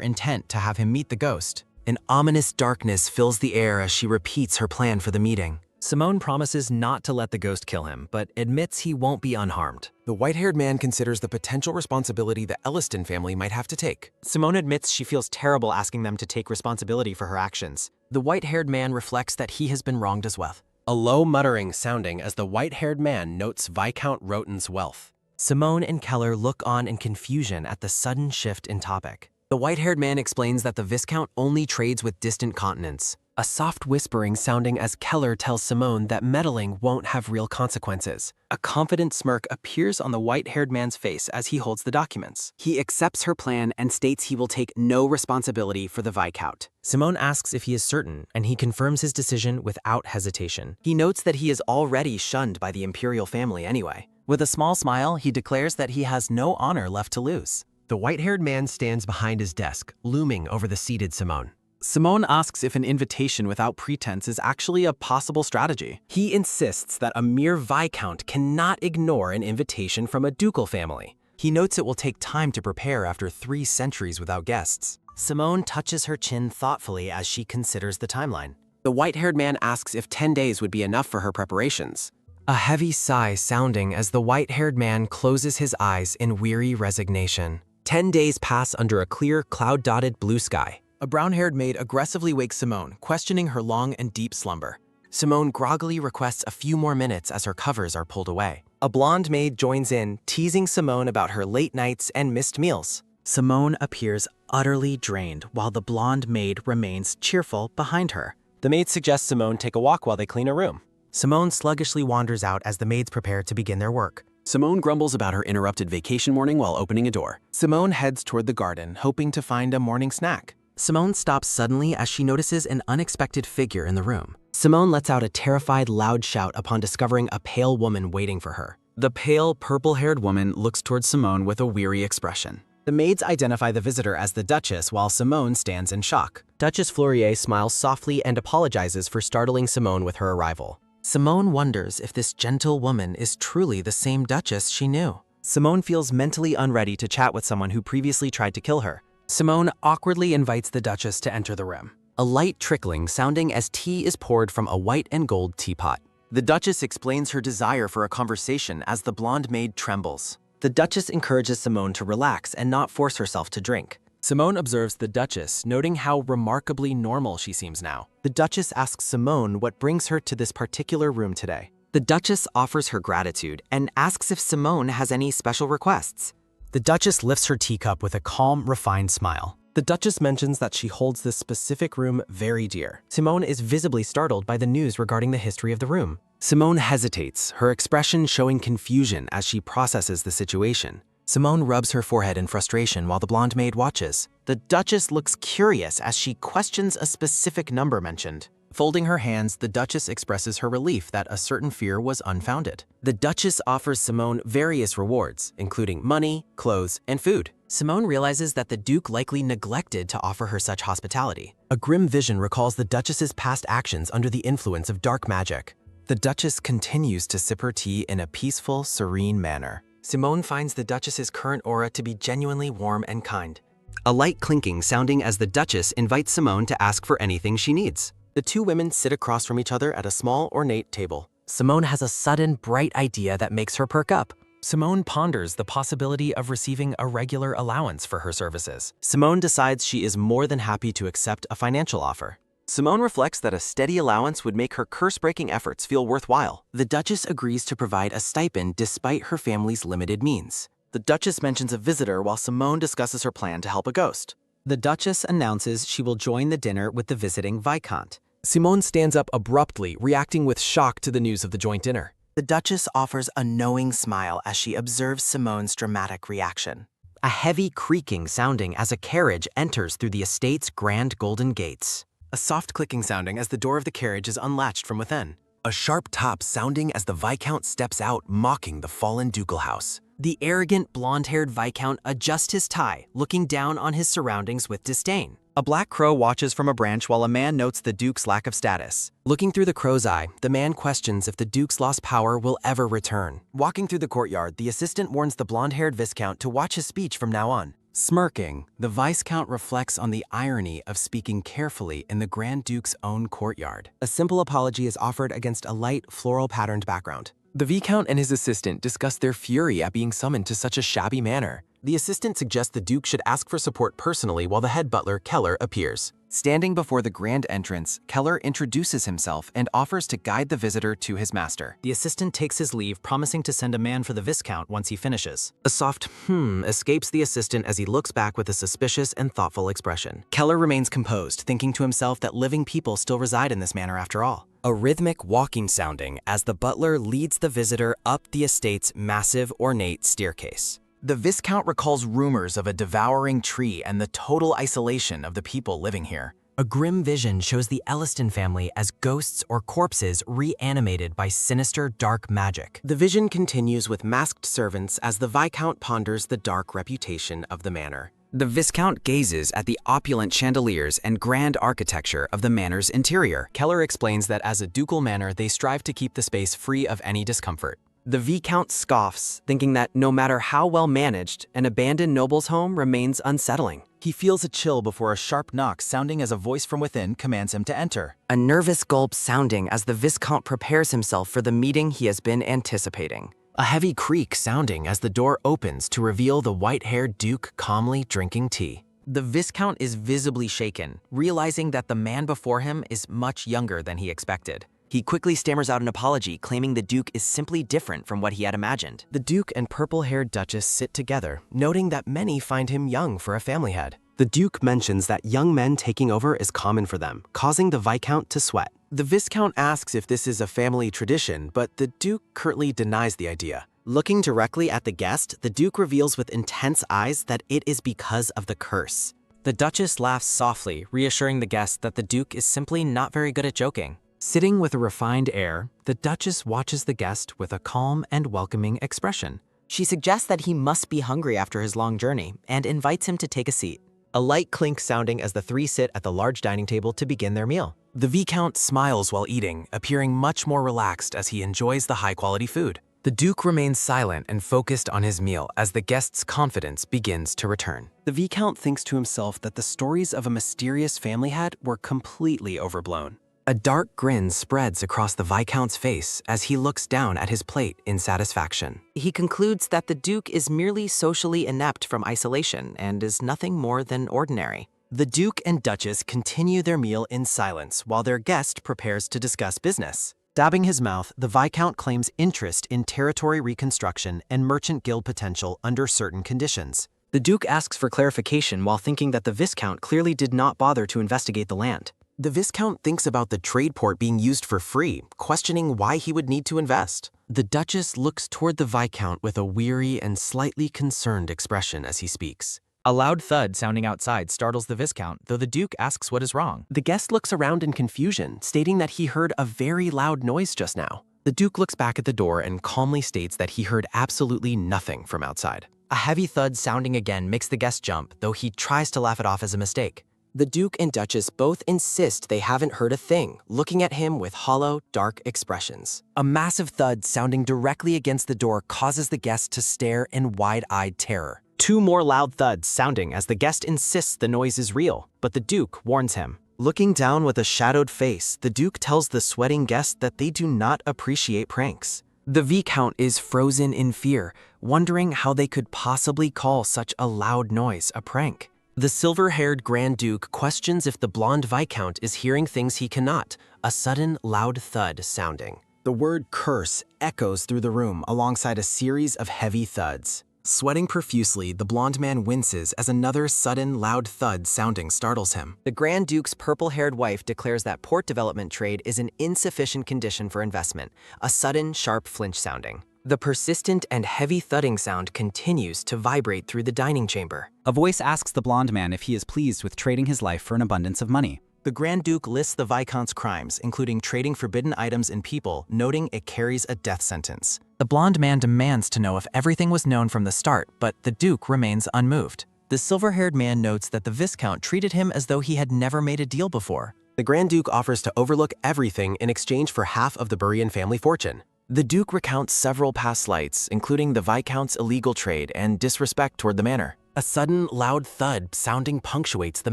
intent to have him meet the ghost. An ominous darkness fills the air as she repeats her plan for the meeting. Simone promises not to let the ghost kill him, but admits he won't be unharmed. The white-haired man considers the potential responsibility the Elliston family might have to take. Simone admits she feels terrible asking them to take responsibility for her actions. The white-haired man reflects that he has been wronged as well. A low muttering sounding as the white-haired man notes Viscount Roten's wealth. Simone and Keller look on in confusion at the sudden shift in topic. The white-haired man explains that the Viscount only trades with distant continents. A soft whispering sounding as Keller tells Simone that meddling won't have real consequences. A confident smirk appears on the white-haired man's face as he holds the documents. He accepts her plan and states he will take no responsibility for the Viscount. Simone asks if he is certain, and he confirms his decision without hesitation. He notes that he is already shunned by the imperial family anyway. With a small smile, he declares that he has no honor left to lose. The white-haired man stands behind his desk, looming over the seated Simone. Simone asks if an invitation without pretense is actually a possible strategy. He insists that a mere viscount cannot ignore an invitation from a ducal family. He notes it will take time to prepare after 3 centuries without guests. Simone touches her chin thoughtfully as she considers the timeline. The white-haired man asks if 10 days would be enough for her preparations. A heavy sigh sounding as the white-haired man closes his eyes in weary resignation. 10 days pass under a clear, cloud-dotted blue sky. A brown-haired maid aggressively wakes Simone, questioning her long and deep slumber. Simone groggily requests a few more minutes as her covers are pulled away. A blonde maid joins in, teasing Simone about her late nights and missed meals. Simone appears utterly drained while the blonde maid remains cheerful behind her. The maid suggests Simone take a walk while they clean a room. Simone sluggishly wanders out as the maids prepare to begin their work. Simone grumbles about her interrupted vacation morning while opening a door. Simone heads toward the garden, hoping to find a morning snack. Simone stops suddenly as she notices an unexpected figure in the room. Simone lets out a terrified, loud shout upon discovering a pale woman waiting for her. The pale, purple-haired woman looks towards Simone with a weary expression. The maids identify the visitor as the Duchess while Simone stands in shock. Duchess Fleurier smiles softly and apologizes for startling Simone with her arrival. Simone wonders if this gentle woman is truly the same Duchess she knew. Simone feels mentally unready to chat with someone who previously tried to kill her. Simone awkwardly invites the Duchess to enter the room. A light trickling sounding as tea is poured from a white and gold teapot. The Duchess explains her desire for a conversation as the blonde maid trembles. The Duchess encourages Simone to relax and not force herself to drink. Simone observes the Duchess, noting how remarkably normal she seems now. The Duchess asks Simone what brings her to this particular room today. The Duchess offers her gratitude and asks if Simone has any special requests. The Duchess lifts her teacup with a calm, refined smile. The Duchess mentions that she holds this specific room very dear. Simone is visibly startled by the news regarding the history of the room. Simone hesitates, her expression showing confusion as she processes the situation. Simone rubs her forehead in frustration while the blonde maid watches. The Duchess looks curious as she questions a specific number mentioned. Folding her hands, the Duchess expresses her relief that a certain fear was unfounded. The Duchess offers Simone various rewards, including money, clothes, and food. Simone realizes that the Duke likely neglected to offer her such hospitality. A grim vision recalls the Duchess's past actions under the influence of dark magic. The Duchess continues to sip her tea in a peaceful, serene manner. Simone finds the Duchess's current aura to be genuinely warm and kind. A light clinking sounding as the Duchess invites Simone to ask for anything she needs. The two women sit across from each other at a small, ornate table. Simone has a sudden, bright idea that makes her perk up. Simone ponders the possibility of receiving a regular allowance for her services. Simone decides she is more than happy to accept a financial offer. Simone reflects that a steady allowance would make her curse-breaking efforts feel worthwhile. The Duchess agrees to provide a stipend despite her family's limited means. The Duchess mentions a visitor while Simone discusses her plan to help a ghost. The Duchess announces she will join the dinner with the visiting Viscount. Simone stands up abruptly, reacting with shock to the news of the joint dinner. The Duchess offers a knowing smile as she observes Simone's dramatic reaction. A heavy creaking sounding as a carriage enters through the estate's grand golden gates. A soft clicking sounding as the door of the carriage is unlatched from within. A sharp tap sounding as the Viscount steps out, mocking the fallen ducal house. The arrogant, blonde-haired Viscount adjusts his tie, looking down on his surroundings with disdain. A black crow watches from a branch while a man notes the Duke's lack of status. Looking through the crow's eye, the man questions if the Duke's lost power will ever return. Walking through the courtyard, the assistant warns the blonde-haired Viscount to watch his speech from now on. Smirking, the Viscount reflects on the irony of speaking carefully in the Grand Duke's own courtyard. A simple apology is offered against a light, floral-patterned background. The Viscount and his assistant discuss their fury at being summoned to such a shabby manner. The assistant suggests the Duke should ask for support personally while the head butler, Keller, appears. Standing before the grand entrance, Keller introduces himself and offers to guide the visitor to his master. The assistant takes his leave, promising to send a man for the Viscount once he finishes. A soft escapes the assistant as he looks back with a suspicious and thoughtful expression. Keller remains composed, thinking to himself that living people still reside in this manor after all. A rhythmic walking sounding as the butler leads the visitor up the estate's massive, ornate staircase. The Viscount recalls rumors of a devouring tree and the total isolation of the people living here. A grim vision shows the Elliston family as ghosts or corpses reanimated by sinister dark magic. The vision continues with masked servants as the Viscount ponders the dark reputation of the manor. The Viscount gazes at the opulent chandeliers and grand architecture of the manor's interior. Keller explains that as a ducal manor, they strive to keep the space free of any discomfort. The Viscount scoffs, thinking that no matter how well managed, an abandoned noble's home remains unsettling. He feels a chill before a sharp knock sounding as a voice from within commands him to enter. A nervous gulp sounding as the Viscount prepares himself for the meeting he has been anticipating. A heavy creak sounding as the door opens to reveal the white-haired Duke calmly drinking tea. The Viscount is visibly shaken, realizing that the man before him is much younger than he expected. He quickly stammers out an apology, claiming the Duke is simply different from what he had imagined. The Duke and purple-haired Duchess sit together, noting that many find him young for a family head. The Duke mentions that young men taking over is common for them, causing the Viscount to sweat. The Viscount asks if this is a family tradition, but the Duke curtly denies the idea. Looking directly at the guest, the Duke reveals with intense eyes that it is because of the curse. The Duchess laughs softly, reassuring the guest that the Duke is simply not very good at joking. Sitting with a refined air, the Duchess watches the guest with a calm and welcoming expression. She suggests that he must be hungry after his long journey and invites him to take a seat. A light clink sounding as the three sit at the large dining table to begin their meal. The Viscount smiles while eating, appearing much more relaxed as he enjoys the high-quality food. The Duke remains silent and focused on his meal as the guest's confidence begins to return. The Viscount thinks to himself that the stories of a mysterious family head were completely overblown. A dark grin spreads across the Viscount's face as he looks down at his plate in satisfaction. He concludes that the Duke is merely socially inept from isolation and is nothing more than ordinary. The Duke and Duchess continue their meal in silence while their guest prepares to discuss business. Dabbing his mouth, the Viscount claims interest in territory reconstruction and merchant guild potential under certain conditions. The Duke asks for clarification while thinking that the Viscount clearly did not bother to investigate the land. The Viscount thinks about the trade port being used for free, questioning why he would need to invest. The Duchess looks toward the Viscount with a weary and slightly concerned expression as he speaks. A loud thud sounding outside startles the Viscount, though the Duke asks what is wrong. The guest looks around in confusion, stating that he heard a very loud noise just now. The Duke looks back at the door and calmly states that he heard absolutely nothing from outside. A heavy thud sounding again makes the guest jump, though he tries to laugh it off as a mistake. The Duke and Duchess both insist they haven't heard a thing, looking at him with hollow, dark expressions. A massive thud sounding directly against the door causes the guest to stare in wide-eyed terror. Two more loud thuds sounding as the guest insists the noise is real, but the Duke warns him. Looking down with a shadowed face, the Duke tells the sweating guest that they do not appreciate pranks. The Viscount is frozen in fear, wondering how they could possibly call such a loud noise a prank. The silver-haired Grand Duke questions if the blonde Viscount is hearing things he cannot, a sudden loud thud sounding. The word curse echoes through the room alongside a series of heavy thuds. Sweating profusely, the blonde man winces as another sudden loud thud sounding startles him. The Grand Duke's purple-haired wife declares that port development trade is an insufficient condition for investment, a sudden, sharp flinch sounding. The persistent and heavy thudding sound continues to vibrate through the dining chamber. A voice asks the blonde man if he is pleased with trading his life for an abundance of money. The Grand Duke lists the Viscount's crimes, including trading forbidden items and people, noting it carries a death sentence. The blonde man demands to know if everything was known from the start, but the Duke remains unmoved. The silver-haired man notes that the Viscount treated him as though he had never made a deal before. The Grand Duke offers to overlook everything in exchange for half of the Burian family fortune. The Duke recounts several past slights, including the Viscount's illegal trade and disrespect toward the manor. A sudden, loud thud sounding punctuates the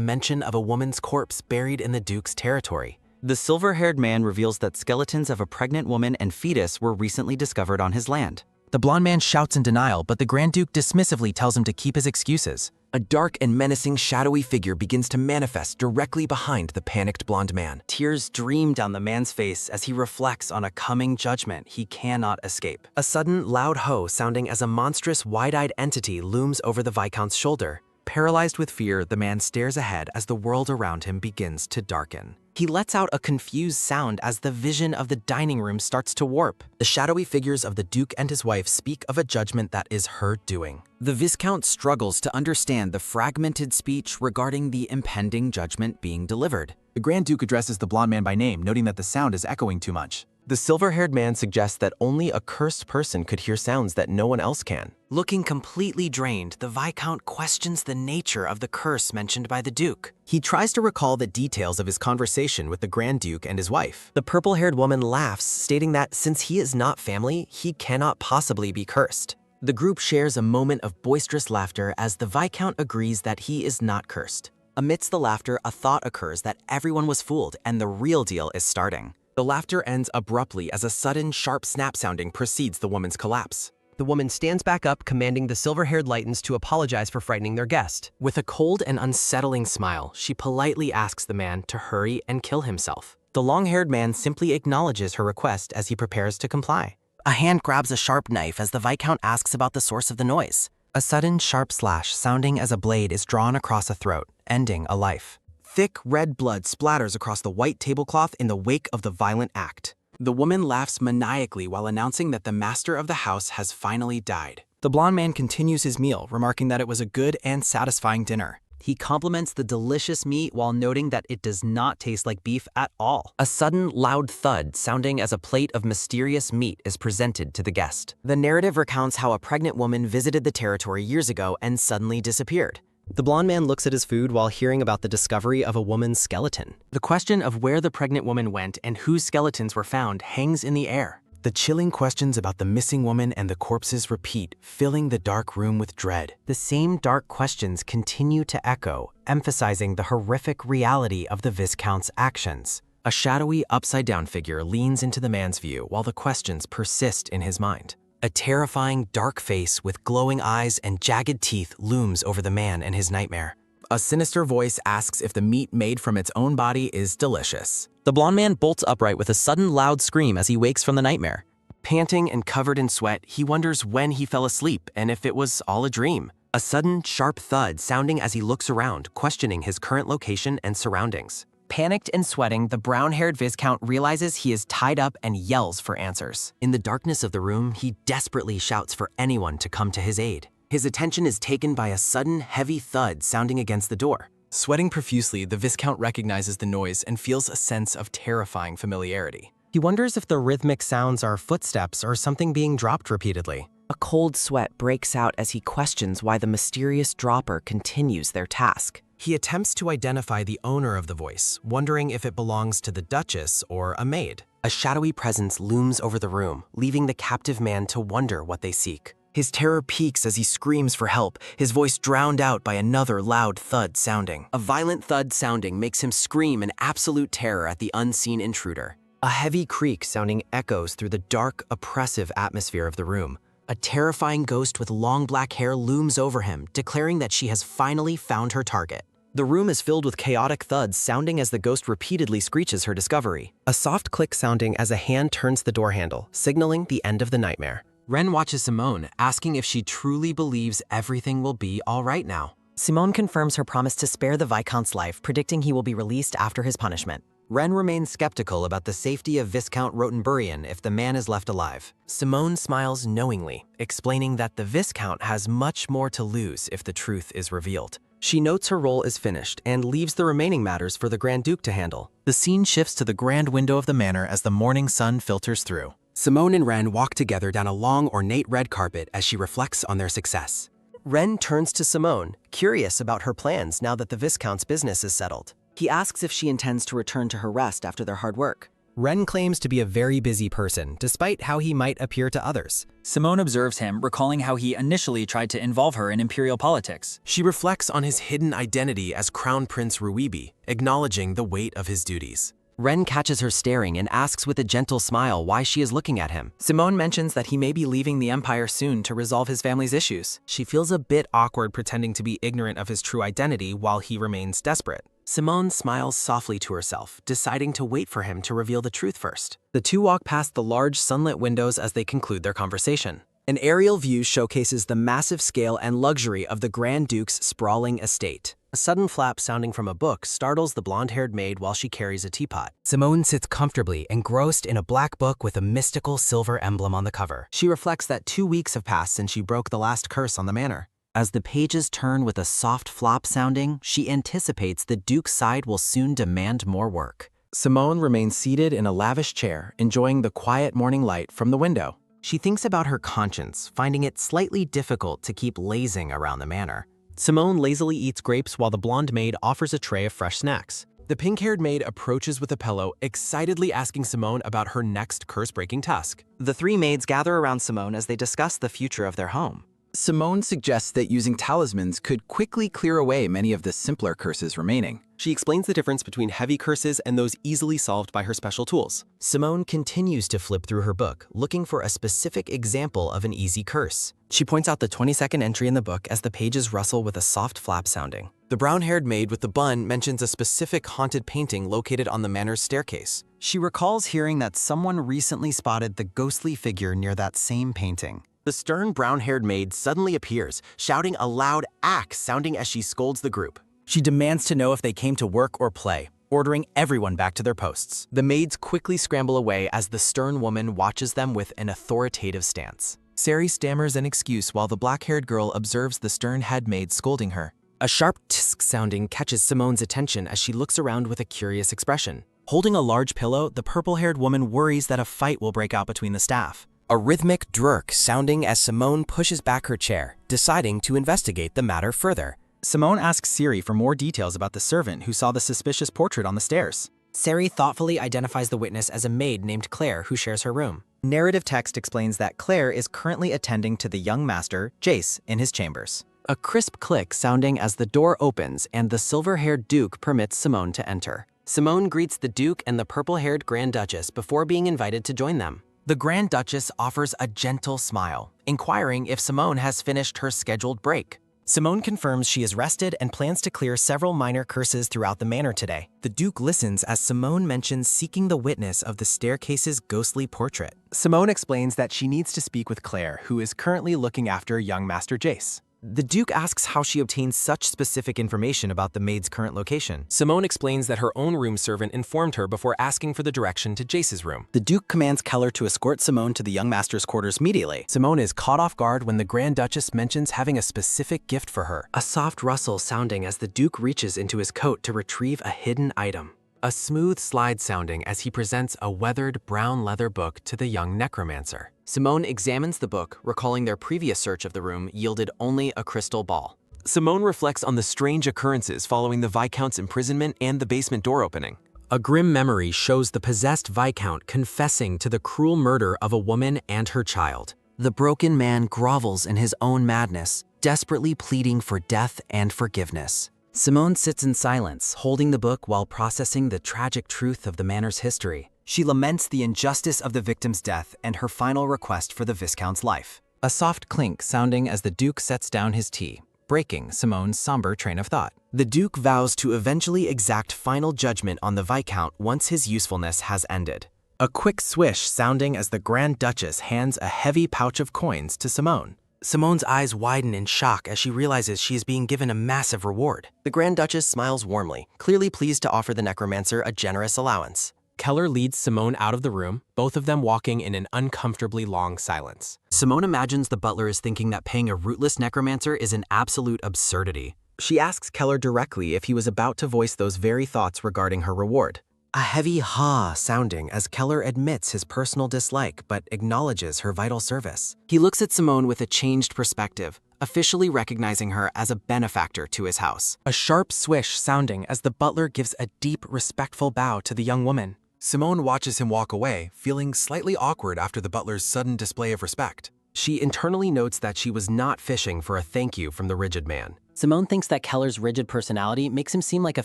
mention of a woman's corpse buried in the Duke's territory. The silver-haired man reveals that skeletons of a pregnant woman and fetus were recently discovered on his land. The blonde man shouts in denial, but the Grand Duke dismissively tells him to keep his excuses. A dark and menacing shadowy figure begins to manifest directly behind the panicked blonde man. Tears stream down the man's face as he reflects on a coming judgment he cannot escape. A sudden loud ho sounding as a monstrous wide-eyed entity looms over the Viscount's shoulder. Paralyzed with fear, the man stares ahead as the world around him begins to darken. He lets out a confused sound as the vision of the dining room starts to warp. The shadowy figures of the Duke and his wife speak of a judgment that is her doing. The Viscount struggles to understand the fragmented speech regarding the impending judgment being delivered. The Grand Duke addresses the blonde man by name, noting that the sound is echoing too much. The silver-haired man suggests that only a cursed person could hear sounds that no one else can. Looking completely drained, the Viscount questions the nature of the curse mentioned by the Duke. He tries to recall the details of his conversation with the Grand Duke and his wife. The purple-haired woman laughs, stating that since he is not family, he cannot possibly be cursed. The group shares a moment of boisterous laughter as the Viscount agrees that he is not cursed. Amidst the laughter, a thought occurs that everyone was fooled and the real deal is starting. The laughter ends abruptly as a sudden, sharp snap sounding precedes the woman's collapse. The woman stands back up, commanding the silver-haired Lightens to apologize for frightening their guest. With a cold and unsettling smile, she politely asks the man to hurry and kill himself. The long-haired man simply acknowledges her request as he prepares to comply. A hand grabs a sharp knife as the Viscount asks about the source of the noise. A sudden sharp slash sounding as a blade is drawn across a throat, ending a life. Thick red blood splatters across the white tablecloth in the wake of the violent act. The woman laughs maniacally while announcing that the master of the house has finally died. The blonde man continues his meal, remarking that it was a good and satisfying dinner. He compliments the delicious meat while noting that it does not taste like beef at all. A sudden, loud thud sounding as a plate of mysterious meat is presented to the guest. The narrative recounts how a pregnant woman visited the territory years ago and suddenly disappeared. The blonde man looks at his food while hearing about the discovery of a woman's skeleton. The question of where the pregnant woman went and whose skeletons were found hangs in the air. The chilling questions about the missing woman and the corpses repeat, filling the dark room with dread. The same dark questions continue to echo, emphasizing the horrific reality of the Viscount's actions. A shadowy, upside-down figure leans into the man's view while the questions persist in his mind. A terrifying, dark face with glowing eyes and jagged teeth looms over the man and his nightmare. A sinister voice asks if the meat made from its own body is delicious. The blonde man bolts upright with a sudden loud scream as he wakes from the nightmare. Panting and covered in sweat, he wonders when he fell asleep and if it was all a dream. A sudden, sharp thud sounding as he looks around, questioning his current location and surroundings. Panicked and sweating, the brown-haired Viscount realizes he is tied up and yells for answers. In the darkness of the room, he desperately shouts for anyone to come to his aid. His attention is taken by a sudden, heavy thud sounding against the door. Sweating profusely, the Viscount recognizes the noise and feels a sense of terrifying familiarity. He wonders if the rhythmic sounds are footsteps or something being dropped repeatedly. A cold sweat breaks out as he questions why the mysterious dropper continues their task. He attempts to identify the owner of the voice, wondering if it belongs to the Duchess or a maid. A shadowy presence looms over the room, leaving the captive man to wonder what they seek. His terror peaks as he screams for help, his voice drowned out by another loud thud sounding. A violent thud sounding makes him scream in absolute terror at the unseen intruder. A heavy creak sounding echoes through the dark, oppressive atmosphere of the room. A terrifying ghost with long black hair looms over him, declaring that she has finally found her target. The room is filled with chaotic thuds sounding as the ghost repeatedly screeches her discovery. A soft click sounding as a hand turns the door handle, signaling the end of the nightmare. Ren watches Simone, asking if she truly believes everything will be all right now. Simone confirms her promise to spare the Viscount's life, predicting he will be released after his punishment. Ren remains skeptical about the safety of Viscount Rotenburian if the man is left alive. Simone smiles knowingly, explaining that the Viscount has much more to lose if the truth is revealed. She notes her role is finished and leaves the remaining matters for the Grand Duke to handle. The scene shifts to the grand window of the manor as the morning sun filters through. Simone and Ren walk together down a long, ornate red carpet as she reflects on their success. Ren turns to Simone, curious about her plans now that the Viscount's business is settled. He asks if she intends to return to her rest after their hard work. Ren claims to be a very busy person, despite how he might appear to others. Simone observes him, recalling how he initially tried to involve her in imperial politics. She reflects on his hidden identity as Crown Prince Ruibi, acknowledging the weight of his duties. Ren catches her staring and asks with a gentle smile why she is looking at him. Simone mentions that he may be leaving the Empire soon to resolve his family's issues. She feels a bit awkward pretending to be ignorant of his true identity while he remains desperate. Simone smiles softly to herself, deciding to wait for him to reveal the truth first. The two walk past the large sunlit windows as they conclude their conversation. An aerial view showcases the massive scale and luxury of the Grand Duke's sprawling estate. A sudden flap sounding from a book startles the blonde-haired maid while she carries a teapot. Simone sits comfortably, engrossed in a black book with a mystical silver emblem on the cover. She reflects that 2 weeks have passed since she broke the last curse on the manor. As the pages turn with a soft flop sounding, she anticipates the Duke's side will soon demand more work. Simone remains seated in a lavish chair, enjoying the quiet morning light from the window. She thinks about her conscience, finding it slightly difficult to keep lazing around the manor. Simone lazily eats grapes while the blonde maid offers a tray of fresh snacks. The pink-haired maid approaches with a pillow, excitedly asking Simone about her next curse-breaking task. The three maids gather around Simone as they discuss the future of their home. Simone suggests that using talismans could quickly clear away many of the simpler curses remaining. She explains the difference between heavy curses and those easily solved by her special tools. Simone continues to flip through her book, looking for a specific example of an easy curse. She points out the 22nd entry in the book as the pages rustle with a soft flap sounding. The brown-haired maid with the bun mentions a specific haunted painting located on the manor's staircase. She recalls hearing that someone recently spotted the ghostly figure near that same painting. The stern brown-haired maid suddenly appears, shouting a loud axe sounding as she scolds the group. She demands to know if they came to work or play, ordering everyone back to their posts. The maids quickly scramble away as the stern woman watches them with an authoritative stance. Sari stammers an excuse while the black-haired girl observes the stern head maid scolding her. A sharp tsk sounding catches Simone's attention as she looks around with a curious expression. Holding a large pillow, the purple-haired woman worries that a fight will break out between the staff. A rhythmic drrrk sounding as Simone pushes back her chair, deciding to investigate the matter further. Simone asks Siri for more details about the servant who saw the suspicious portrait on the stairs. Sari thoughtfully identifies the witness as a maid named Claire who shares her room. Narrative text explains that Claire is currently attending to the young master, Jace, in his chambers. A crisp click sounding as the door opens and the silver-haired Duke permits Simone to enter. Simone greets the Duke and the purple-haired Grand Duchess before being invited to join them. The Grand Duchess offers a gentle smile, inquiring if Simone has finished her scheduled break. Simone confirms she is rested and plans to clear several minor curses throughout the manor today. The Duke listens as Simone mentions seeking the witness of the staircase's ghostly portrait. Simone explains that she needs to speak with Claire, who is currently looking after young Master Jace. The Duke asks how she obtained such specific information about the maid's current location. Simone explains that her own room servant informed her before asking for the direction to Jace's room. The Duke commands Keller to escort Simone to the young master's quarters immediately. Simone is caught off guard when the Grand Duchess mentions having a specific gift for her. A soft rustle sounding as the Duke reaches into his coat to retrieve a hidden item. A smooth slide sounding as he presents a weathered brown leather book to the young Necromancer. Simone examines the book, recalling their previous search of the room yielded only a crystal ball. Simone reflects on the strange occurrences following the Viscount's imprisonment and the basement door opening. A grim memory shows the possessed Viscount confessing to the cruel murder of a woman and her child. The broken man grovels in his own madness, desperately pleading for death and forgiveness. Simone sits in silence, holding the book while processing the tragic truth of the manor's history. She laments the injustice of the victim's death and her final request for the Viscount's life. A soft clink sounding as the Duke sets down his tea, breaking Simone's somber train of thought. The Duke vows to eventually exact final judgment on the Viscount once his usefulness has ended. A quick swish sounding as the Grand Duchess hands a heavy pouch of coins to Simone. Simone's eyes widen in shock as she realizes she is being given a massive reward. The Grand Duchess smiles warmly, clearly pleased to offer the Necromancer a generous allowance. Keller leads Simone out of the room, both of them walking in an uncomfortably long silence. Simone imagines the butler is thinking that paying a rootless Necromancer is an absolute absurdity. She asks Keller directly if he was about to voice those very thoughts regarding her reward. A heavy ha sounding as Keller admits his personal dislike but acknowledges her vital service. He looks at Simone with a changed perspective, officially recognizing her as a benefactor to his house. A sharp swish sounding as the butler gives a deep, respectful bow to the young woman. Simone watches him walk away, feeling slightly awkward after the butler's sudden display of respect. She internally notes that she was not fishing for a thank you from the rigid man. Simone thinks that Keller's rigid personality makes him seem like a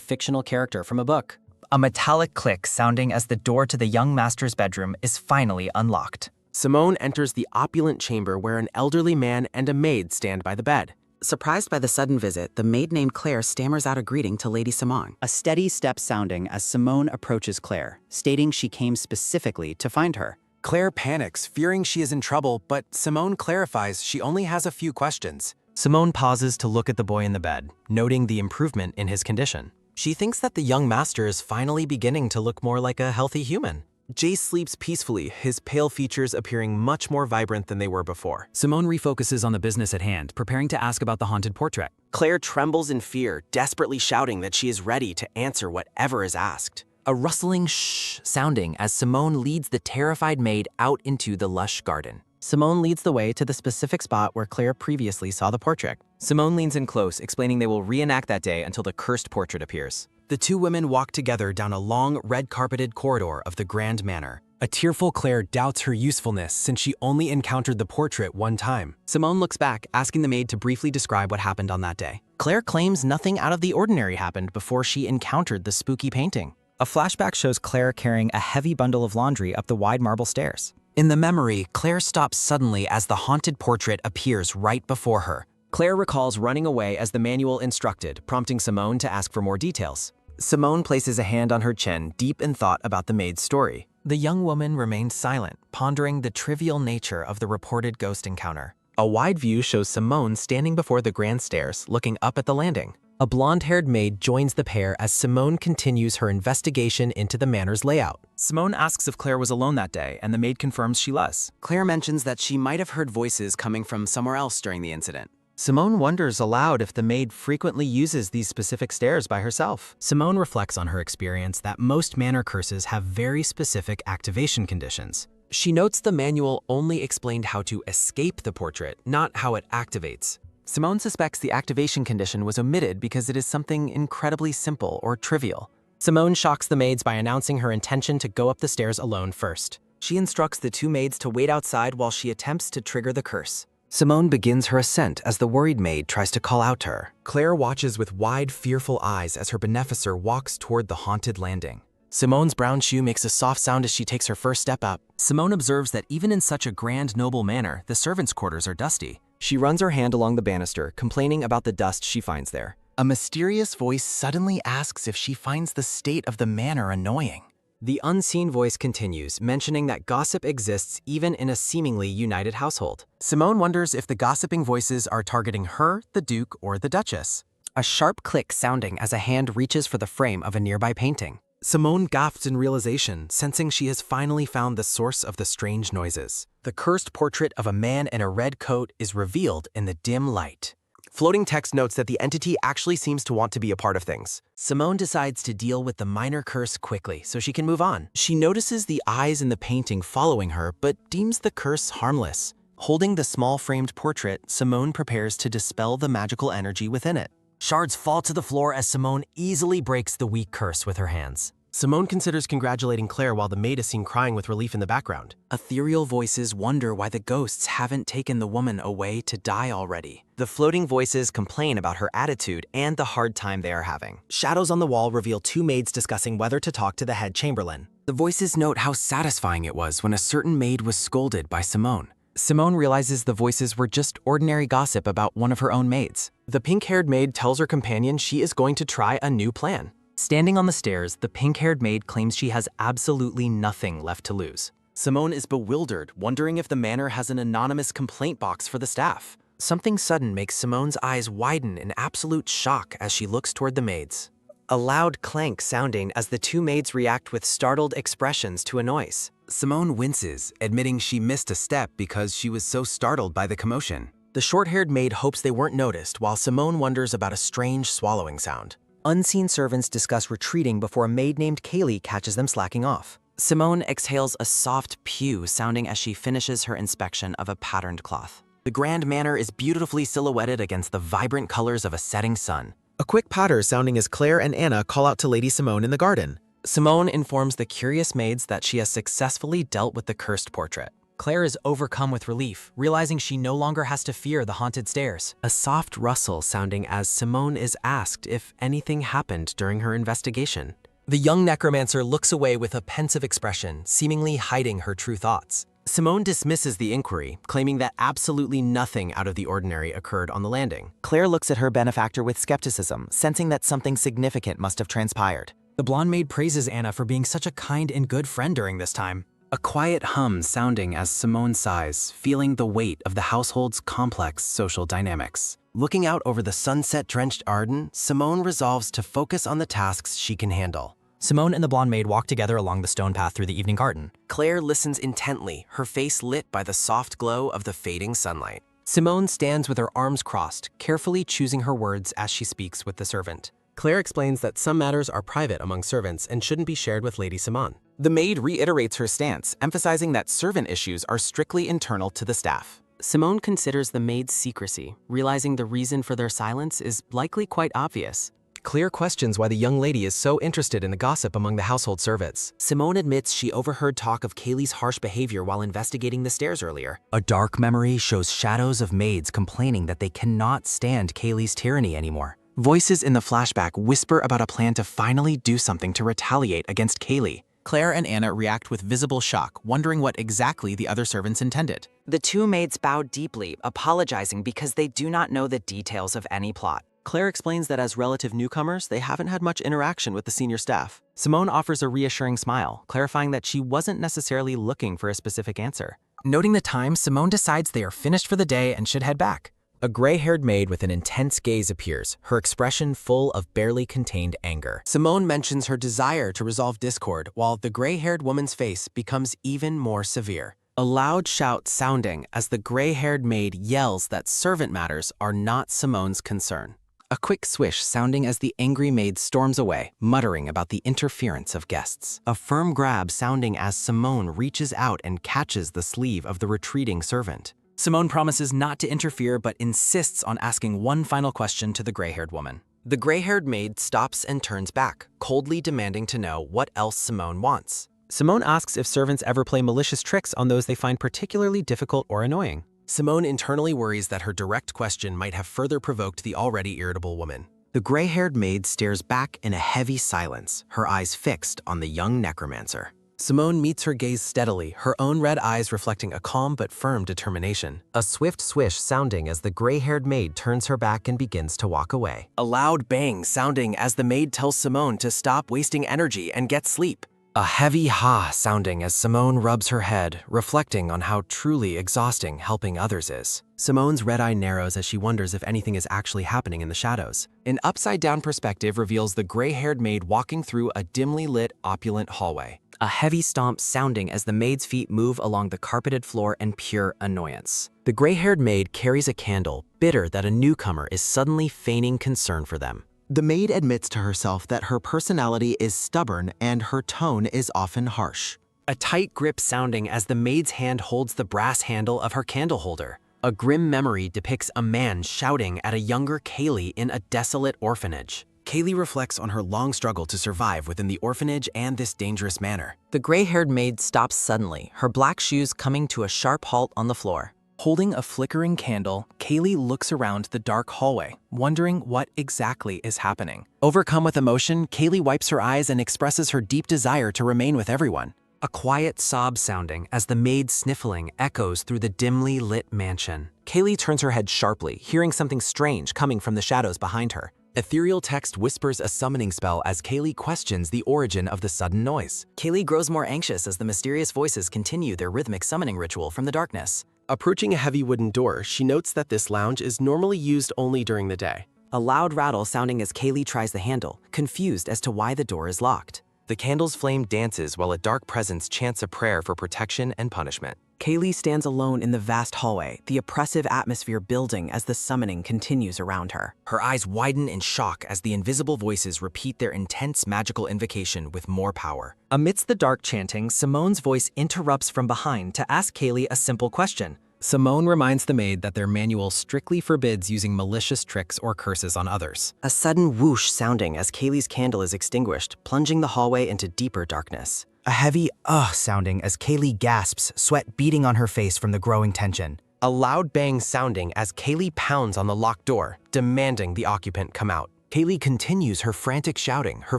fictional character from a book. A metallic click sounding as the door to the young master's bedroom is finally unlocked. Simone enters the opulent chamber where an elderly man and a maid stand by the bed. Surprised by the sudden visit, the maid named Claire stammers out a greeting to Lady Simone. A steady step sounding as Simone approaches Claire, stating she came specifically to find her. Claire panics, fearing she is in trouble, but Simone clarifies she only has a few questions. Simone pauses to look at the boy in the bed, noting the improvement in his condition. She thinks that the young master is finally beginning to look more like a healthy human. Jace sleeps peacefully, his pale features appearing much more vibrant than they were before. Simone refocuses on the business at hand, preparing to ask about the haunted portrait. Claire trembles in fear, desperately shouting that she is ready to answer whatever is asked. A rustling shh sounding as Simone leads the terrified maid out into the lush garden. Simone leads the way to the specific spot where Claire previously saw the portrait. Simone leans in close, explaining they will reenact that day until the cursed portrait appears. The two women walk together down a long, red-carpeted corridor of the Grand Manor. A tearful Claire doubts her usefulness since she only encountered the portrait one time. Simone looks back, asking the maid to briefly describe what happened on that day. Claire claims nothing out of the ordinary happened before she encountered the spooky painting. A flashback shows Claire carrying a heavy bundle of laundry up the wide marble stairs. In the memory, Claire stops suddenly as the haunted portrait appears right before her. Claire recalls running away as the manual instructed, prompting Simone to ask for more details. Simone places a hand on her chin, deep in thought about the maid's story. The young woman remains silent, pondering the trivial nature of the reported ghost encounter. A wide view shows Simone standing before the grand stairs, looking up at the landing. A blonde-haired maid joins the pair as Simone continues her investigation into the manor's layout. Simone asks if Claire was alone that day, and the maid confirms she was. Claire mentions that she might have heard voices coming from somewhere else during the incident. Simone wonders aloud if the maid frequently uses these specific stairs by herself. Simone reflects on her experience that most manor curses have very specific activation conditions. She notes the manual only explained how to escape the portrait, not how it activates. Simone suspects the activation condition was omitted because it is something incredibly simple or trivial. Simone shocks the maids by announcing her intention to go up the stairs alone first. She instructs the two maids to wait outside while she attempts to trigger the curse. Simone begins her ascent as the worried maid tries to call out to her. Claire watches with wide, fearful eyes as her beneficer walks toward the haunted landing. Simone's brown shoe makes a soft sound as she takes her first step up. Simone observes that even in such a grand, noble manor, the servants' quarters are dusty. She runs her hand along the banister, complaining about the dust she finds there. A mysterious voice suddenly asks if she finds the state of the manor annoying. The unseen voice continues, mentioning that gossip exists even in a seemingly united household. Simone wonders if the gossiping voices are targeting her, the Duke, or the Duchess. A sharp click sounding as a hand reaches for the frame of a nearby painting. Simone gasps in realization, sensing she has finally found the source of the strange noises. The cursed portrait of a man in a red coat is revealed in the dim light. Floating text notes that the entity actually seems to want to be a part of things. Simone decides to deal with the minor curse quickly so she can move on. She notices the eyes in the painting following her, but deems the curse harmless. Holding the small framed portrait, Simone prepares to dispel the magical energy within it. Shards fall to the floor as Simone easily breaks the weak curse with her hands. Simone considers congratulating Claire while the maid is seen crying with relief in the background. Ethereal voices wonder why the ghosts haven't taken the woman away to die already. The floating voices complain about her attitude and the hard time they are having. Shadows on the wall reveal two maids discussing whether to talk to the head chamberlain. The voices note how satisfying it was when a certain maid was scolded by Simone. Simone realizes the voices were just ordinary gossip about one of her own maids. The pink-haired maid tells her companion she is going to try a new plan. Standing on the stairs, the pink-haired maid claims she has absolutely nothing left to lose. Simone is bewildered, wondering if the manor has an anonymous complaint box for the staff. Something sudden makes Simone's eyes widen in absolute shock as she looks toward the maids. A loud clank sounding as the two maids react with startled expressions to a noise. Simone winces, admitting she missed a step because she was so startled by the commotion. The short-haired maid hopes they weren't noticed, while Simone wonders about a strange swallowing sound. Unseen servants discuss retreating before a maid named Kaylee catches them slacking off. Simone exhales a soft pew sounding as she finishes her inspection of a patterned cloth. The Grand Manor is beautifully silhouetted against the vibrant colors of a setting sun. A quick patter sounding as Claire and Anna call out to Lady Simone in the garden. Simone informs the curious maids that she has successfully dealt with the cursed portrait. Claire is overcome with relief, realizing she no longer has to fear the haunted stairs. A soft rustle sounding as Simone is asked if anything happened during her investigation. The young necromancer looks away with a pensive expression, seemingly hiding her true thoughts. Simone dismisses the inquiry, claiming that absolutely nothing out of the ordinary occurred on the landing. Claire looks at her benefactor with skepticism, sensing that something significant must have transpired. The blonde maid praises Anna for being such a kind and good friend during this time. A quiet hum sounding as Simone sighs, feeling the weight of the household's complex social dynamics. Looking out over the sunset-drenched Arden, Simone resolves to focus on the tasks she can handle. Simone and the blonde maid walk together along the stone path through the evening garden. Claire listens intently, her face lit by the soft glow of the fading sunlight. Simone stands with her arms crossed, carefully choosing her words as she speaks with the servant. Claire explains that some matters are private among servants and shouldn't be shared with Lady Simone. The maid reiterates her stance, emphasizing that servant issues are strictly internal to the staff. Simone considers the maid's secrecy, realizing the reason for their silence is likely quite obvious. Claire questions why the young lady is so interested in the gossip among the household servants. Simone admits she overheard talk of Kaylee's harsh behavior while investigating the stairs earlier. A dark memory shows shadows of maids complaining that they cannot stand Kaylee's tyranny anymore. Voices in the flashback whisper about a plan to finally do something to retaliate against Kaylee. Claire and Anna react with visible shock, wondering what exactly the other servants intended. The two maids bow deeply, apologizing because they do not know the details of any plot. Claire explains that as relative newcomers, they haven't had much interaction with the senior staff. Simone offers a reassuring smile, clarifying that she wasn't necessarily looking for a specific answer. Noting the time, Simone decides they are finished for the day and should head back. A gray-haired maid with an intense gaze appears, her expression full of barely contained anger. Simone mentions her desire to resolve discord, while the gray-haired woman's face becomes even more severe. A loud shout sounding as the gray-haired maid yells that servant matters are not Simone's concern. A quick swish sounding as the angry maid storms away, muttering about the interference of guests. A firm grab sounding as Simone reaches out and catches the sleeve of the retreating servant. Simone promises not to interfere but insists on asking one final question to the gray-haired woman. The gray-haired maid stops and turns back, coldly demanding to know what else Simone wants. Simone asks if servants ever play malicious tricks on those they find particularly difficult or annoying. Simone internally worries that her direct question might have further provoked the already irritable woman. The gray-haired maid stares back in a heavy silence, her eyes fixed on the young necromancer. Simone meets her gaze steadily, her own red eyes reflecting a calm but firm determination. A swift swish sounding as the gray-haired maid turns her back and begins to walk away. A loud bang sounding as the maid tells Simone to stop wasting energy and get sleep. A heavy ha sounding as Simone rubs her head, reflecting on how truly exhausting helping others is. Simone's red eye narrows as she wonders if anything is actually happening in the shadows. An upside-down perspective reveals the gray-haired maid walking through a dimly lit, opulent hallway. A heavy stomp sounding as the maid's feet move along the carpeted floor in pure annoyance. The gray-haired maid carries a candle, bitter that a newcomer is suddenly feigning concern for them. The maid admits to herself that her personality is stubborn and her tone is often harsh. A tight grip sounding as the maid's hand holds the brass handle of her candle holder. A grim memory depicts a man shouting at a younger Kaylee in a desolate orphanage. Kaylee reflects on her long struggle to survive within the orphanage and this dangerous manor. The gray-haired maid stops suddenly, her black shoes coming to a sharp halt on the floor. Holding a flickering candle, Kaylee looks around the dark hallway, wondering what exactly is happening. Overcome with emotion, Kaylee wipes her eyes and expresses her deep desire to remain with everyone. A quiet sob sounding as the maid's sniffling echoes through the dimly lit mansion. Kaylee turns her head sharply, hearing something strange coming from the shadows behind her. Ethereal text whispers a summoning spell as Kaylee questions the origin of the sudden noise. Kaylee grows more anxious as the mysterious voices continue their rhythmic summoning ritual from the darkness. Approaching a heavy wooden door, she notes that this lounge is normally used only during the day. A loud rattle sounding as Kaylee tries the handle, confused as to why the door is locked. The candle's flame dances while a dark presence chants a prayer for protection and punishment. Kaylee stands alone in the vast hallway, the oppressive atmosphere building as the summoning continues around her. Her eyes widen in shock as the invisible voices repeat their intense magical invocation with more power. Amidst the dark chanting, Simone's voice interrupts from behind to ask Kaylee a simple question. Simone reminds the maid that their manual strictly forbids using malicious tricks or curses on others. A sudden whoosh sounding as Kaylee's candle is extinguished, plunging the hallway into deeper darkness. A heavy sounding as Kaylee gasps, sweat beating on her face from the growing tension. A loud bang sounding as Kaylee pounds on the locked door, demanding the occupant come out. Kaylee continues her frantic shouting, her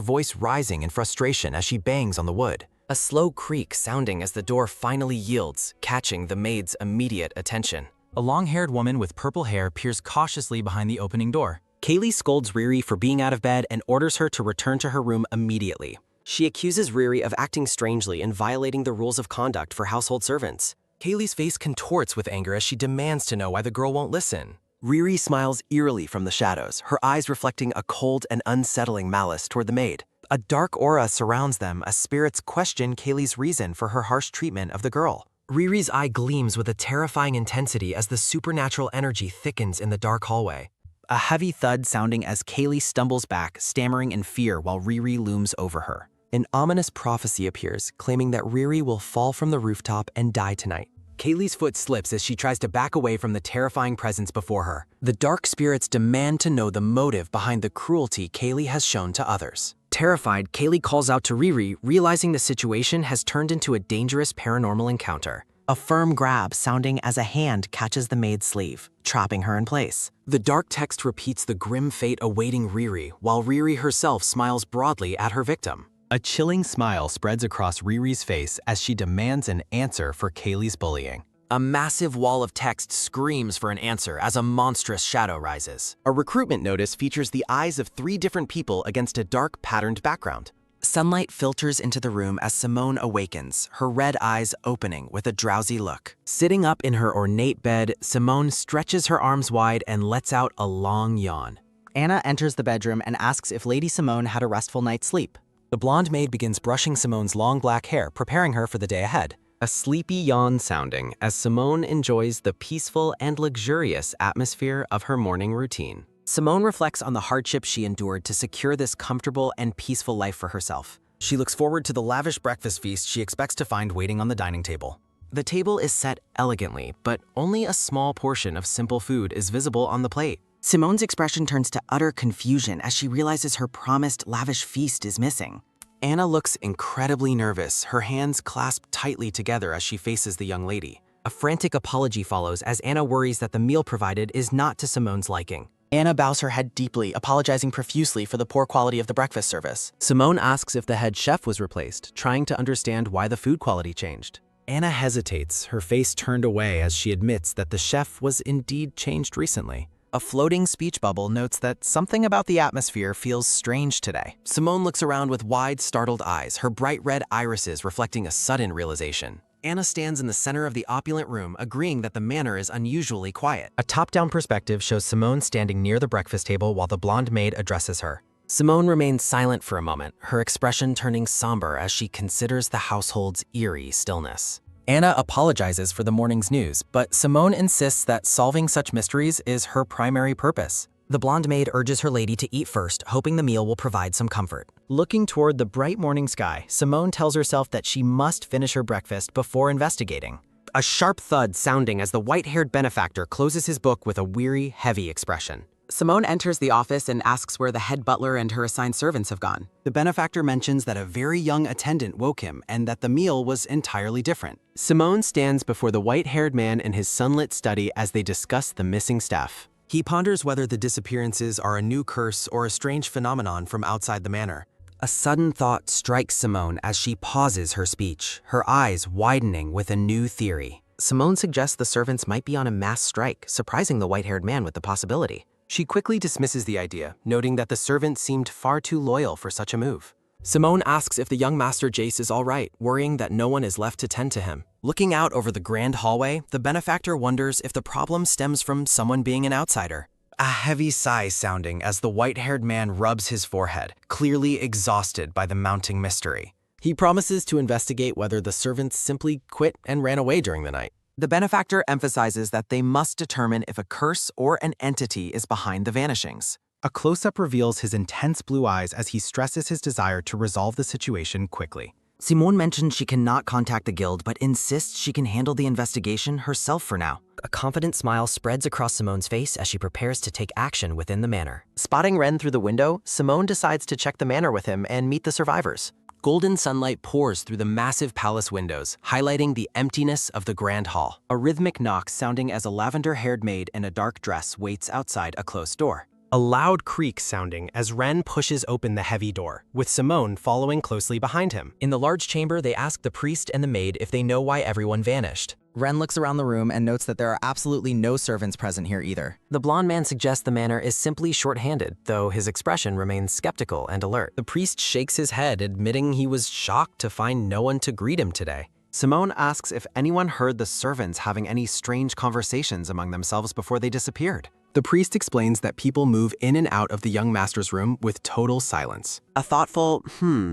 voice rising in frustration as she bangs on the wood. A slow creak sounding as the door finally yields, catching the maid's immediate attention. A long-haired woman with purple hair peers cautiously behind the opening door. Kaylee scolds Riri for being out of bed and orders her to return to her room immediately. She accuses Riri of acting strangely and violating the rules of conduct for household servants. Kaylee's face contorts with anger as she demands to know why the girl won't listen. Riri smiles eerily from the shadows, her eyes reflecting a cold and unsettling malice toward the maid. A dark aura surrounds them as spirits question Kaylee's reason for her harsh treatment of the girl. Riri's eye gleams with a terrifying intensity as the supernatural energy thickens in the dark hallway. A heavy thud sounding as Kaylee stumbles back, stammering in fear while Riri looms over her. An ominous prophecy appears, claiming that Riri will fall from the rooftop and die tonight. Kaylee's foot slips as she tries to back away from the terrifying presence before her. The dark spirits demand to know the motive behind the cruelty Kaylee has shown to others. Terrified, Kaylee calls out to Riri, realizing the situation has turned into a dangerous paranormal encounter. A firm grab sounding as a hand catches the maid's sleeve, trapping her in place. The dark text repeats the grim fate awaiting Riri, while Riri herself smiles broadly at her victim. A chilling smile spreads across Riri's face as she demands an answer for Kaylee's bullying. A massive wall of text screams for an answer as a monstrous shadow rises. A recruitment notice features the eyes of 3 different people against a dark, patterned background. Sunlight filters into the room as Simone awakens, her red eyes opening with a drowsy look. Sitting up in her ornate bed, Simone stretches her arms wide and lets out a long yawn. Anna enters the bedroom and asks if Lady Simone had a restful night's sleep. The blonde maid begins brushing Simone's long black hair, preparing her for the day ahead. A sleepy yawn sounding as Simone enjoys the peaceful and luxurious atmosphere of her morning routine. Simone reflects on the hardships she endured to secure this comfortable and peaceful life for herself. She looks forward to the lavish breakfast feast she expects to find waiting on the dining table. The table is set elegantly, but only a small portion of simple food is visible on the plate. Simone's expression turns to utter confusion as she realizes her promised lavish feast is missing. Anna looks incredibly nervous, her hands clasped tightly together as she faces the young lady. A frantic apology follows as Anna worries that the meal provided is not to Simone's liking. Anna bows her head deeply, apologizing profusely for the poor quality of the breakfast service. Simone asks if the head chef was replaced, trying to understand why the food quality changed. Anna hesitates, her face turned away as she admits that the chef was indeed changed recently. A floating speech bubble notes that something about the atmosphere feels strange today. Simone looks around with wide, startled eyes, her bright red irises reflecting a sudden realization. Anna stands in the center of the opulent room, agreeing that the manor is unusually quiet. A top-down perspective shows Simone standing near the breakfast table while the blonde maid addresses her. Simone remains silent for a moment, her expression turning somber as she considers the household's eerie stillness. Anna apologizes for the morning's news, but Simone insists that solving such mysteries is her primary purpose. The blonde maid urges her lady to eat first, hoping the meal will provide some comfort. Looking toward the bright morning sky, Simone tells herself that she must finish her breakfast before investigating. A sharp thud sounding as the white-haired benefactor closes his book with a weary, heavy expression. Simone enters the office and asks where the head butler and her assigned servants have gone. The benefactor mentions that a very young attendant woke him and that the meal was entirely different. Simone stands before the white-haired man in his sunlit study as they discuss the missing staff. He ponders whether the disappearances are a new curse or a strange phenomenon from outside the manor. A sudden thought strikes Simone as she pauses her speech, her eyes widening with a new theory. Simone suggests the servants might be on a mass strike, surprising the white-haired man with the possibility. She quickly dismisses the idea, noting that the servant seemed far too loyal for such a move. Simone asks if the young Master Jace is all right, worrying that no one is left to tend to him. Looking out over the grand hallway, the benefactor wonders if the problem stems from someone being an outsider. A heavy sigh sounding as the white-haired man rubs his forehead, clearly exhausted by the mounting mystery. He promises to investigate whether the servants simply quit and ran away during the night. The benefactor emphasizes that they must determine if a curse or an entity is behind the vanishings. A close-up reveals his intense blue eyes as he stresses his desire to resolve the situation quickly. Simone mentions she cannot contact the guild, but insists she can handle the investigation herself for now. A confident smile spreads across Simone's face as she prepares to take action within the manor. Spotting Ren through the window, Simone decides to check the manor with him and meet the survivors. Golden sunlight pours through the massive palace windows, highlighting the emptiness of the grand hall. A rhythmic knock sounding as a lavender-haired maid in a dark dress waits outside a closed door. A loud creak sounding as Ren pushes open the heavy door, with Simone following closely behind him. In the large chamber, they ask the priest and the maid if they know why everyone vanished. Ren looks around the room and notes that there are absolutely no servants present here either. The blonde man suggests the manor is simply short-handed, though his expression remains skeptical and alert. The priest shakes his head, admitting he was shocked to find no one to greet him today. Simone asks if anyone heard the servants having any strange conversations among themselves before they disappeared. The priest explains that people move in and out of the young master's room with total silence. A thoughtful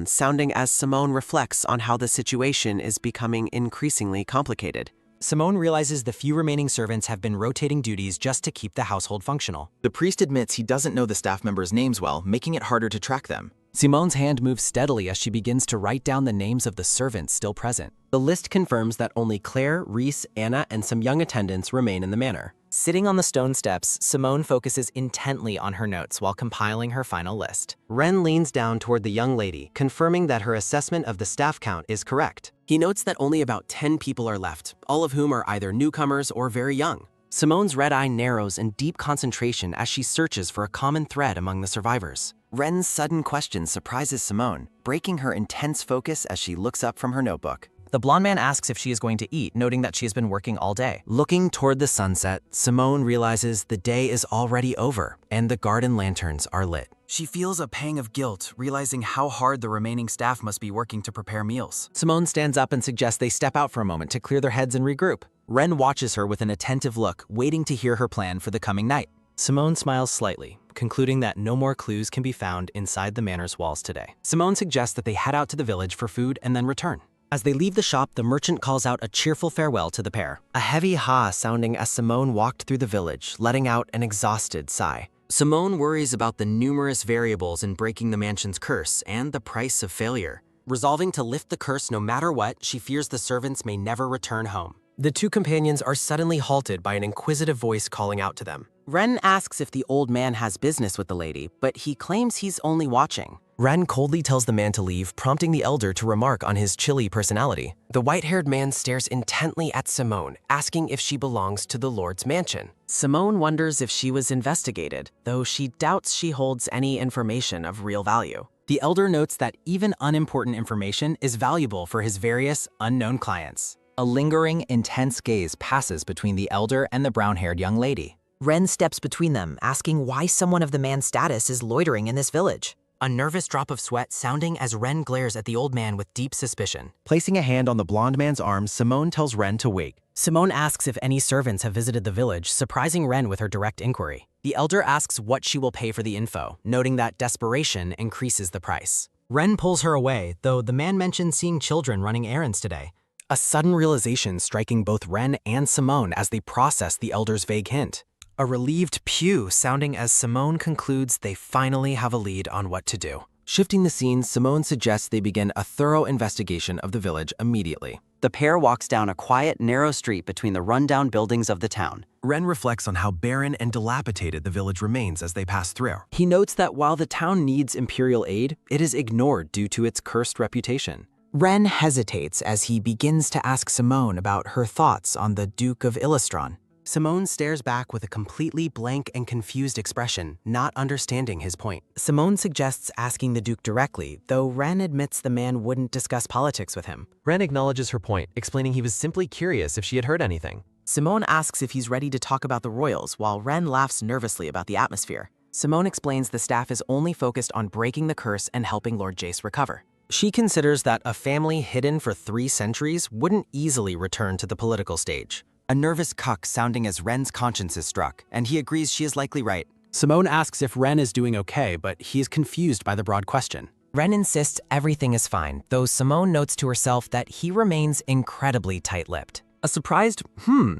sounding as Simone reflects on how the situation is becoming increasingly complicated. Simone realizes the few remaining servants have been rotating duties just to keep the household functional. The priest admits he doesn't know the staff members' names well, making it harder to track them. Simone's hand moves steadily as she begins to write down the names of the servants still present. The list confirms that only Claire, Reese, Anna, and some young attendants remain in the manor. Sitting on the stone steps, Simone focuses intently on her notes while compiling her final list. Ren leans down toward the young lady, confirming that her assessment of the staff count is correct. He notes that only about 10 people are left, all of whom are either newcomers or very young. Simone's red eye narrows in deep concentration as she searches for a common thread among the survivors. Ren's sudden question surprises Simone, breaking her intense focus as she looks up from her notebook. The blonde man asks if she is going to eat, noting that she has been working all day. Looking toward the sunset, Simone realizes the day is already over and the garden lanterns are lit. She feels a pang of guilt, realizing how hard the remaining staff must be working to prepare meals. Simone stands up and suggests they step out for a moment to clear their heads and regroup. Ren watches her with an attentive look, waiting to hear her plan for the coming night. Simone smiles slightly, concluding that no more clues can be found inside the manor's walls today. Simone suggests that they head out to the village for food and then return. As they leave the shop, the merchant calls out a cheerful farewell to the pair. A heavy ha sounding as Simone walked through the village, letting out an exhausted sigh. Simone worries about the numerous variables in breaking the mansion's curse and the price of failure. Resolving to lift the curse no matter what, she fears the servants may never return home. The two companions are suddenly halted by an inquisitive voice calling out to them. Ren asks if the old man has business with the lady, but he claims he's only watching. Ren coldly tells the man to leave, prompting the elder to remark on his chilly personality. The white-haired man stares intently at Simone, asking if she belongs to the Lord's mansion. Simone wonders if she was investigated, though she doubts she holds any information of real value. The elder notes that even unimportant information is valuable for his various unknown clients. A lingering, intense gaze passes between the elder and the brown-haired young lady. Ren steps between them, asking why someone of the man's status is loitering in this village. A nervous drop of sweat sounding as Ren glares at the old man with deep suspicion. Placing a hand on the blonde man's arm, Simone tells Ren to wait. Simone asks if any servants have visited the village, surprising Ren with her direct inquiry. The elder asks what she will pay for the info, noting that desperation increases the price. Ren pulls her away, though the man mentions seeing children running errands today. A sudden realization striking both Ren and Simone as they process the elder's vague hint. A relieved pew sounding as Simone concludes they finally have a lead on what to do. Shifting the scene, Simone suggests they begin a thorough investigation of the village immediately. The pair walks down a quiet, narrow street between the rundown buildings of the town. Ren reflects on how barren and dilapidated the village remains as they pass through. He notes that while the town needs imperial aid, it is ignored due to its cursed reputation. Ren hesitates as he begins to ask Simone about her thoughts on the Duke of Illustron. Simone stares back with a completely blank and confused expression, not understanding his point. Simone suggests asking the Duke directly, though Ren admits the man wouldn't discuss politics with him. Ren acknowledges her point, explaining he was simply curious if she had heard anything. Simone asks if he's ready to talk about the royals, while Ren laughs nervously about the atmosphere. Simone explains the staff is only focused on breaking the curse and helping Lord Jace recover. She considers that a family hidden for 3 centuries wouldn't easily return to the political stage. A nervous cuck sounding as Ren's conscience is struck, and he agrees she is likely right. Simone asks if Ren is doing okay, but he is confused by the broad question. Ren insists everything is fine, though Simone notes to herself that he remains incredibly tight-lipped. A surprised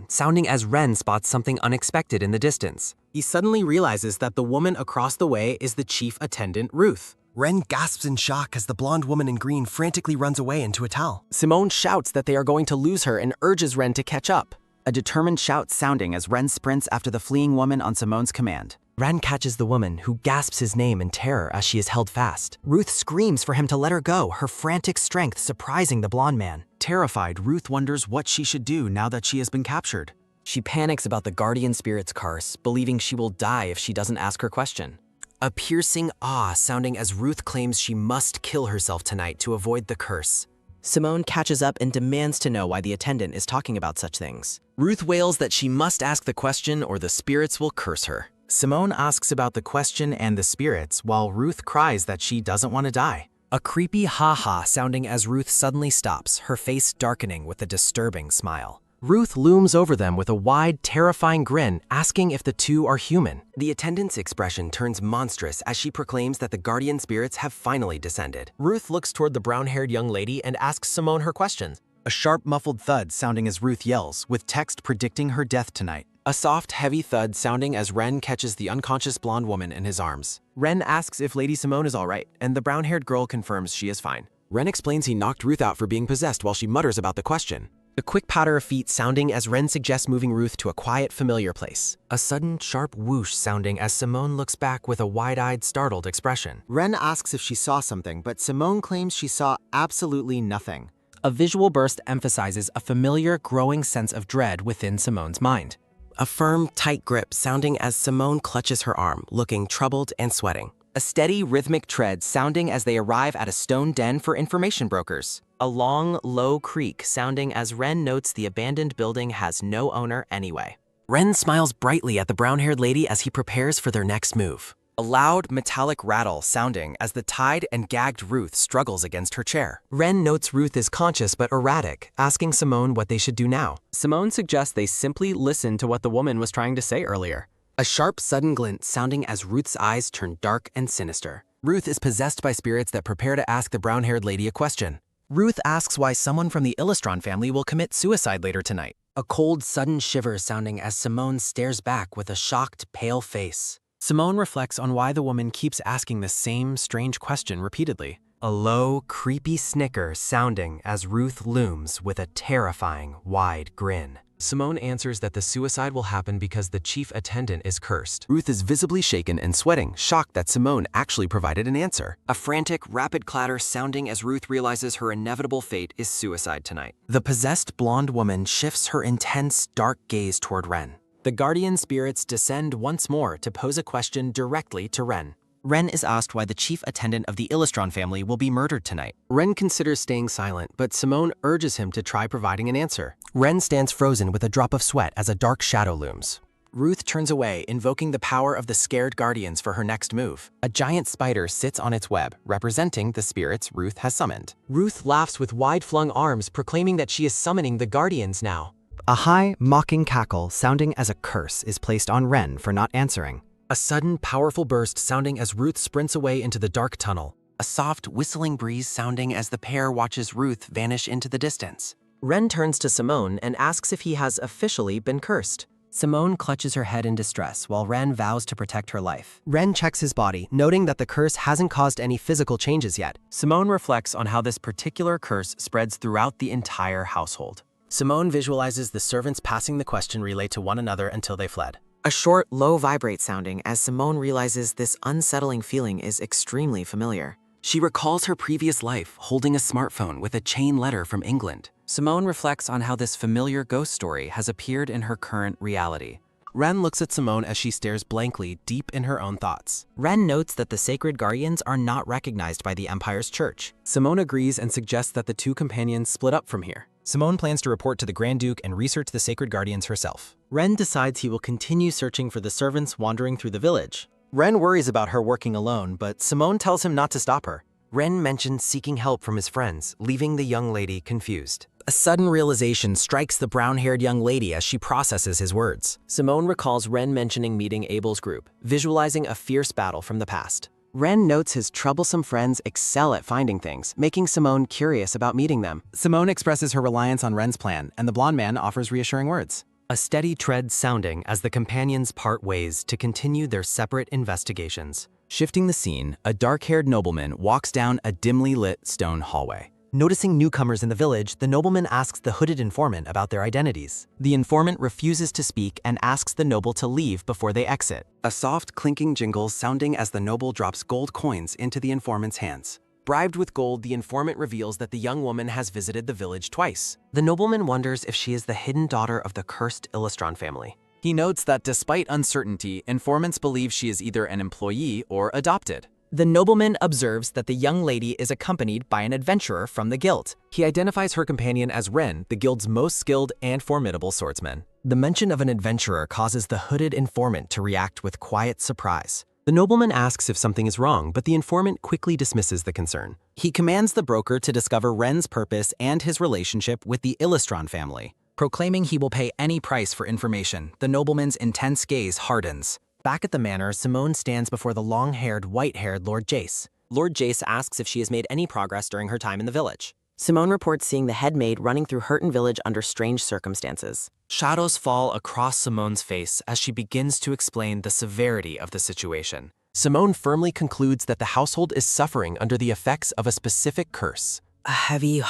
sounding as Ren spots something unexpected in the distance. He suddenly realizes that the woman across the way is the chief attendant, Ruth. Ren gasps in shock as the blonde woman in green frantically runs away into a towel. Simone shouts that they are going to lose her and urges Ren to catch up. A determined shout sounding as Ren sprints after the fleeing woman on Simone's command. Ren catches the woman, who gasps his name in terror as she is held fast. Ruth screams for him to let her go, her frantic strength surprising the blonde man. Terrified, Ruth wonders what she should do now that she has been captured. She panics about the guardian spirit's curse, believing she will die if she doesn't ask her question. A piercing awe sounding as Ruth claims she must kill herself tonight to avoid the curse. Simone catches up and demands to know why the attendant is talking about such things. Ruth wails that she must ask the question or the spirits will curse her. Simone asks about the question and the spirits, while Ruth cries that she doesn't want to die. A creepy ha-ha sounding as Ruth suddenly stops, her face darkening with a disturbing smile. Ruth looms over them with a wide, terrifying grin, asking if the two are human. The attendant's expression turns monstrous as she proclaims that the guardian spirits have finally descended. Ruth looks toward the brown-haired young lady and asks Simone her questions. A sharp, muffled thud sounding as Ruth yells, with text predicting her death tonight. A soft, heavy thud sounding as Ren catches the unconscious blonde woman in his arms. Ren asks if Lady Simone is all right, and the brown-haired girl confirms she is fine. Ren explains he knocked Ruth out for being possessed while she mutters about the question. A quick patter of feet sounding as Ren suggests moving Ruth to a quiet, familiar place. A sudden, sharp whoosh sounding as Simone looks back with a wide-eyed, startled expression. Ren asks if she saw something, but Simone claims she saw absolutely nothing. A visual burst emphasizes a familiar, growing sense of dread within Simone's mind. A firm, tight grip sounding as Simone clutches her arm, looking troubled and sweating. A steady, rhythmic tread sounding as they arrive at a stone den for information brokers. A long, low creak sounding as Ren notes the abandoned building has no owner anyway. Ren smiles brightly at the brown-haired lady as he prepares for their next move. A loud, metallic rattle sounding as the tied and gagged Ruth struggles against her chair. Ren notes Ruth is conscious but erratic, asking Simone what they should do now. Simone suggests they simply listen to what the woman was trying to say earlier. A sharp, sudden glint sounding as Ruth's eyes turn dark and sinister. Ruth is possessed by spirits that prepare to ask the brown-haired lady a question. Ruth asks why someone from the Illustron family will commit suicide later tonight. A cold, sudden shiver sounding as Simone stares back with a shocked, pale face. Simone reflects on why the woman keeps asking the same strange question repeatedly. A low, creepy snicker sounding as Ruth looms with a terrifying, wide grin. Simone answers that the suicide will happen because the chief attendant is cursed. Ruth is visibly shaken and sweating, shocked that Simone actually provided an answer. A frantic, rapid clatter sounding as Ruth realizes her inevitable fate is suicide tonight. The possessed blonde woman shifts her intense, dark gaze toward Ren. The guardian spirits descend once more to pose a question directly to Ren. Ren is asked why the chief attendant of the Illustron family will be murdered tonight. Ren considers staying silent, but Simone urges him to try providing an answer. Ren stands frozen with a drop of sweat as a dark shadow looms. Ruth turns away, invoking the power of the scared guardians for her next move. A giant spider sits on its web, representing the spirits Ruth has summoned. Ruth laughs with wide-flung arms, proclaiming that she is summoning the guardians now. A high, mocking cackle sounding as a curse is placed on Ren for not answering. A sudden, powerful burst sounding as Ruth sprints away into the dark tunnel. A soft, whistling breeze sounding as the pair watches Ruth vanish into the distance. Ren turns to Simone and asks if he has officially been cursed. Simone clutches her head in distress while Ren vows to protect her life. Ren checks his body, noting that the curse hasn't caused any physical changes yet. Simone reflects on how this particular curse spreads throughout the entire household. Simone visualizes the servants passing the question relay to one another until they fled. A short, low vibrate sounding as Simone realizes this unsettling feeling is extremely familiar. She recalls her previous life holding a smartphone with a chain letter from England. Simone reflects on how this familiar ghost story has appeared in her current reality. Ren looks at Simone as she stares blankly, deep in her own thoughts. Ren notes that the sacred guardians are not recognized by the Empire's church. Simone agrees and suggests that the two companions split up from here. Simone plans to report to the Grand Duke and research the sacred guardians herself. Ren decides he will continue searching for the servants wandering through the village. Ren worries about her working alone, but Simone tells him not to stop her. Ren mentions seeking help from his friends, leaving the young lady confused. A sudden realization strikes the brown-haired young lady as she processes his words. Simone recalls Ren mentioning meeting Abel's group, visualizing a fierce battle from the past. Ren notes his troublesome friends excel at finding things, making Simone curious about meeting them. Simone expresses her reliance on Ren's plan, and the blonde man offers reassuring words. A steady tread sounding as the companions part ways to continue their separate investigations. Shifting the scene, a dark-haired nobleman walks down a dimly lit stone hallway. Noticing newcomers in the village, the nobleman asks the hooded informant about their identities. The informant refuses to speak and asks the noble to leave before they exit. A soft, clinking jingle sounding as the noble drops gold coins into the informant's hands. Bribed with gold, the informant reveals that the young woman has visited the village twice. The nobleman wonders if she is the hidden daughter of the cursed Illustron family. He notes that despite uncertainty, informants believe she is either an employee or adopted. The nobleman observes that the young lady is accompanied by an adventurer from the guild. He identifies her companion as Ren, the guild's most skilled and formidable swordsman. The mention of an adventurer causes the hooded informant to react with quiet surprise. The nobleman asks if something is wrong, but the informant quickly dismisses the concern. He commands the broker to discover Ren's purpose and his relationship with the Illustron family. Proclaiming he will pay any price for information, the nobleman's intense gaze hardens. Back at the manor, Simone stands before the long-haired, white-haired Lord Jace. Lord Jace asks if she has made any progress during her time in the village. Simone reports seeing the head maid running through Hurton Village under strange circumstances. Shadows fall across Simone's face as she begins to explain the severity of the situation. Simone firmly concludes that the household is suffering under the effects of a specific curse. A heavy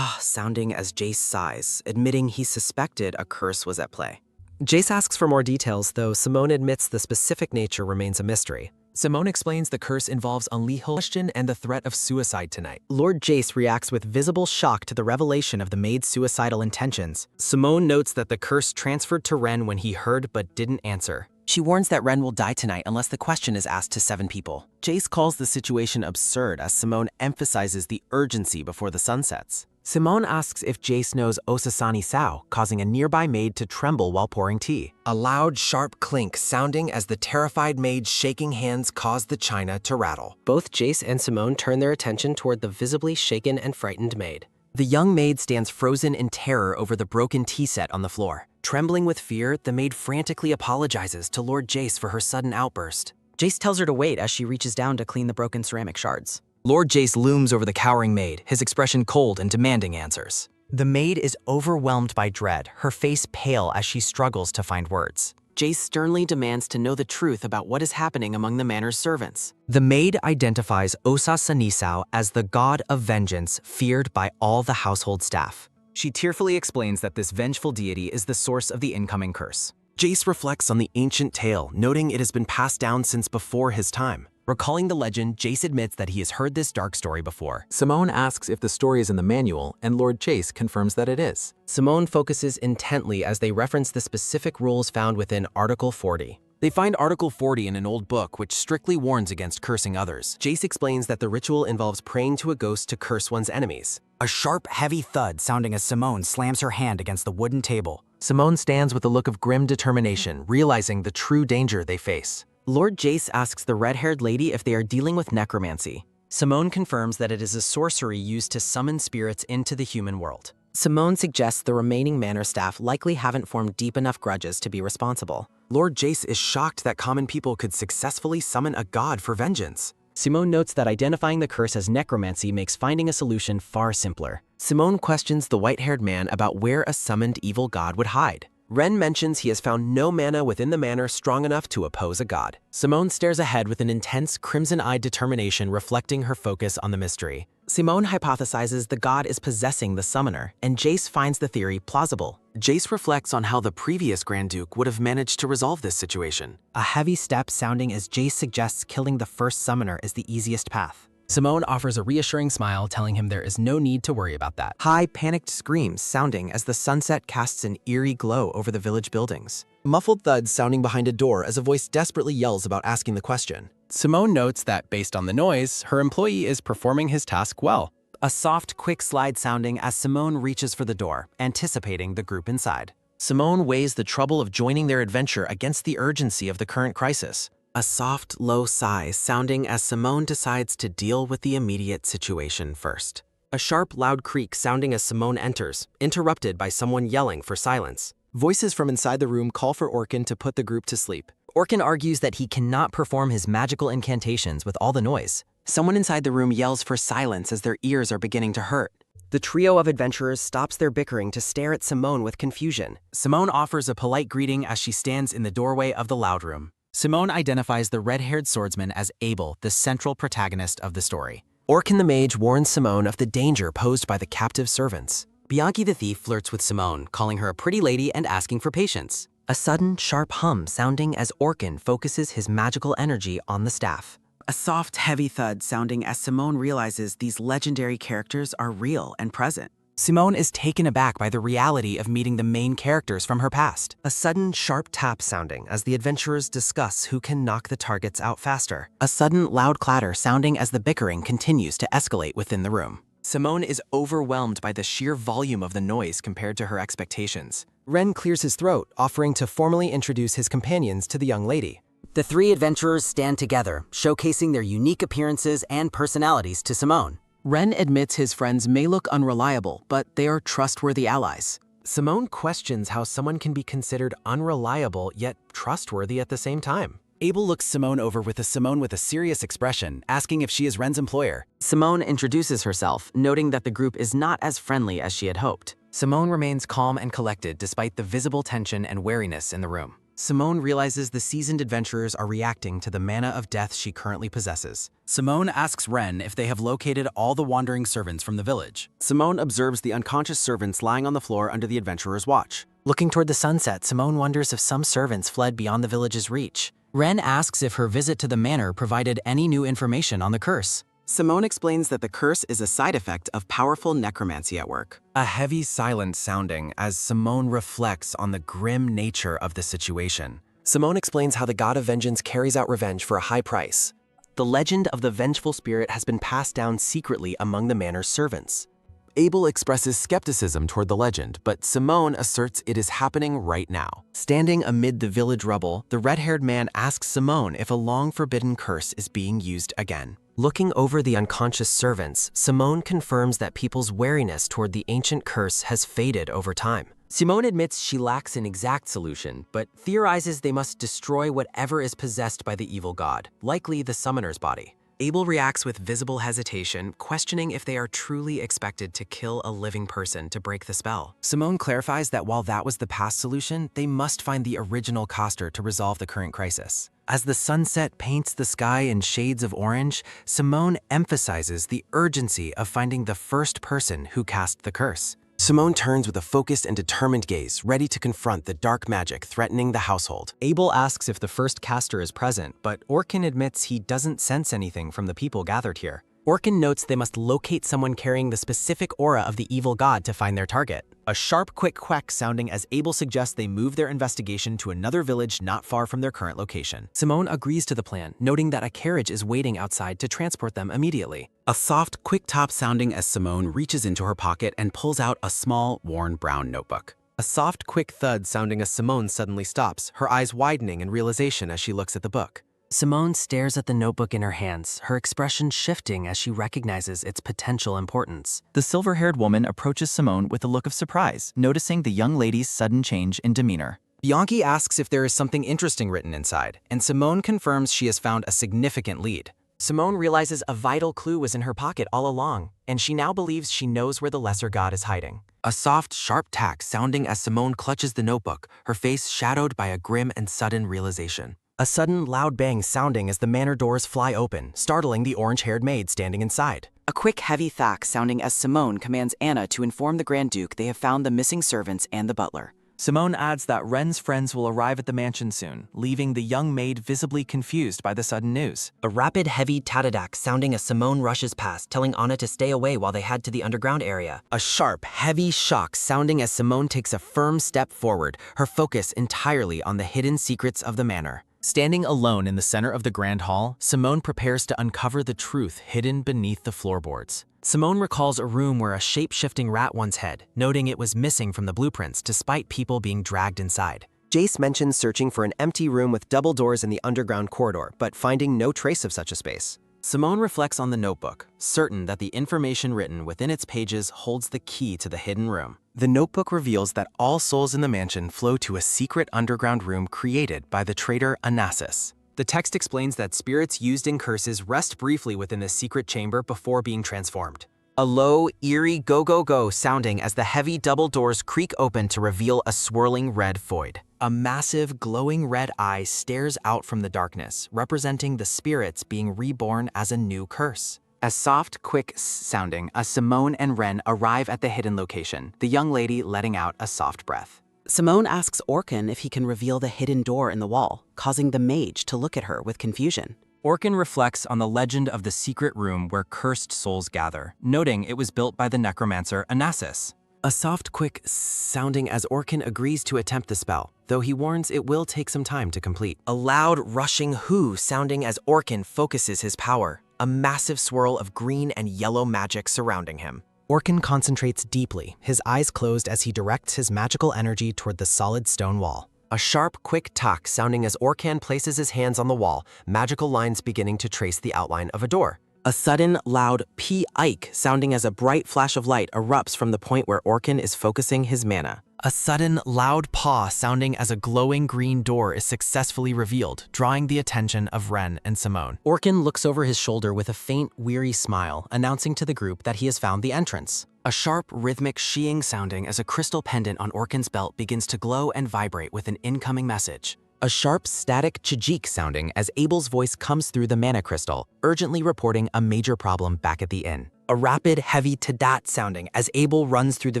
sounding as Jace sighs, admitting he suspected a curse was at play. Jace asks for more details, though Simone admits the specific nature remains a mystery. Simone explains the curse involves annihilation and the threat of suicide tonight. Lord Jace reacts with visible shock to the revelation of the maid's suicidal intentions. Simone notes that the curse transferred to Ren when he heard but didn't answer. She warns that Ren will die tonight unless the question is asked to 7 people. Jace calls the situation absurd as Simone emphasizes the urgency before the sun sets. Simone asks if Jace knows Osasani Sao, causing a nearby maid to tremble while pouring tea. A loud, sharp clink sounding as the terrified maid's shaking hands caused the china to rattle. Both Jace and Simone turn their attention toward the visibly shaken and frightened maid. The young maid stands frozen in terror over the broken tea set on the floor. Trembling with fear, the maid frantically apologizes to Lord Jace for her sudden outburst. Jace tells her to wait as she reaches down to clean the broken ceramic shards. Lord Jace looms over the cowering maid, his expression cold and demanding answers. The maid is overwhelmed by dread, her face pale as she struggles to find words. Jace sternly demands to know the truth about what is happening among the manor's servants. The maid identifies Osa Sanisao as the god of vengeance feared by all the household staff. She tearfully explains that this vengeful deity is the source of the incoming curse. Jace reflects on the ancient tale, noting it has been passed down since before his time. Recalling the legend, Jace admits that he has heard this dark story before. Simone asks if the story is in the manual, and Lord Jace confirms that it is. Simone focuses intently as they reference the specific rules found within Article 40. They find Article 40 in an old book which strictly warns against cursing others. Jace explains that the ritual involves praying to a ghost to curse one's enemies. A sharp, heavy thud sounding as Simone slams her hand against the wooden table. Simone stands with a look of grim determination, realizing the true danger they face. Lord Jace asks the red-haired lady if they are dealing with necromancy. Simone confirms that it is a sorcery used to summon spirits into the human world. Simone suggests the remaining manor staff likely haven't formed deep enough grudges to be responsible. Lord Jace is shocked that common people could successfully summon a god for vengeance. Simone notes that identifying the curse as necromancy makes finding a solution far simpler. Simone questions the white-haired man about where a summoned evil god would hide. Ren mentions he has found no mana within the manor strong enough to oppose a god. Simone stares ahead with an intense, crimson-eyed determination reflecting her focus on the mystery. Simone hypothesizes the god is possessing the summoner, and Jace finds the theory plausible. Jace reflects on how the previous Grand Duke would have managed to resolve this situation. A heavy step sounding as Jace suggests killing the first summoner is the easiest path. Simone offers a reassuring smile, telling him there is no need to worry about that. High, panicked screams sounding as the sunset casts an eerie glow over the village buildings. Muffled thuds sounding behind a door as a voice desperately yells about asking the question. Simone notes that, based on the noise, her employee is performing his task well. A soft, quick slide sounding as Simone reaches for the door, anticipating the group inside. Simone weighs the trouble of joining their adventure against the urgency of the current crisis. A soft, low sigh sounding as Simone decides to deal with the immediate situation first. A sharp, loud creak sounding as Simone enters, interrupted by someone yelling for silence. Voices from inside the room call for Orkin to put the group to sleep. Orkin argues that he cannot perform his magical incantations with all the noise. Someone inside the room yells for silence as their ears are beginning to hurt. The trio of adventurers stops their bickering to stare at Simone with confusion. Simone offers a polite greeting as she stands in the doorway of the loud room. Simone identifies the red-haired swordsman as Abel, the central protagonist of the story. Orkin the mage warns Simone of the danger posed by the captive servants. Bianchi the thief flirts with Simone, calling her a pretty lady and asking for patience. A sudden, sharp hum sounding as Orkin focuses his magical energy on the staff. A soft, heavy thud sounding as Simone realizes these legendary characters are real and present. Simone is taken aback by the reality of meeting the main characters from her past. A sudden sharp tap sounding as the adventurers discuss who can knock the targets out faster. A sudden loud clatter sounding as the bickering continues to escalate within the room. Simone is overwhelmed by the sheer volume of the noise compared to her expectations. Ren clears his throat, offering to formally introduce his companions to the young lady. The three adventurers stand together, showcasing their unique appearances and personalities to Simone. Ren admits his friends may look unreliable, but they are trustworthy allies. Simone questions how someone can be considered unreliable yet trustworthy at the same time. Abel looks Simone over with a serious expression, asking if she is Ren's employer. Simone introduces herself, noting that the group is not as friendly as she had hoped. Simone remains calm and collected despite the visible tension and wariness in the room. Simone realizes the seasoned adventurers are reacting to the mana of death she currently possesses. Simone asks Ren if they have located all the wandering servants from the village. Simone observes the unconscious servants lying on the floor under the adventurer's watch. Looking toward the sunset, Simone wonders if some servants fled beyond the village's reach. Ren asks if her visit to the manor provided any new information on the curse. Simone explains that the curse is a side effect of powerful necromancy at work. A heavy silence sounding as Simone reflects on the grim nature of the situation. Simone explains how the god of vengeance carries out revenge for a high price. The legend of the vengeful spirit has been passed down secretly among the manor's servants. Abel expresses skepticism toward the legend, but Simone asserts it is happening right now. Standing amid the village rubble, the red-haired man asks Simone if a long-forbidden curse is being used again. Looking over the unconscious servants, Simone confirms that people's wariness toward the ancient curse has faded over time. Simone admits she lacks an exact solution, but theorizes they must destroy whatever is possessed by the evil god, likely the summoner's body. Abel reacts with visible hesitation, questioning if they are truly expected to kill a living person to break the spell. Simone clarifies that while that was the past solution, they must find the original caster to resolve the current crisis. As the sunset paints the sky in shades of orange, Simone emphasizes the urgency of finding the first person who cast the curse. Simone turns with a focused and determined gaze, ready to confront the dark magic threatening the household. Abel asks if the first caster is present, but Orkin admits he doesn't sense anything from the people gathered here. Orkin notes they must locate someone carrying the specific aura of the evil god to find their target. A sharp, quick quack sounding as Abel suggests they move their investigation to another village not far from their current location. Simone agrees to the plan, noting that a carriage is waiting outside to transport them immediately. A soft, quick top sounding as Simone reaches into her pocket and pulls out a small, worn brown notebook. A soft, quick thud sounding as Simone suddenly stops, her eyes widening in realization as she looks at the book. Simone stares at the notebook in her hands, her expression shifting as she recognizes its potential importance. The silver-haired woman approaches Simone with a look of surprise, noticing the young lady's sudden change in demeanor. Bianchi asks if there is something interesting written inside, and Simone confirms she has found a significant lead. Simone realizes a vital clue was in her pocket all along, and she now believes she knows where the lesser god is hiding. A soft, sharp tack sounding as Simone clutches the notebook, her face shadowed by a grim and sudden realization. A sudden, loud bang sounding as the manor doors fly open, startling the orange-haired maid standing inside. A quick, heavy thack sounding as Simone commands Anna to inform the Grand Duke they have found the missing servants and the butler. Simone adds that Ren's friends will arrive at the mansion soon, leaving the young maid visibly confused by the sudden news. A rapid, heavy tatadak sounding as Simone rushes past, telling Anna to stay away while they head to the underground area. A sharp, heavy shock sounding as Simone takes a firm step forward, her focus entirely on the hidden secrets of the manor. Standing alone in the center of the grand hall, Simone prepares to uncover the truth hidden beneath the floorboards. Simone recalls a room where a shape-shifting rat once hid, noting it was missing from the blueprints despite people being dragged inside. Jace mentions searching for an empty room with double doors in the underground corridor, but finding no trace of such a space. Simone reflects on the notebook, certain that the information written within its pages holds the key to the hidden room. The notebook reveals that all souls in the mansion flow to a secret underground room created by the traitor Onassis. The text explains that spirits used in curses rest briefly within this secret chamber before being transformed. A low, eerie go-go-go sounding as the heavy double doors creak open to reveal a swirling red void. A massive, glowing red eye stares out from the darkness, representing the spirits being reborn as a new curse. As soft, quick sounding as Simone and Ren arrive at the hidden location, the young lady letting out a soft breath. Simone asks Orkin if he can reveal the hidden door in the wall, causing the mage to look at her with confusion. Orkin reflects on the legend of the secret room where cursed souls gather, noting it was built by the necromancer Anasis. A soft, quick sounding as Orkin agrees to attempt the spell, though he warns it will take some time to complete. A loud, rushing whoo sounding as Orkin focuses his power, a massive swirl of green and yellow magic surrounding him. Orkin concentrates deeply, his eyes closed as he directs his magical energy toward the solid stone wall. A sharp, quick tuck sounding as Orkan places his hands on the wall, magical lines beginning to trace the outline of a door. A sudden, loud P-ike sounding as a bright flash of light erupts from the point where Orkin is focusing his mana. A sudden, loud paw sounding as a glowing green door is successfully revealed, drawing the attention of Ren and Simone. Orkin looks over his shoulder with a faint, weary smile, announcing to the group that he has found the entrance. A sharp, rhythmic sheeing sounding as a crystal pendant on Orkin's belt begins to glow and vibrate with an incoming message. A sharp, static chijik sounding as Abel's voice comes through the mana crystal, urgently reporting a major problem back at the inn. A rapid, heavy tadat sounding as Abel runs through the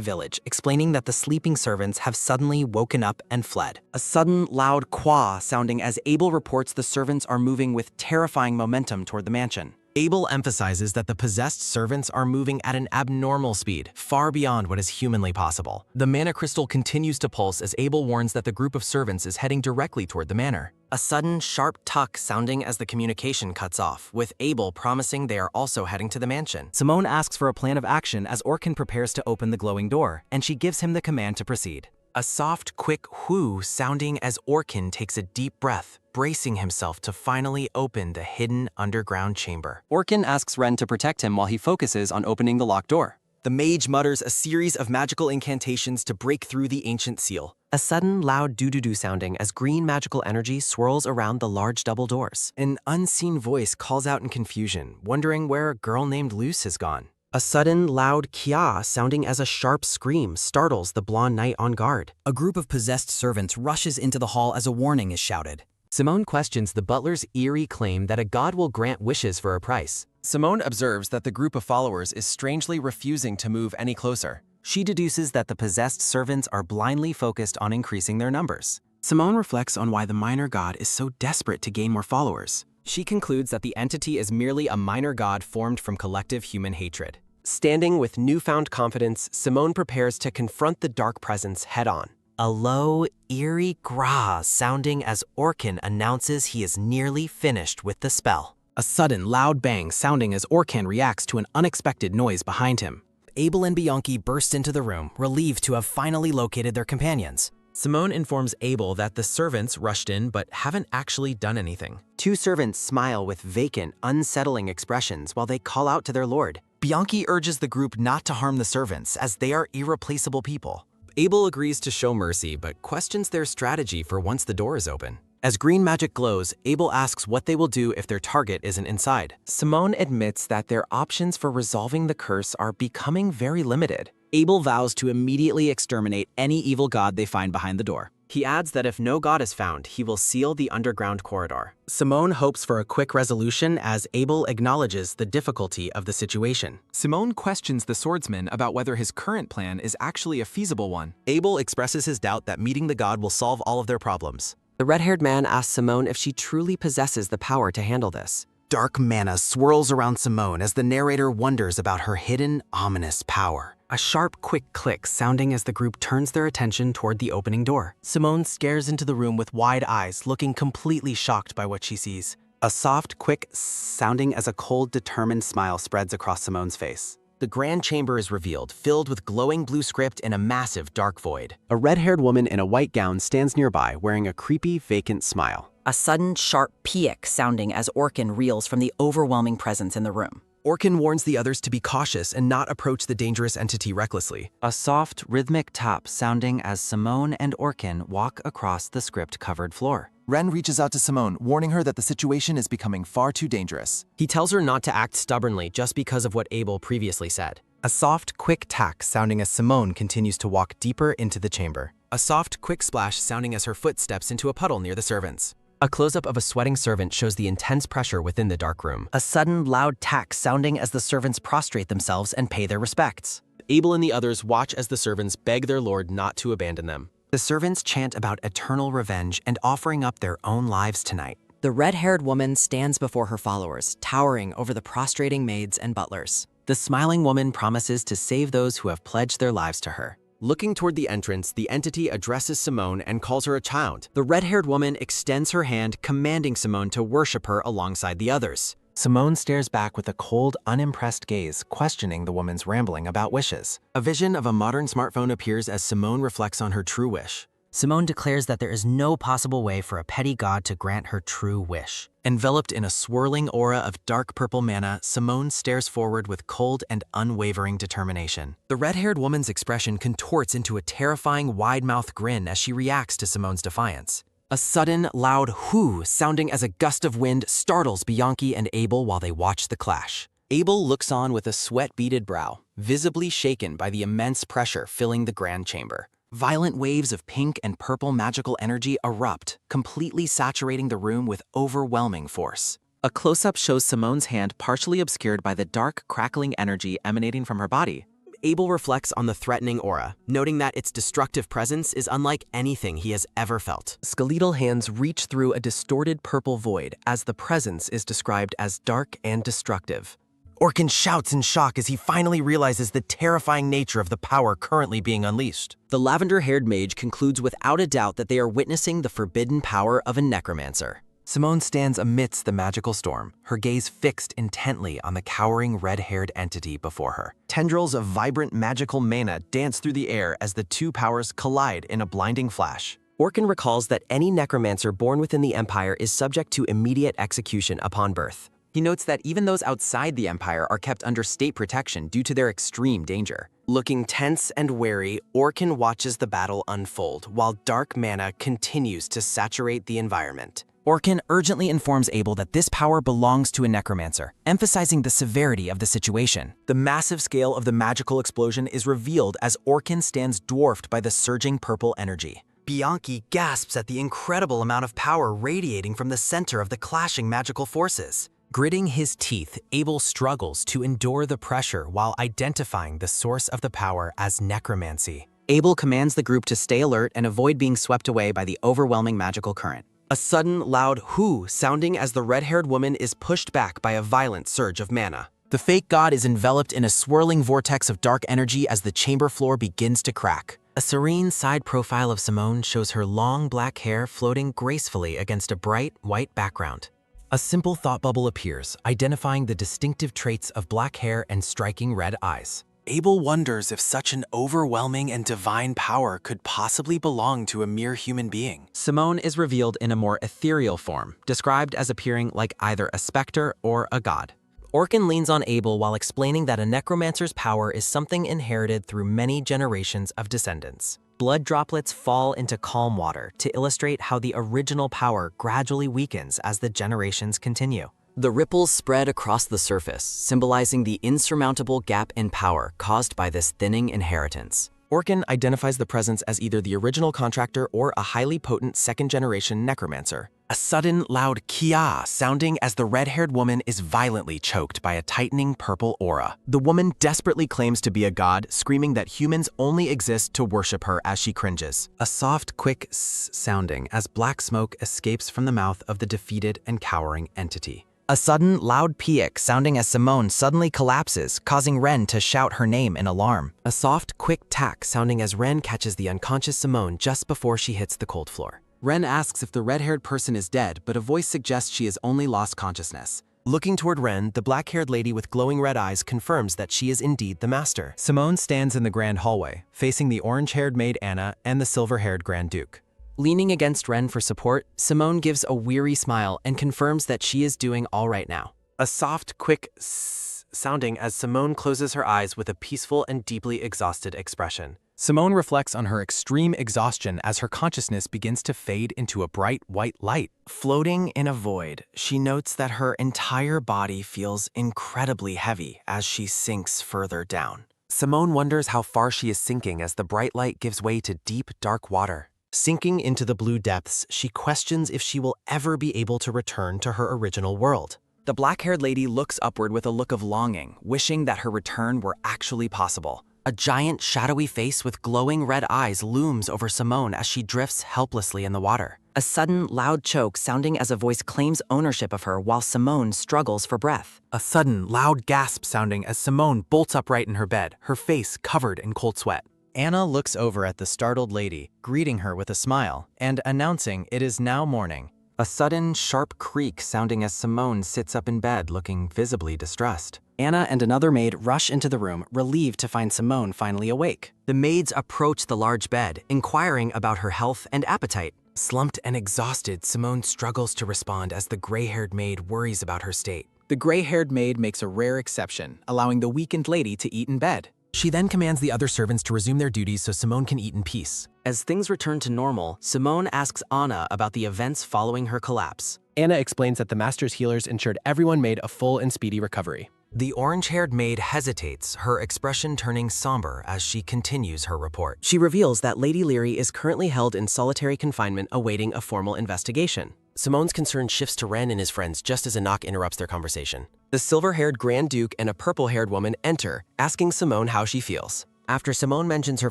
village, explaining that the sleeping servants have suddenly woken up and fled. A sudden, loud qua sounding as Abel reports the servants are moving with terrifying momentum toward the mansion. Abel emphasizes that the possessed servants are moving at an abnormal speed, far beyond what is humanly possible. The mana crystal continues to pulse as Abel warns that the group of servants is heading directly toward the manor. A sudden, sharp tuck sounding as the communication cuts off, with Abel promising they are also heading to the mansion. Simone asks for a plan of action as Orkin prepares to open the glowing door, and she gives him the command to proceed. A soft, quick whoo sounding as Orkin takes a deep breath, bracing himself to finally open the hidden underground chamber. Orkin asks Ren to protect him while he focuses on opening the locked door. The mage mutters a series of magical incantations to break through the ancient seal. A sudden, loud doo-doo-doo sounding as green magical energy swirls around the large double doors. An unseen voice calls out in confusion, wondering where a girl named Luce has gone. A sudden, loud kia sounding as a sharp scream startles the blonde knight on guard. A group of possessed servants rushes into the hall as a warning is shouted. Simone questions the butler's eerie claim that a god will grant wishes for a price. Simone observes that the group of followers is strangely refusing to move any closer. She deduces that the possessed servants are blindly focused on increasing their numbers. Simone reflects on why the minor god is so desperate to gain more followers. She concludes that the entity is merely a minor god formed from collective human hatred. Standing with newfound confidence, Simone prepares to confront the dark presence head-on. A low, eerie gra sounding as Orkin announces he is nearly finished with the spell. A sudden, loud bang sounding as Orkin reacts to an unexpected noise behind him. Abel and Bianchi burst into the room, relieved to have finally located their companions. Simone informs Abel that the servants rushed in but haven't actually done anything. Two servants smile with vacant, unsettling expressions while they call out to their lord. Bianchi urges the group not to harm the servants as they are irreplaceable people. Abel agrees to show mercy but questions their strategy for once the door is open. As green magic glows, Abel asks what they will do if their target isn't inside. Simone admits that their options for resolving the curse are becoming very limited. Abel vows to immediately exterminate any evil god they find behind the door. He adds that if no god is found, he will seal the underground corridor. Simone hopes for a quick resolution as Abel acknowledges the difficulty of the situation. Simone questions the swordsman about whether his current plan is actually a feasible one. Abel expresses his doubt that meeting the god will solve all of their problems. The red-haired man asks Simone if she truly possesses the power to handle this. Dark mana swirls around Simone as the narrator wonders about her hidden, ominous power. A sharp, quick click sounding as the group turns their attention toward the opening door. Simone stares into the room with wide eyes, looking completely shocked by what she sees. A soft, quick sounding as a cold, determined smile spreads across Simone's face. The grand chamber is revealed, filled with glowing blue script in a massive dark void. A red-haired woman in a white gown stands nearby, wearing a creepy, vacant smile. A sudden, sharp piek sounding as Orkin reels from the overwhelming presence in the room. Orkin warns the others to be cautious and not approach the dangerous entity recklessly. A soft, rhythmic tap sounding as Simone and Orkin walk across the script-covered floor. Ren reaches out to Simone, warning her that the situation is becoming far too dangerous. He tells her not to act stubbornly just because of what Abel previously said. A soft, quick tack sounding as Simone continues to walk deeper into the chamber. A soft, quick splash sounding as her foot steps into a puddle near the servants. A close-up of a sweating servant shows the intense pressure within the dark room. A sudden, loud tack sounding as the servants prostrate themselves and pay their respects. Abel and the others watch as the servants beg their lord not to abandon them. The servants chant about eternal revenge and offering up their own lives tonight. The red-haired woman stands before her followers, towering over the prostrating maids and butlers. The smiling woman promises to save those who have pledged their lives to her. Looking toward the entrance, the entity addresses Simone and calls her a child. The red-haired woman extends her hand, commanding Simone to worship her alongside the others. Simone stares back with a cold, unimpressed gaze, questioning the woman's rambling about wishes. A vision of a modern smartphone appears as Simone reflects on her true wish. Simone declares that there is no possible way for a petty god to grant her true wish. Enveloped in a swirling aura of dark purple mana, Simone stares forward with cold and unwavering determination. The red-haired woman's expression contorts into a terrifying wide-mouthed grin as she reacts to Simone's defiance. A sudden, loud whoo sounding as a gust of wind startles Bianchi and Abel while they watch the clash. Abel looks on with a sweat-beaded brow, visibly shaken by the immense pressure filling the grand chamber. Violent waves of pink and purple magical energy erupt, completely saturating the room with overwhelming force. A close-up shows Simone's hand partially obscured by the dark, crackling energy emanating from her body. Abel reflects on the threatening aura, noting that its destructive presence is unlike anything he has ever felt. Skeletal hands reach through a distorted purple void as the presence is described as dark and destructive. Orkin shouts in shock as he finally realizes the terrifying nature of the power currently being unleashed. The lavender-haired mage concludes without a doubt that they are witnessing the forbidden power of a necromancer. Simone stands amidst the magical storm, her gaze fixed intently on the cowering red-haired entity before her. Tendrils of vibrant magical mana dance through the air as the two powers collide in a blinding flash. Orkin recalls that any necromancer born within the Empire is subject to immediate execution upon birth. He notes that even those outside the Empire are kept under state protection due to their extreme danger. Looking tense and wary, Orkin watches the battle unfold while dark mana continues to saturate the environment. Orkin urgently informs Abel that this power belongs to a necromancer, emphasizing the severity of the situation. The massive scale of the magical explosion is revealed as Orkin stands dwarfed by the surging purple energy. Bianchi gasps at the incredible amount of power radiating from the center of the clashing magical forces. Gritting his teeth, Abel struggles to endure the pressure while identifying the source of the power as necromancy. Abel commands the group to stay alert and avoid being swept away by the overwhelming magical current. A sudden, loud whoo sounding as the red-haired woman is pushed back by a violent surge of mana. The fake god is enveloped in a swirling vortex of dark energy as the chamber floor begins to crack. A serene side profile of Simone shows her long black hair floating gracefully against a bright white background. A simple thought bubble appears, identifying the distinctive traits of black hair and striking red eyes. Abel wonders if such an overwhelming and divine power could possibly belong to a mere human being. Simone is revealed in a more ethereal form, described as appearing like either a specter or a god. Orkin leans on Abel while explaining that a necromancer's power is something inherited through many generations of descendants. Blood droplets fall into calm water to illustrate how the original power gradually weakens as the generations continue. The ripples spread across the surface, symbolizing the insurmountable gap in power caused by this thinning inheritance. Orkin identifies the presence as either the original contractor or a highly potent second-generation necromancer. A sudden, loud kia sounding as the red-haired woman is violently choked by a tightening purple aura. The woman desperately claims to be a god, screaming that humans only exist to worship her as she cringes. A soft, quick s sounding as black smoke escapes from the mouth of the defeated and cowering entity. A sudden, loud piek sounding as Simone suddenly collapses, causing Ren to shout her name in alarm. A soft, quick tack sounding as Ren catches the unconscious Simone just before she hits the cold floor. Ren asks if the red-haired person is dead, but a voice suggests she has only lost consciousness. Looking toward Ren, the black-haired lady with glowing red eyes confirms that she is indeed the master. Simone stands in the grand hallway, facing the orange-haired maid Anna and the silver-haired Grand Duke. Leaning against Ren for support, Simone gives a weary smile and confirms that she is doing all right now. A soft, quick s sounding as Simone closes her eyes with a peaceful and deeply exhausted expression. Simone reflects on her extreme exhaustion as her consciousness begins to fade into a bright white light. Floating in a void, she notes that her entire body feels incredibly heavy as she sinks further down. Simone wonders how far she is sinking as the bright light gives way to deep, dark water. Sinking into the blue depths, she questions if she will ever be able to return to her original world. The black-haired lady looks upward with a look of longing, wishing that her return were actually possible. A giant, shadowy face with glowing red eyes looms over Simone as she drifts helplessly in the water. A sudden, loud choke sounding as a voice claims ownership of her while Simone struggles for breath. A sudden, loud gasp sounding as Simone bolts upright in her bed, her face covered in cold sweat. Anna looks over at the startled lady, greeting her with a smile, and announcing it is now morning. A sudden, sharp creak sounding as Simone sits up in bed looking visibly distressed. Anna and another maid rush into the room, relieved to find Simone finally awake. The maids approach the large bed, inquiring about her health and appetite. Slumped and exhausted, Simone struggles to respond as the gray-haired maid worries about her state. The gray-haired maid makes a rare exception, allowing the weakened lady to eat in bed. She then commands the other servants to resume their duties so Simone can eat in peace. As things return to normal, Simone asks Anna about the events following her collapse. Anna explains that the master's healers ensured everyone made a full and speedy recovery. The orange-haired maid hesitates, her expression turning somber as she continues her report. She reveals that Lady Leary is currently held in solitary confinement awaiting a formal investigation. Simone's concern shifts to Ren and his friends just as a knock interrupts their conversation. The silver-haired Grand Duke and a purple-haired woman enter, asking Simone how she feels. After Simone mentions her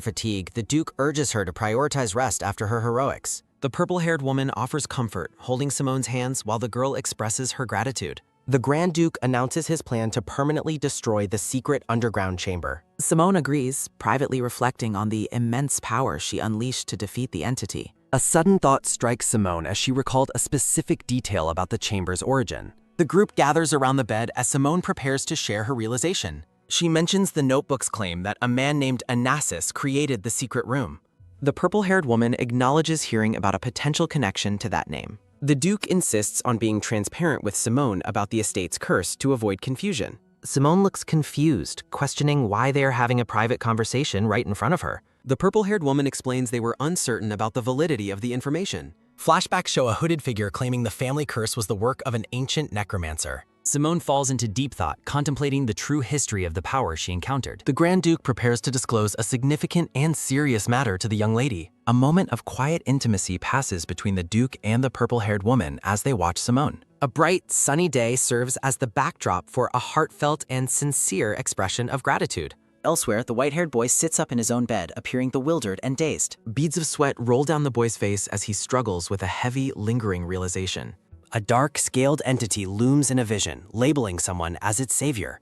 fatigue, the Duke urges her to prioritize rest after her heroics. The purple-haired woman offers comfort, holding Simone's hands while the girl expresses her gratitude. The Grand Duke announces his plan to permanently destroy the secret underground chamber. Simone agrees, privately reflecting on the immense power she unleashed to defeat the entity. A sudden thought strikes Simone as she recalled a specific detail about the chamber's origin. The group gathers around the bed as Simone prepares to share her realization. She mentions the notebook's claim that a man named Anasis created the secret room. The purple-haired woman acknowledges hearing about a potential connection to that name. The Duke insists on being transparent with Simone about the estate's curse to avoid confusion. Simone looks confused, questioning why they are having a private conversation right in front of her. The purple-haired woman explains they were uncertain about the validity of the information. Flashbacks show a hooded figure claiming the family curse was the work of an ancient necromancer. Simone falls into deep thought, contemplating the true history of the power she encountered. The Grand Duke prepares to disclose a significant and serious matter to the young lady. A moment of quiet intimacy passes between the Duke and the purple-haired woman as they watch Simone. A bright, sunny day serves as the backdrop for a heartfelt and sincere expression of gratitude. Elsewhere, the white-haired boy sits up in his own bed, appearing bewildered and dazed. Beads of sweat roll down the boy's face as he struggles with a heavy, lingering realization. A dark, scaled entity looms in a vision, labeling someone as its savior.